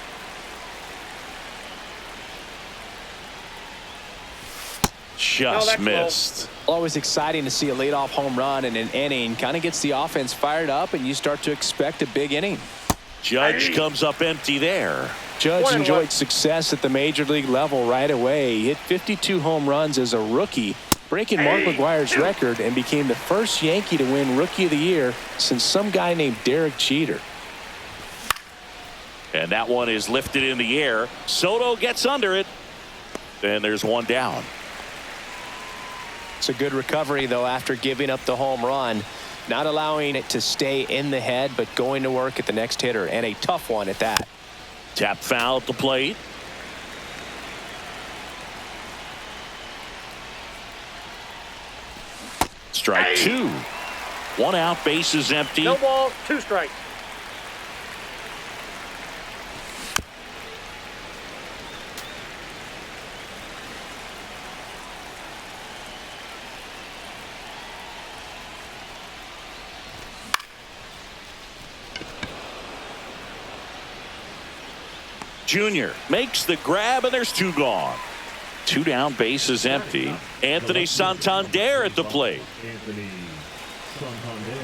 Just missed. Always exciting to see a leadoff home run in an inning. Kind of gets the offense fired up, and you start to expect a big inning. Judge comes up empty there. Judge enjoyed success at the major league level right away. He hit 52 home runs as a rookie, breaking Mark McGwire's record, and became the first Yankee to win Rookie of the Year since some guy named Derek Jeter. And that one is lifted in the air. Soto gets under it. And there's one down. It's a good recovery, though, after giving up the home run. Not allowing it to stay in the head, but going to work at the next hitter, and a tough one at that. Tap foul at the plate. Strike 2. 1 out, base is empty. No ball, 2 strikes. Junior makes the grab, and there's 2 gone. 2 down, base is empty. Anthony Santander at the plate. Anthony Santander.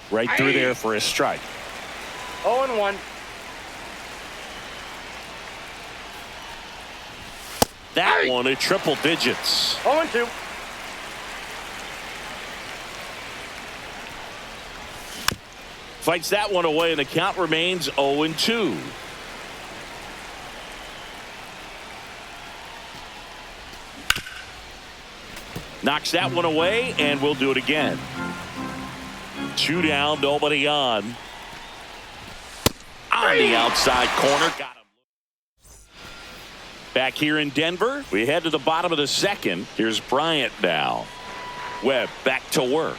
Right through there for a strike. 0-1. That one at triple digits. 0-2. Fights that one away, and the count remains 0-2. Knocks that one away, and we'll do it again. 2 down, nobody on. On the outside corner. Got him. Back here in Denver, we head to the bottom of the second. Here's Bryant now. Webb back to work.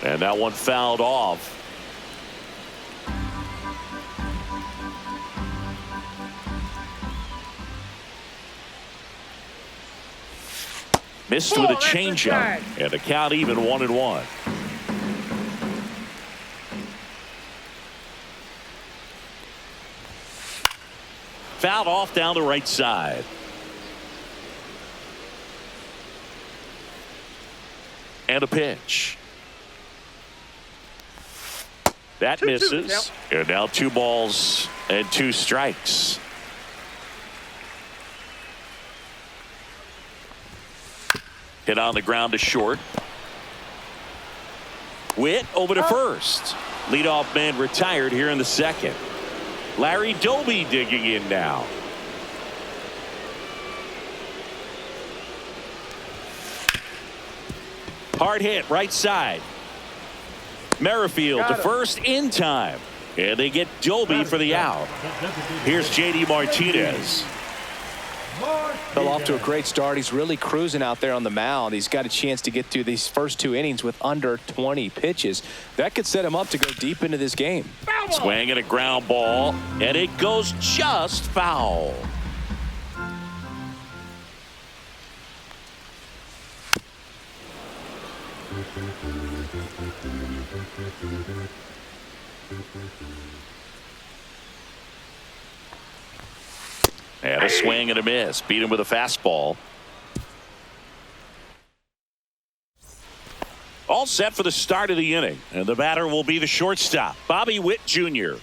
And that one fouled off. Missed with a changeup, and the count even 1-1. Fouled off down the right side. And a pitch. That misses. And now 2 balls and 2 strikes. Hit on the ground to short. Witt over to first. Leadoff man retired here in the second. Larry Doby digging in now. Hard hit right side. Merrifield to first in time. And they get Doby for the out. Here's J.D. Martinez. Fell off to a great start. He's really cruising out there on the mound. He's got a chance to get through these first 2 innings with under 20 pitches. That could set him up to go deep into this game. Swing and a ground ball, and it goes just foul. And a swing and a miss. Beat him with a fastball. All set for the start of the inning. And the batter will be the shortstop, Bobby Witt Jr.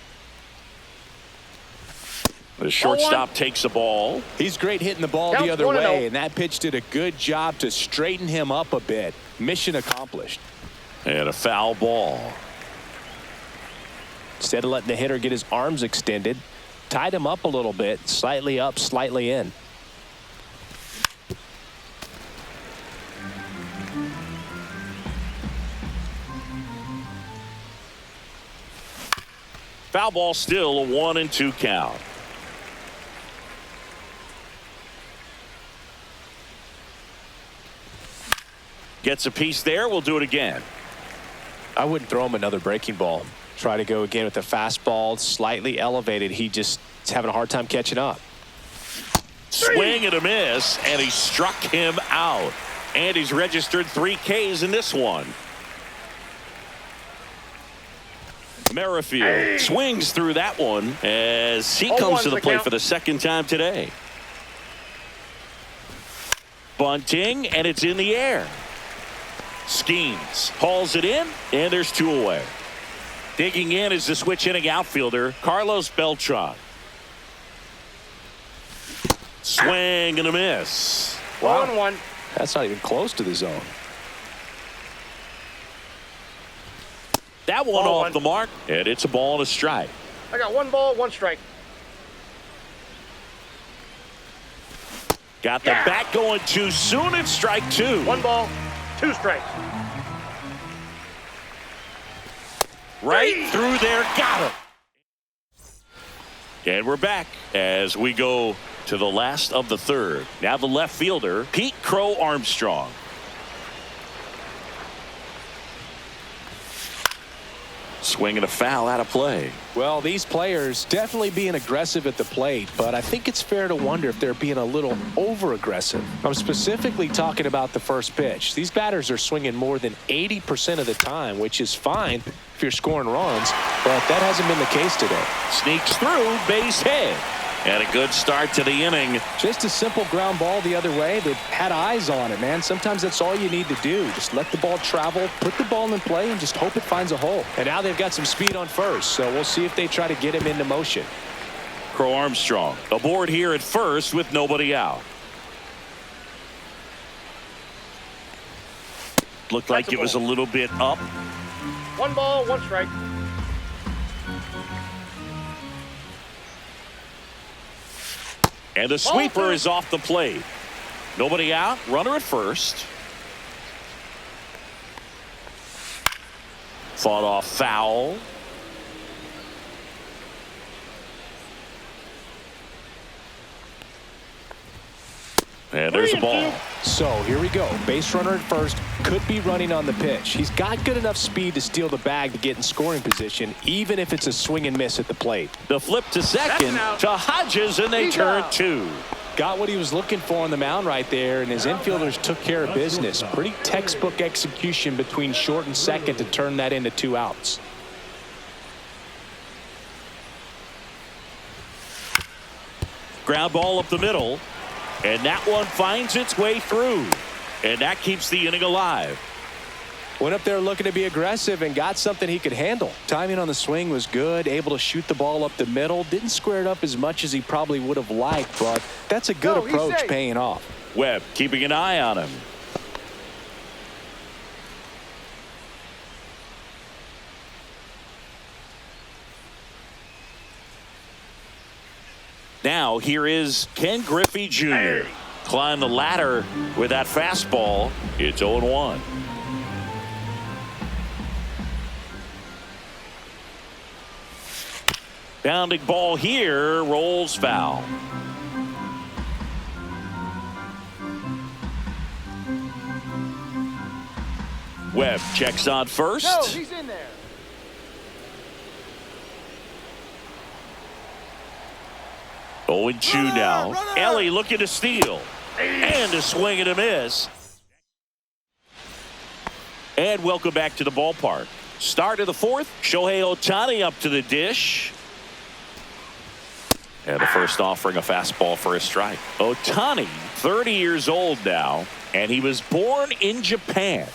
The shortstop takes the ball. He's great hitting the ball the other way, and that pitch did a good job to straighten him up a bit. Mission accomplished. And a foul ball. Instead of letting the hitter get his arms extended, tied him up a little bit, slightly up, slightly in. Foul ball, still a 1-2 count. Gets a piece there. We'll do it again. I wouldn't throw him another breaking ball. Try to go again with the fastball, slightly elevated. He just is having a hard time catching up. Swing and a miss, and he struck him out. And he's registered 3 Ks in this one. Merrifield swings through that one as he comes to the plate for the second time today. Bunting, and it's in the air. Schemes, hauls it in, and there's 2 away. Digging in is the switch inning outfielder, Carlos Beltran. Swing and a miss. 1-1. That's not even close to the zone. That one off the mark, and it's a ball and a strike. I got 1 ball, 1 strike. Got the bat going too soon. It's strike 2. 1 ball, 2 strikes. Right through there, got him. And we're back as we go to the last of the third. Now the left fielder, Pete Crow Armstrong. Swinging a foul out of play. Well, these players definitely being aggressive at the plate, but I think it's fair to wonder if they're being a little over-aggressive. I'm specifically talking about the first pitch. These batters are swinging more than 80% of the time, which is fine if you're scoring runs, but that hasn't been the case today. Sneaks through, base hit. And a good start to the inning. Just a simple ground ball the other way. They've had eyes on it, man. Sometimes that's all you need to do. Just let the ball travel, put the ball in play, and just hope it finds a hole. And now they've got some speed on first, so we'll see if they try to get him into motion. Crow Armstrong aboard here at first with nobody out. Looked like it was a little bit up. 1 ball, 1 strike. And the sweeper is off the plate. Nobody out. Runner at first. Fought off foul. And there's a ball. So here we go. Base runner at first. Could be running on the pitch. He's got good enough speed to steal the bag to get in scoring position, even if it's a swing and miss at the plate. The flip to second to Hodges, and they turn two. Got what he was looking for on the mound right there, and his infielders took care of business. Pretty textbook execution between short and second to turn that into 2 outs. Ground ball up the middle, and that one finds its way through, and that keeps the inning alive. Went up there looking to be aggressive and got something he could handle. Timing on the swing was good, able to shoot the ball up the middle. Didn't square it up as much as he probably would have liked, but that's a good approach paying off. Webb keeping an eye on him. Now here is Ken Griffey Jr. Climb the ladder with that fastball. It's 0-1. Bounding ball here, rolls foul. Webb checks on first. No, he's in there. Oh, and 2 now. Ellie looking to steal. And a swing and a miss. And welcome back to the ballpark. Start of the 4th. Shohei Ohtani up to the dish. And the first offering a fastball for a strike. Ohtani, 30 years old now, and he was born in Japan.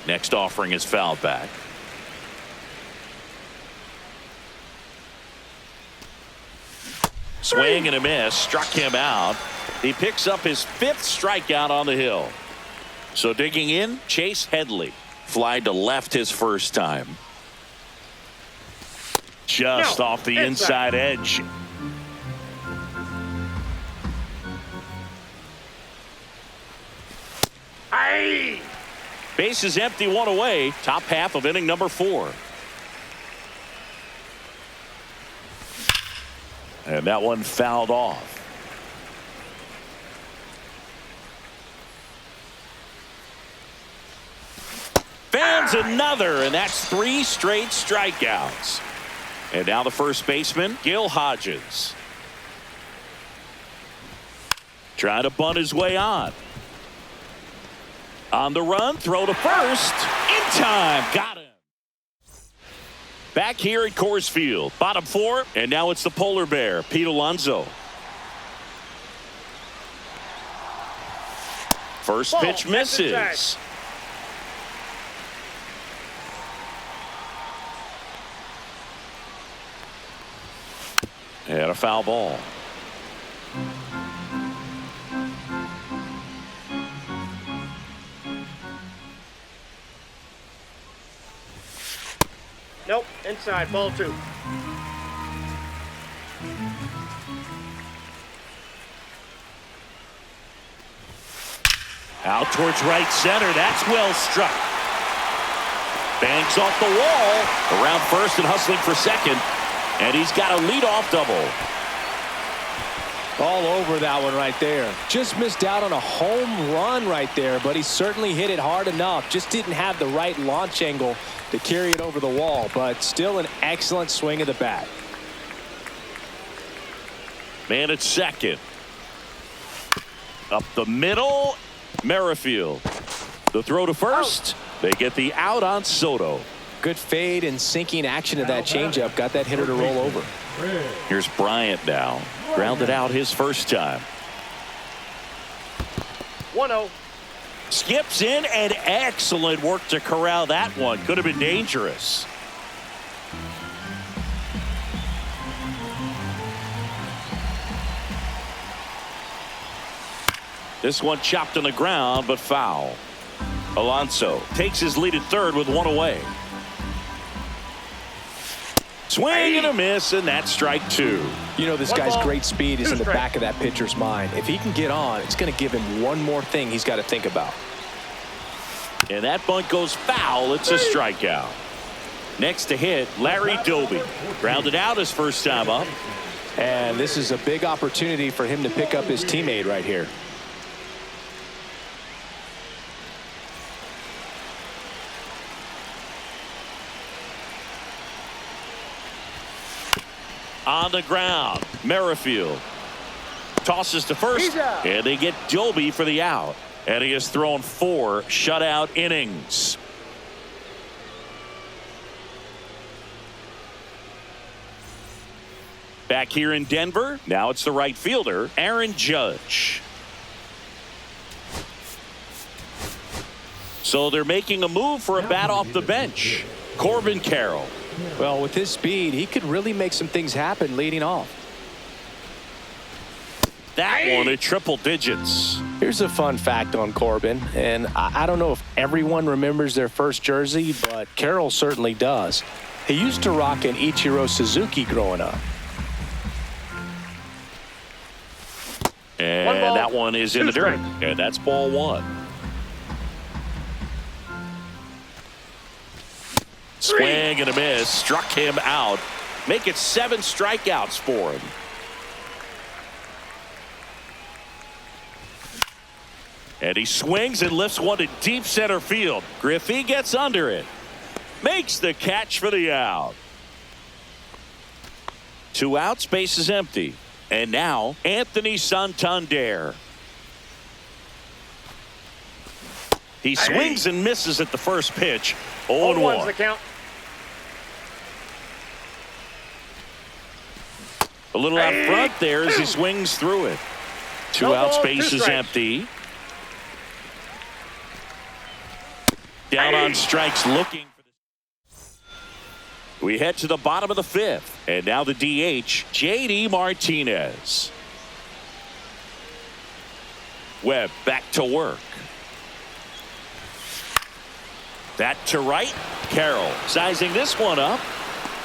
Next offering is fouled back. Swing and a miss, struck him out. He picks up his 5th strikeout on the hill. So digging in, Chase Headley. Fly to left his first time. Just off the inside edge. Aye. Base is empty, 1 away. Top half of inning number 4. And that one fouled off. Fans another, and that's 3 straight strikeouts. And now the first baseman, Gil Hodges. Trying to bunt his way on. On the run, throw to first. In time, got him. Back here at Coors Field, bottom 4, and now it's the polar bear, Pete Alonso. First pitch misses. And a foul ball. Nope, inside, ball 2. Out towards right center. That's well struck. Bangs off the wall. Around first and hustling for second. And he's got a leadoff double. All over that one right there. Just missed out on a home run right there, but he certainly hit it hard enough. Just didn't have the right launch angle to carry it over the wall, but still an excellent swing of the bat. Man at second. Up the middle, Merrifield. The throw to first. They get the out on Soto. Good fade and sinking action of that changeup. Got that hitter to roll over. Here's Bryant now. Grounded out his first time. 1-0. Skips in, and excellent work to corral that one. Could have been dangerous. This one chopped on the ground, but foul. Alonso takes his lead at third with 1 away. Swing and a miss, and that's strike two. You know, this guy's great speed is in the back of that pitcher's mind. If he can get on, it's going to give him one more thing he's got to think about. And that bunt goes foul. It's a strikeout. Next to hit, Larry Doby. Grounded out his first time up. And this is a big opportunity for him to pick up his teammate right here. On the ground, Merrifield tosses to first, and they get Doby for the out. And he has thrown 4 shutout innings. Back here in Denver, now it's the right fielder, Aaron Judge. So they're making a move for a bat off the bench. Corbin Carroll. Well, with his speed, he could really make some things happen leading off. That one at triple digits. Here's a fun fact on Corbin, and I don't know if everyone remembers their first jersey, but Carroll certainly does. He used to rock an Ichiro Suzuki growing up. And that one is in the dirt. And that's ball 1. Swing and a miss. Struck him out. Make it 7 strikeouts for him. And he swings and lifts one to deep center field. Griffey gets under it. Makes the catch for the out. 2 outs, base is empty. And now Anthony Santander. He swings and misses at the first pitch. 0-1. The count. A little out front there as he swings through it. 2 outs, base is empty. Down on strikes looking for this. We head to the bottom of the 5th. And now the DH, J.D. Martinez. Webb back to work. That to right. Carroll sizing this one up.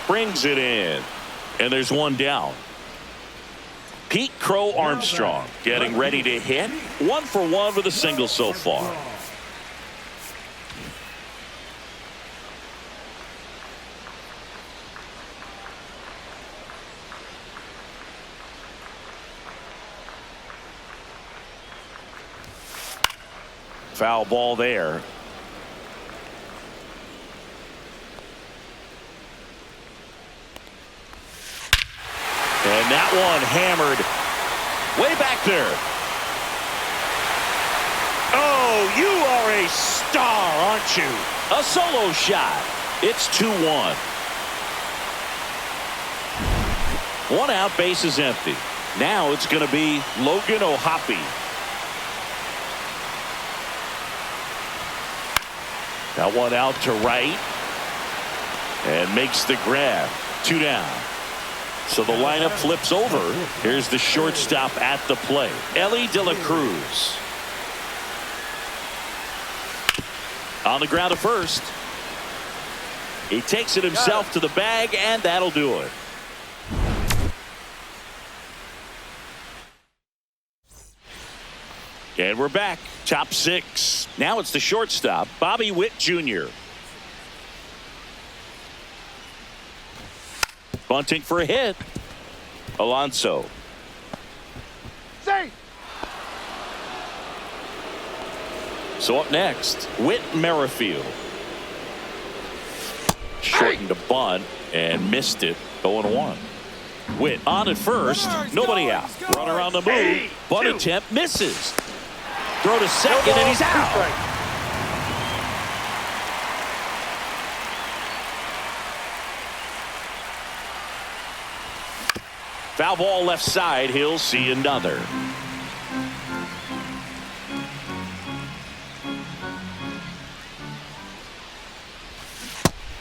Brings it in. And there's one down. Pete Crow Armstrong getting ready to hit. 1 for 1 with a single so far. Foul ball there. And that one hammered way back there. Oh, you are a star, aren't you? A solo shot. It's 2-1. 1 out, base is empty. Now it's going to be Logan O'Hoppe. That one out to right. And makes the grab. 2 down. So the lineup flips over. Here's the shortstop at the plate, Ellie De La Cruz. On the ground to first. He takes it himself to the bag, and that'll do it. And we're back. Top 6. Now it's the shortstop, Bobby Witt Jr. Bunting for a hit. Alonso. Safe. So up next, Whit Merrifield. Shortened a bunt and missed it. 0-1. Whit on at first. Nobody out. Runner on the move. Bunt attempt misses. Throw to second and he's out. Foul ball left side. He'll see another.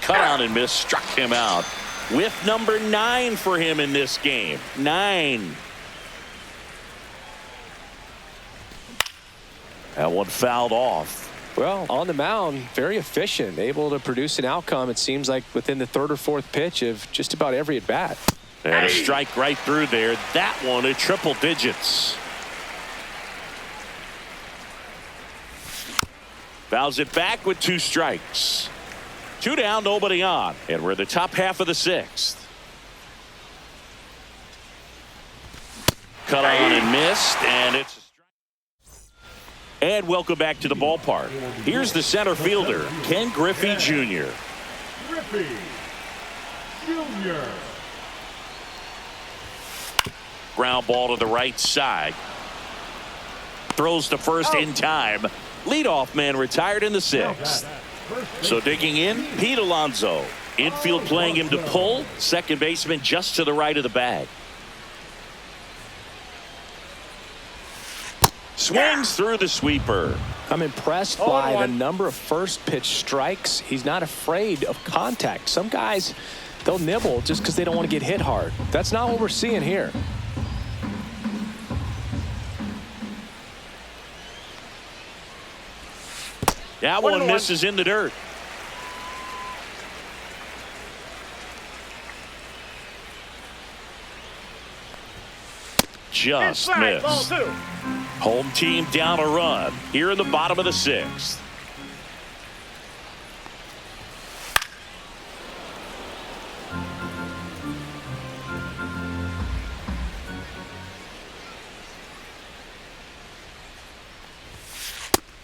Cut out and miss. Struck him out. With number 9 for him in this game. 9. That one fouled off. Well, on the mound, very efficient, able to produce an outcome, it seems like, within the third or fourth pitch of just about every at-bat. And a strike right through there. That one at triple digits. Fouls it back with 2 strikes. 2 down, nobody on. And we're in the top half of the 6th. Cut on and missed, and it's a strike. And welcome back to the ballpark. Here's the center fielder, Ken Griffey Jr. Griffey Jr. Ground ball to the right side. Throws to first in time. Leadoff man retired in the 6th. So digging in, Pete Alonso. Infield playing him to pull. Second baseman just to the right of the bag. Swings through the sweeper. I'm impressed by the number of first pitch strikes. He's not afraid of contact. Some guys, they'll nibble just because they don't want to get hit hard. That's not what we're seeing here. That one misses in the dirt. Just missed. Home team down a run here in the bottom of the 6th.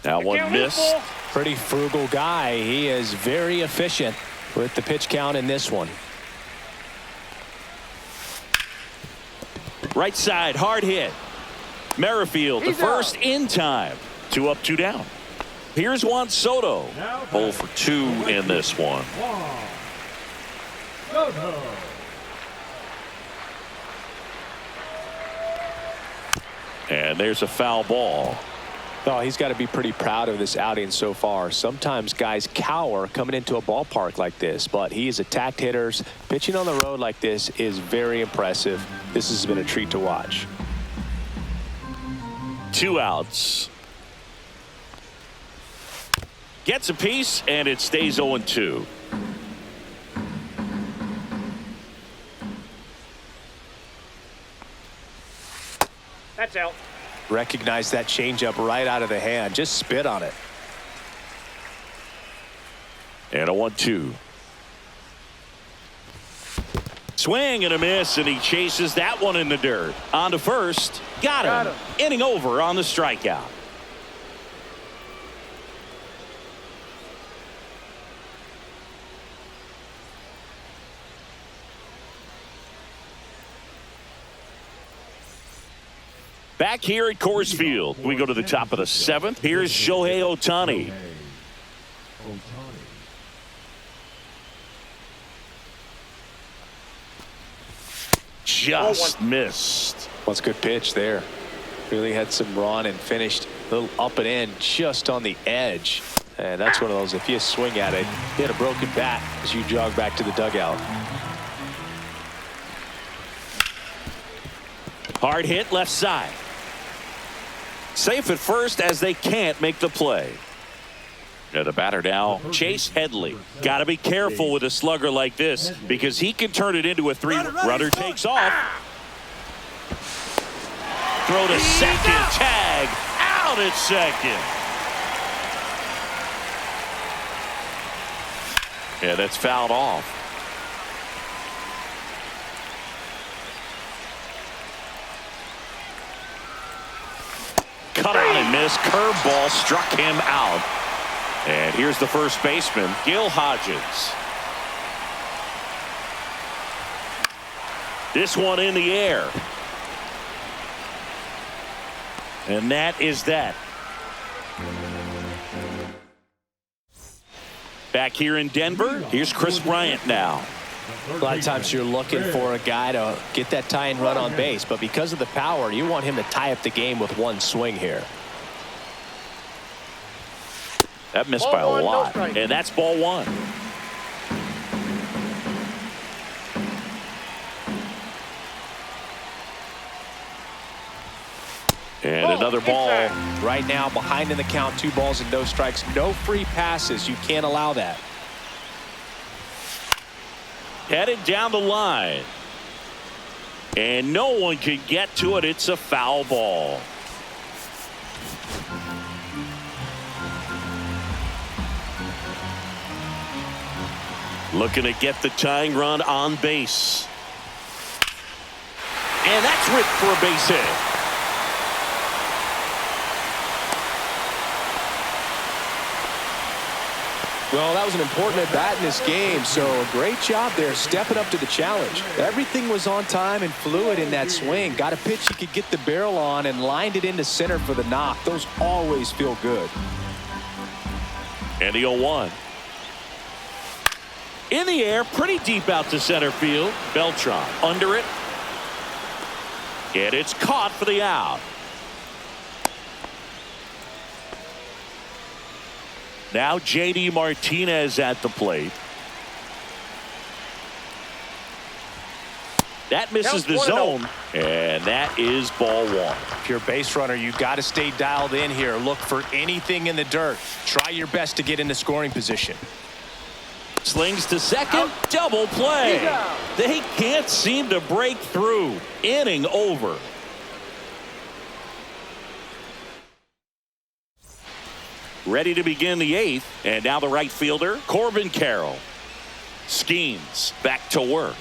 That one missed. Pretty frugal guy. He is very efficient with the pitch count in this one. Right side, hard hit. Merrifield to first in time. 2 up, 2 down. Here's Juan Soto. 0 for 2 in this one. Soto. And there's a foul ball. Oh, he's got to be pretty proud of this outing so far. Sometimes guys cower coming into a ballpark like this, but he has attacked hitters. Pitching on the road like this is very impressive. This has been a treat to watch. 2 outs. Gets a piece, and it stays 0-2. That's out. Recognize that changeup right out of the hand. Just spit on it. And a 1-2. Swing and a miss, and he chases that one in the dirt. On to first. Got him. Inning over on the strikeout. Back here at Coors Field, we go to the top of the 7th. Here's Shohei Ohtani. Just missed. That's a good pitch there. Really had some run and finished a little up and in just on the edge. And that's one of those, if you swing at it, you had a broken bat as you jog back to the dugout. Hard hit left side. Safe at first as they can't make the play. The batter now, Chase Headley. Got to be careful with a slugger like this because he can turn it into a 3. Runner takes off. Throw to second. Tag. Out at second. Yeah, that's fouled off. Cut on and miss. Curveball struck him out. And here's the first baseman, Gil Hodges. This one in the air. And that is that. Back here in Denver, here's Chris Bryant now. A lot of times you're looking for a guy to get that tying run on base, but because of the power, you want him to tie up the game with one swing here. That missed by a lot, and that's ball 1. And another ball. Right now, behind in the count, 2 balls and no strikes. No free passes. You can't allow that. Headed down the line. And no one can get to it. It's a foul ball. Looking to get the tying run on base. And that's ripped for a base hit. Well, that was an important at-bat in this game, so a great job there stepping up to the challenge. Everything was on time and fluid in that swing. Got a pitch he could get the barrel on and lined it into center for the knock. Those always feel good. And the 0-1. In the air, pretty deep out to center field. Beltran under it. And it's caught for the out. Now J.D. Martinez at the plate. That misses the zone, and that is ball 1. If you're a base runner, you've got to stay dialed in here. Look for anything in the dirt. Try your best to get into scoring position. Slings to second. Double play. They can't seem to break through. Inning over. Ready to begin the 8th. And now the right fielder, Corbin Carroll. Schemes back to work.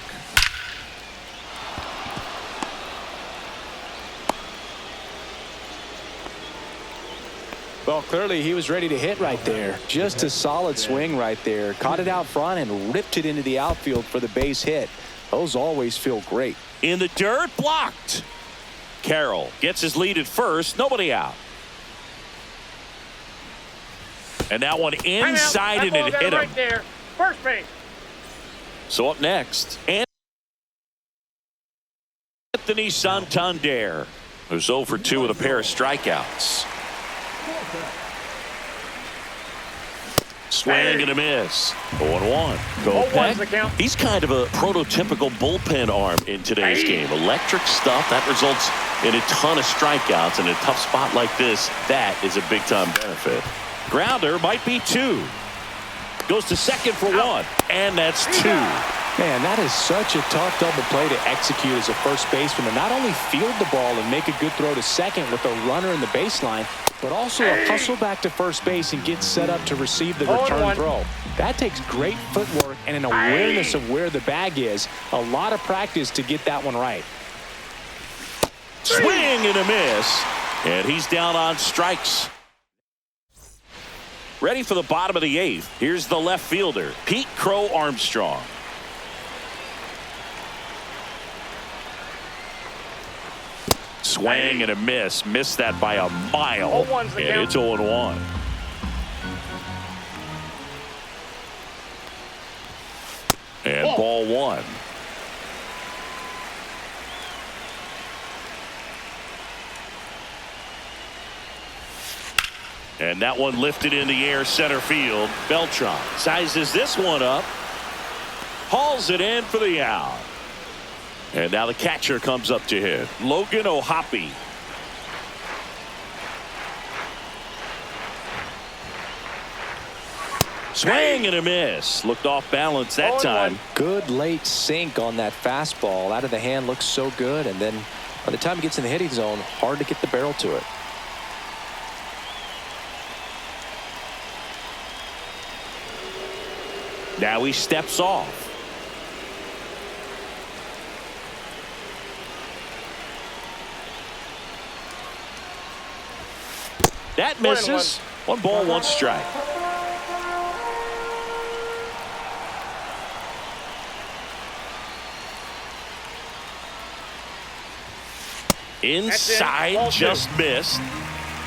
Well, clearly he was ready to hit right there. Just a solid swing right there. Caught it out front and ripped it into the outfield for the base hit. Those always feel great. In the dirt, blocked. Carroll gets his lead at first. Nobody out. And that one inside and it hit him. Right there. First base. So up next, Anthony Santander, who's 0 for 2 with a pair of strikeouts. Swing and a miss. 0-1. Kopech. He's kind of a prototypical bullpen arm in today's game. Electric stuff that results in a ton of strikeouts. In a tough spot like this, that is a big time benefit. Grounder might be 2. Goes to second for 1, and that's 2. Man, that is such a tough double play to execute as a first baseman, to not only field the ball and make a good throw to second with a runner in the baseline, but also hustle back to first base and get set up to receive the return throw. That takes great footwork and an awareness of where the bag is. A lot of practice to get that one right. Swing and a miss, and he's down on strikes. Ready for the bottom of the 8th. Here's the left fielder, Pete Crow Armstrong. Swing and a miss. Missed that by a mile. And it's 0-1. And ball 1. And that one lifted in the air center field. Beltran sizes this one up. Hauls it in for the out. And now the catcher comes up to hit. Logan O'Hoppe. Swing and a miss. Looked off balance that time. Good late sink on that fastball. Out of the hand, looks so good. And then by the time it gets in the hitting zone, hard to get the barrel to it. Now he steps off. That misses. 1 ball, 1 strike. Inside, just missed.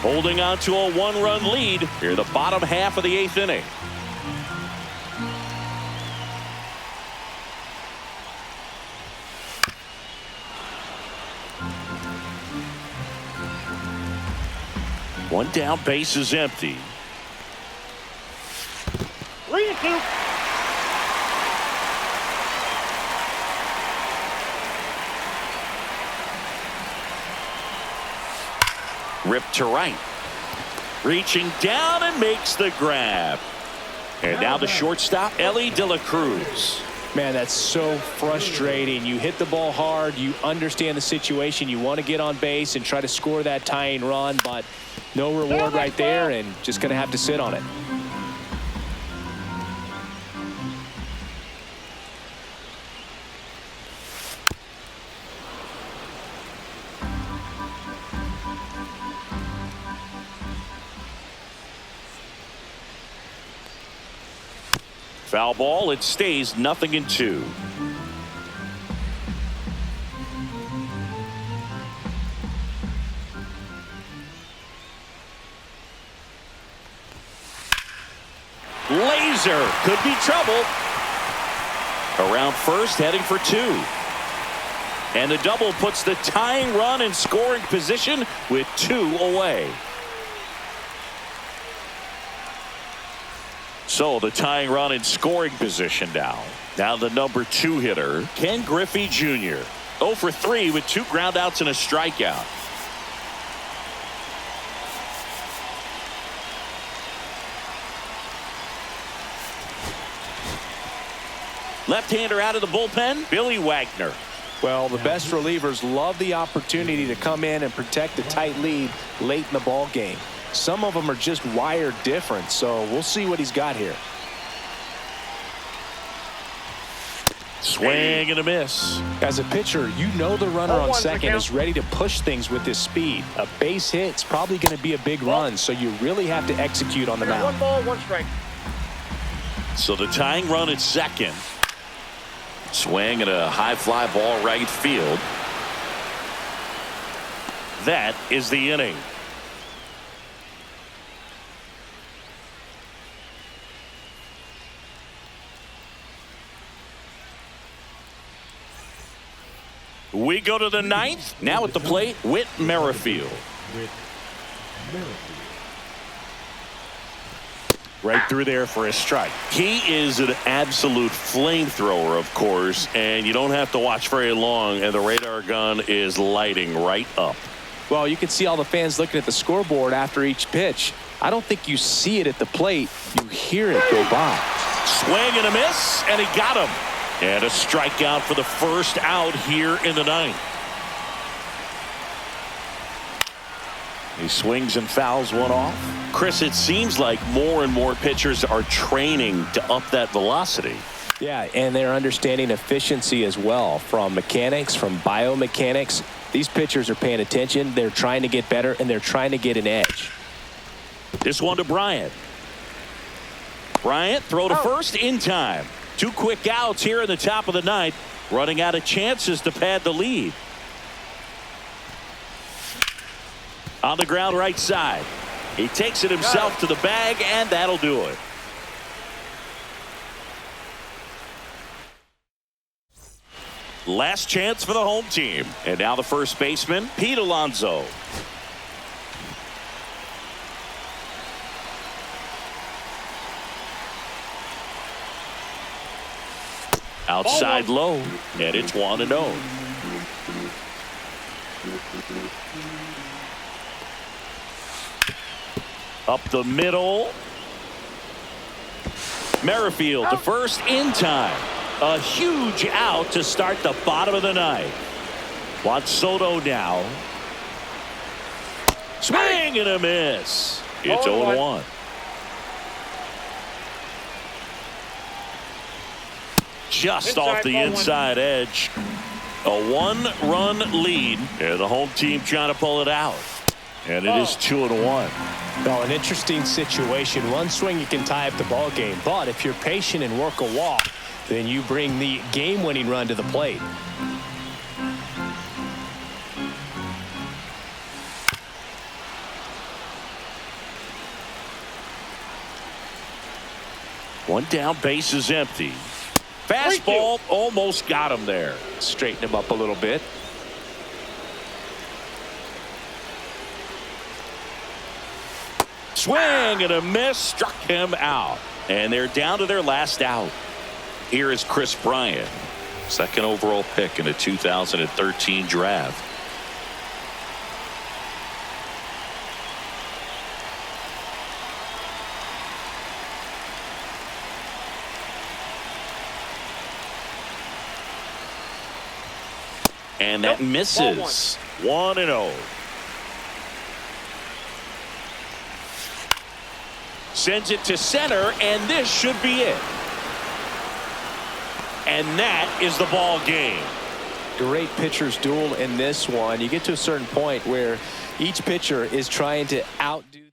Holding on to a 1-run lead here, the bottom half of the 8th inning. One down, base is empty. Ripped to right. Reaching down and makes the grab. And now the shortstop, Ellie De La Cruz. Man, that's so frustrating. You hit the ball hard. You understand the situation. You want to get on base and try to score that tying run, but no reward right there, and just going to have to sit on it. Foul ball. It stays 0-2. Laser could be trouble. Around first, heading for 2. And the double puts the tying run in scoring position with 2 away. So the tying run in scoring position now. Now the number 2 hitter, Ken Griffey Jr. 0 for 3 with 2 groundouts and a strikeout. Left-hander out of the bullpen, Billy Wagner. Well, the best relievers love the opportunity to come in and protect a tight lead late in the ball game. Some of them are just wired different, so we'll see what he's got here. Swing and a miss. As a pitcher, you know the runner on second is ready to push things with his speed. A base hit's probably going to be a big run, so you really have to execute on the mound. 1 ball, 1 strike. So the tying run at second. Swing and a high fly ball right field. That is the inning. We go to the 9th. Now at the plate, Whit Merrifield. Right through there for a strike. He is an absolute flamethrower, of course, and you don't have to watch very long, and the radar gun is lighting right up. Well, you can see all the fans looking at the scoreboard after each pitch. I don't think you see it at the plate. You hear it go by. Swing and a miss, and he got him. And a strikeout for the first out here in the 9th. He swings and fouls one off. Chris, it seems like more and more pitchers are training to up that velocity. Yeah, and they're understanding efficiency as well, from mechanics, from biomechanics. These pitchers are paying attention. They're trying to get better, and they're trying to get an edge. This one to Bryant. Bryant, throw to first in time. 2 quick outs here in the top of the 9th. Running out of chances to pad the lead. On the ground right side. He takes it himself to the bag, and that'll do it. Last chance for the home team. And now the first baseman, Pete Alonso. Outside low, and it's 1-0. Up the middle. Merrifield to first in time. A huge out to start the bottom of the 9th. Juan Soto now. Swing and a miss. It's 0-1. Just off the inside edge. A 1-run lead, and the home team trying to pull it out. And it is 2-1. Well, an interesting situation. One swing you can tie up the ball game, but if you're patient and work a walk, then you bring the game-winning run to the plate. One down, base is empty. Fastball almost got him there. Straighten him up a little bit. Swing and a miss, struck him out. And they're down to their last out. Here is Chris Bryant, 2nd overall pick in the 2013 draft. And that misses. 1-0. Sends it to center, and this should be it. And that is the ball game. Great pitcher's duel in this one. You get to a certain point where each pitcher is trying to outdo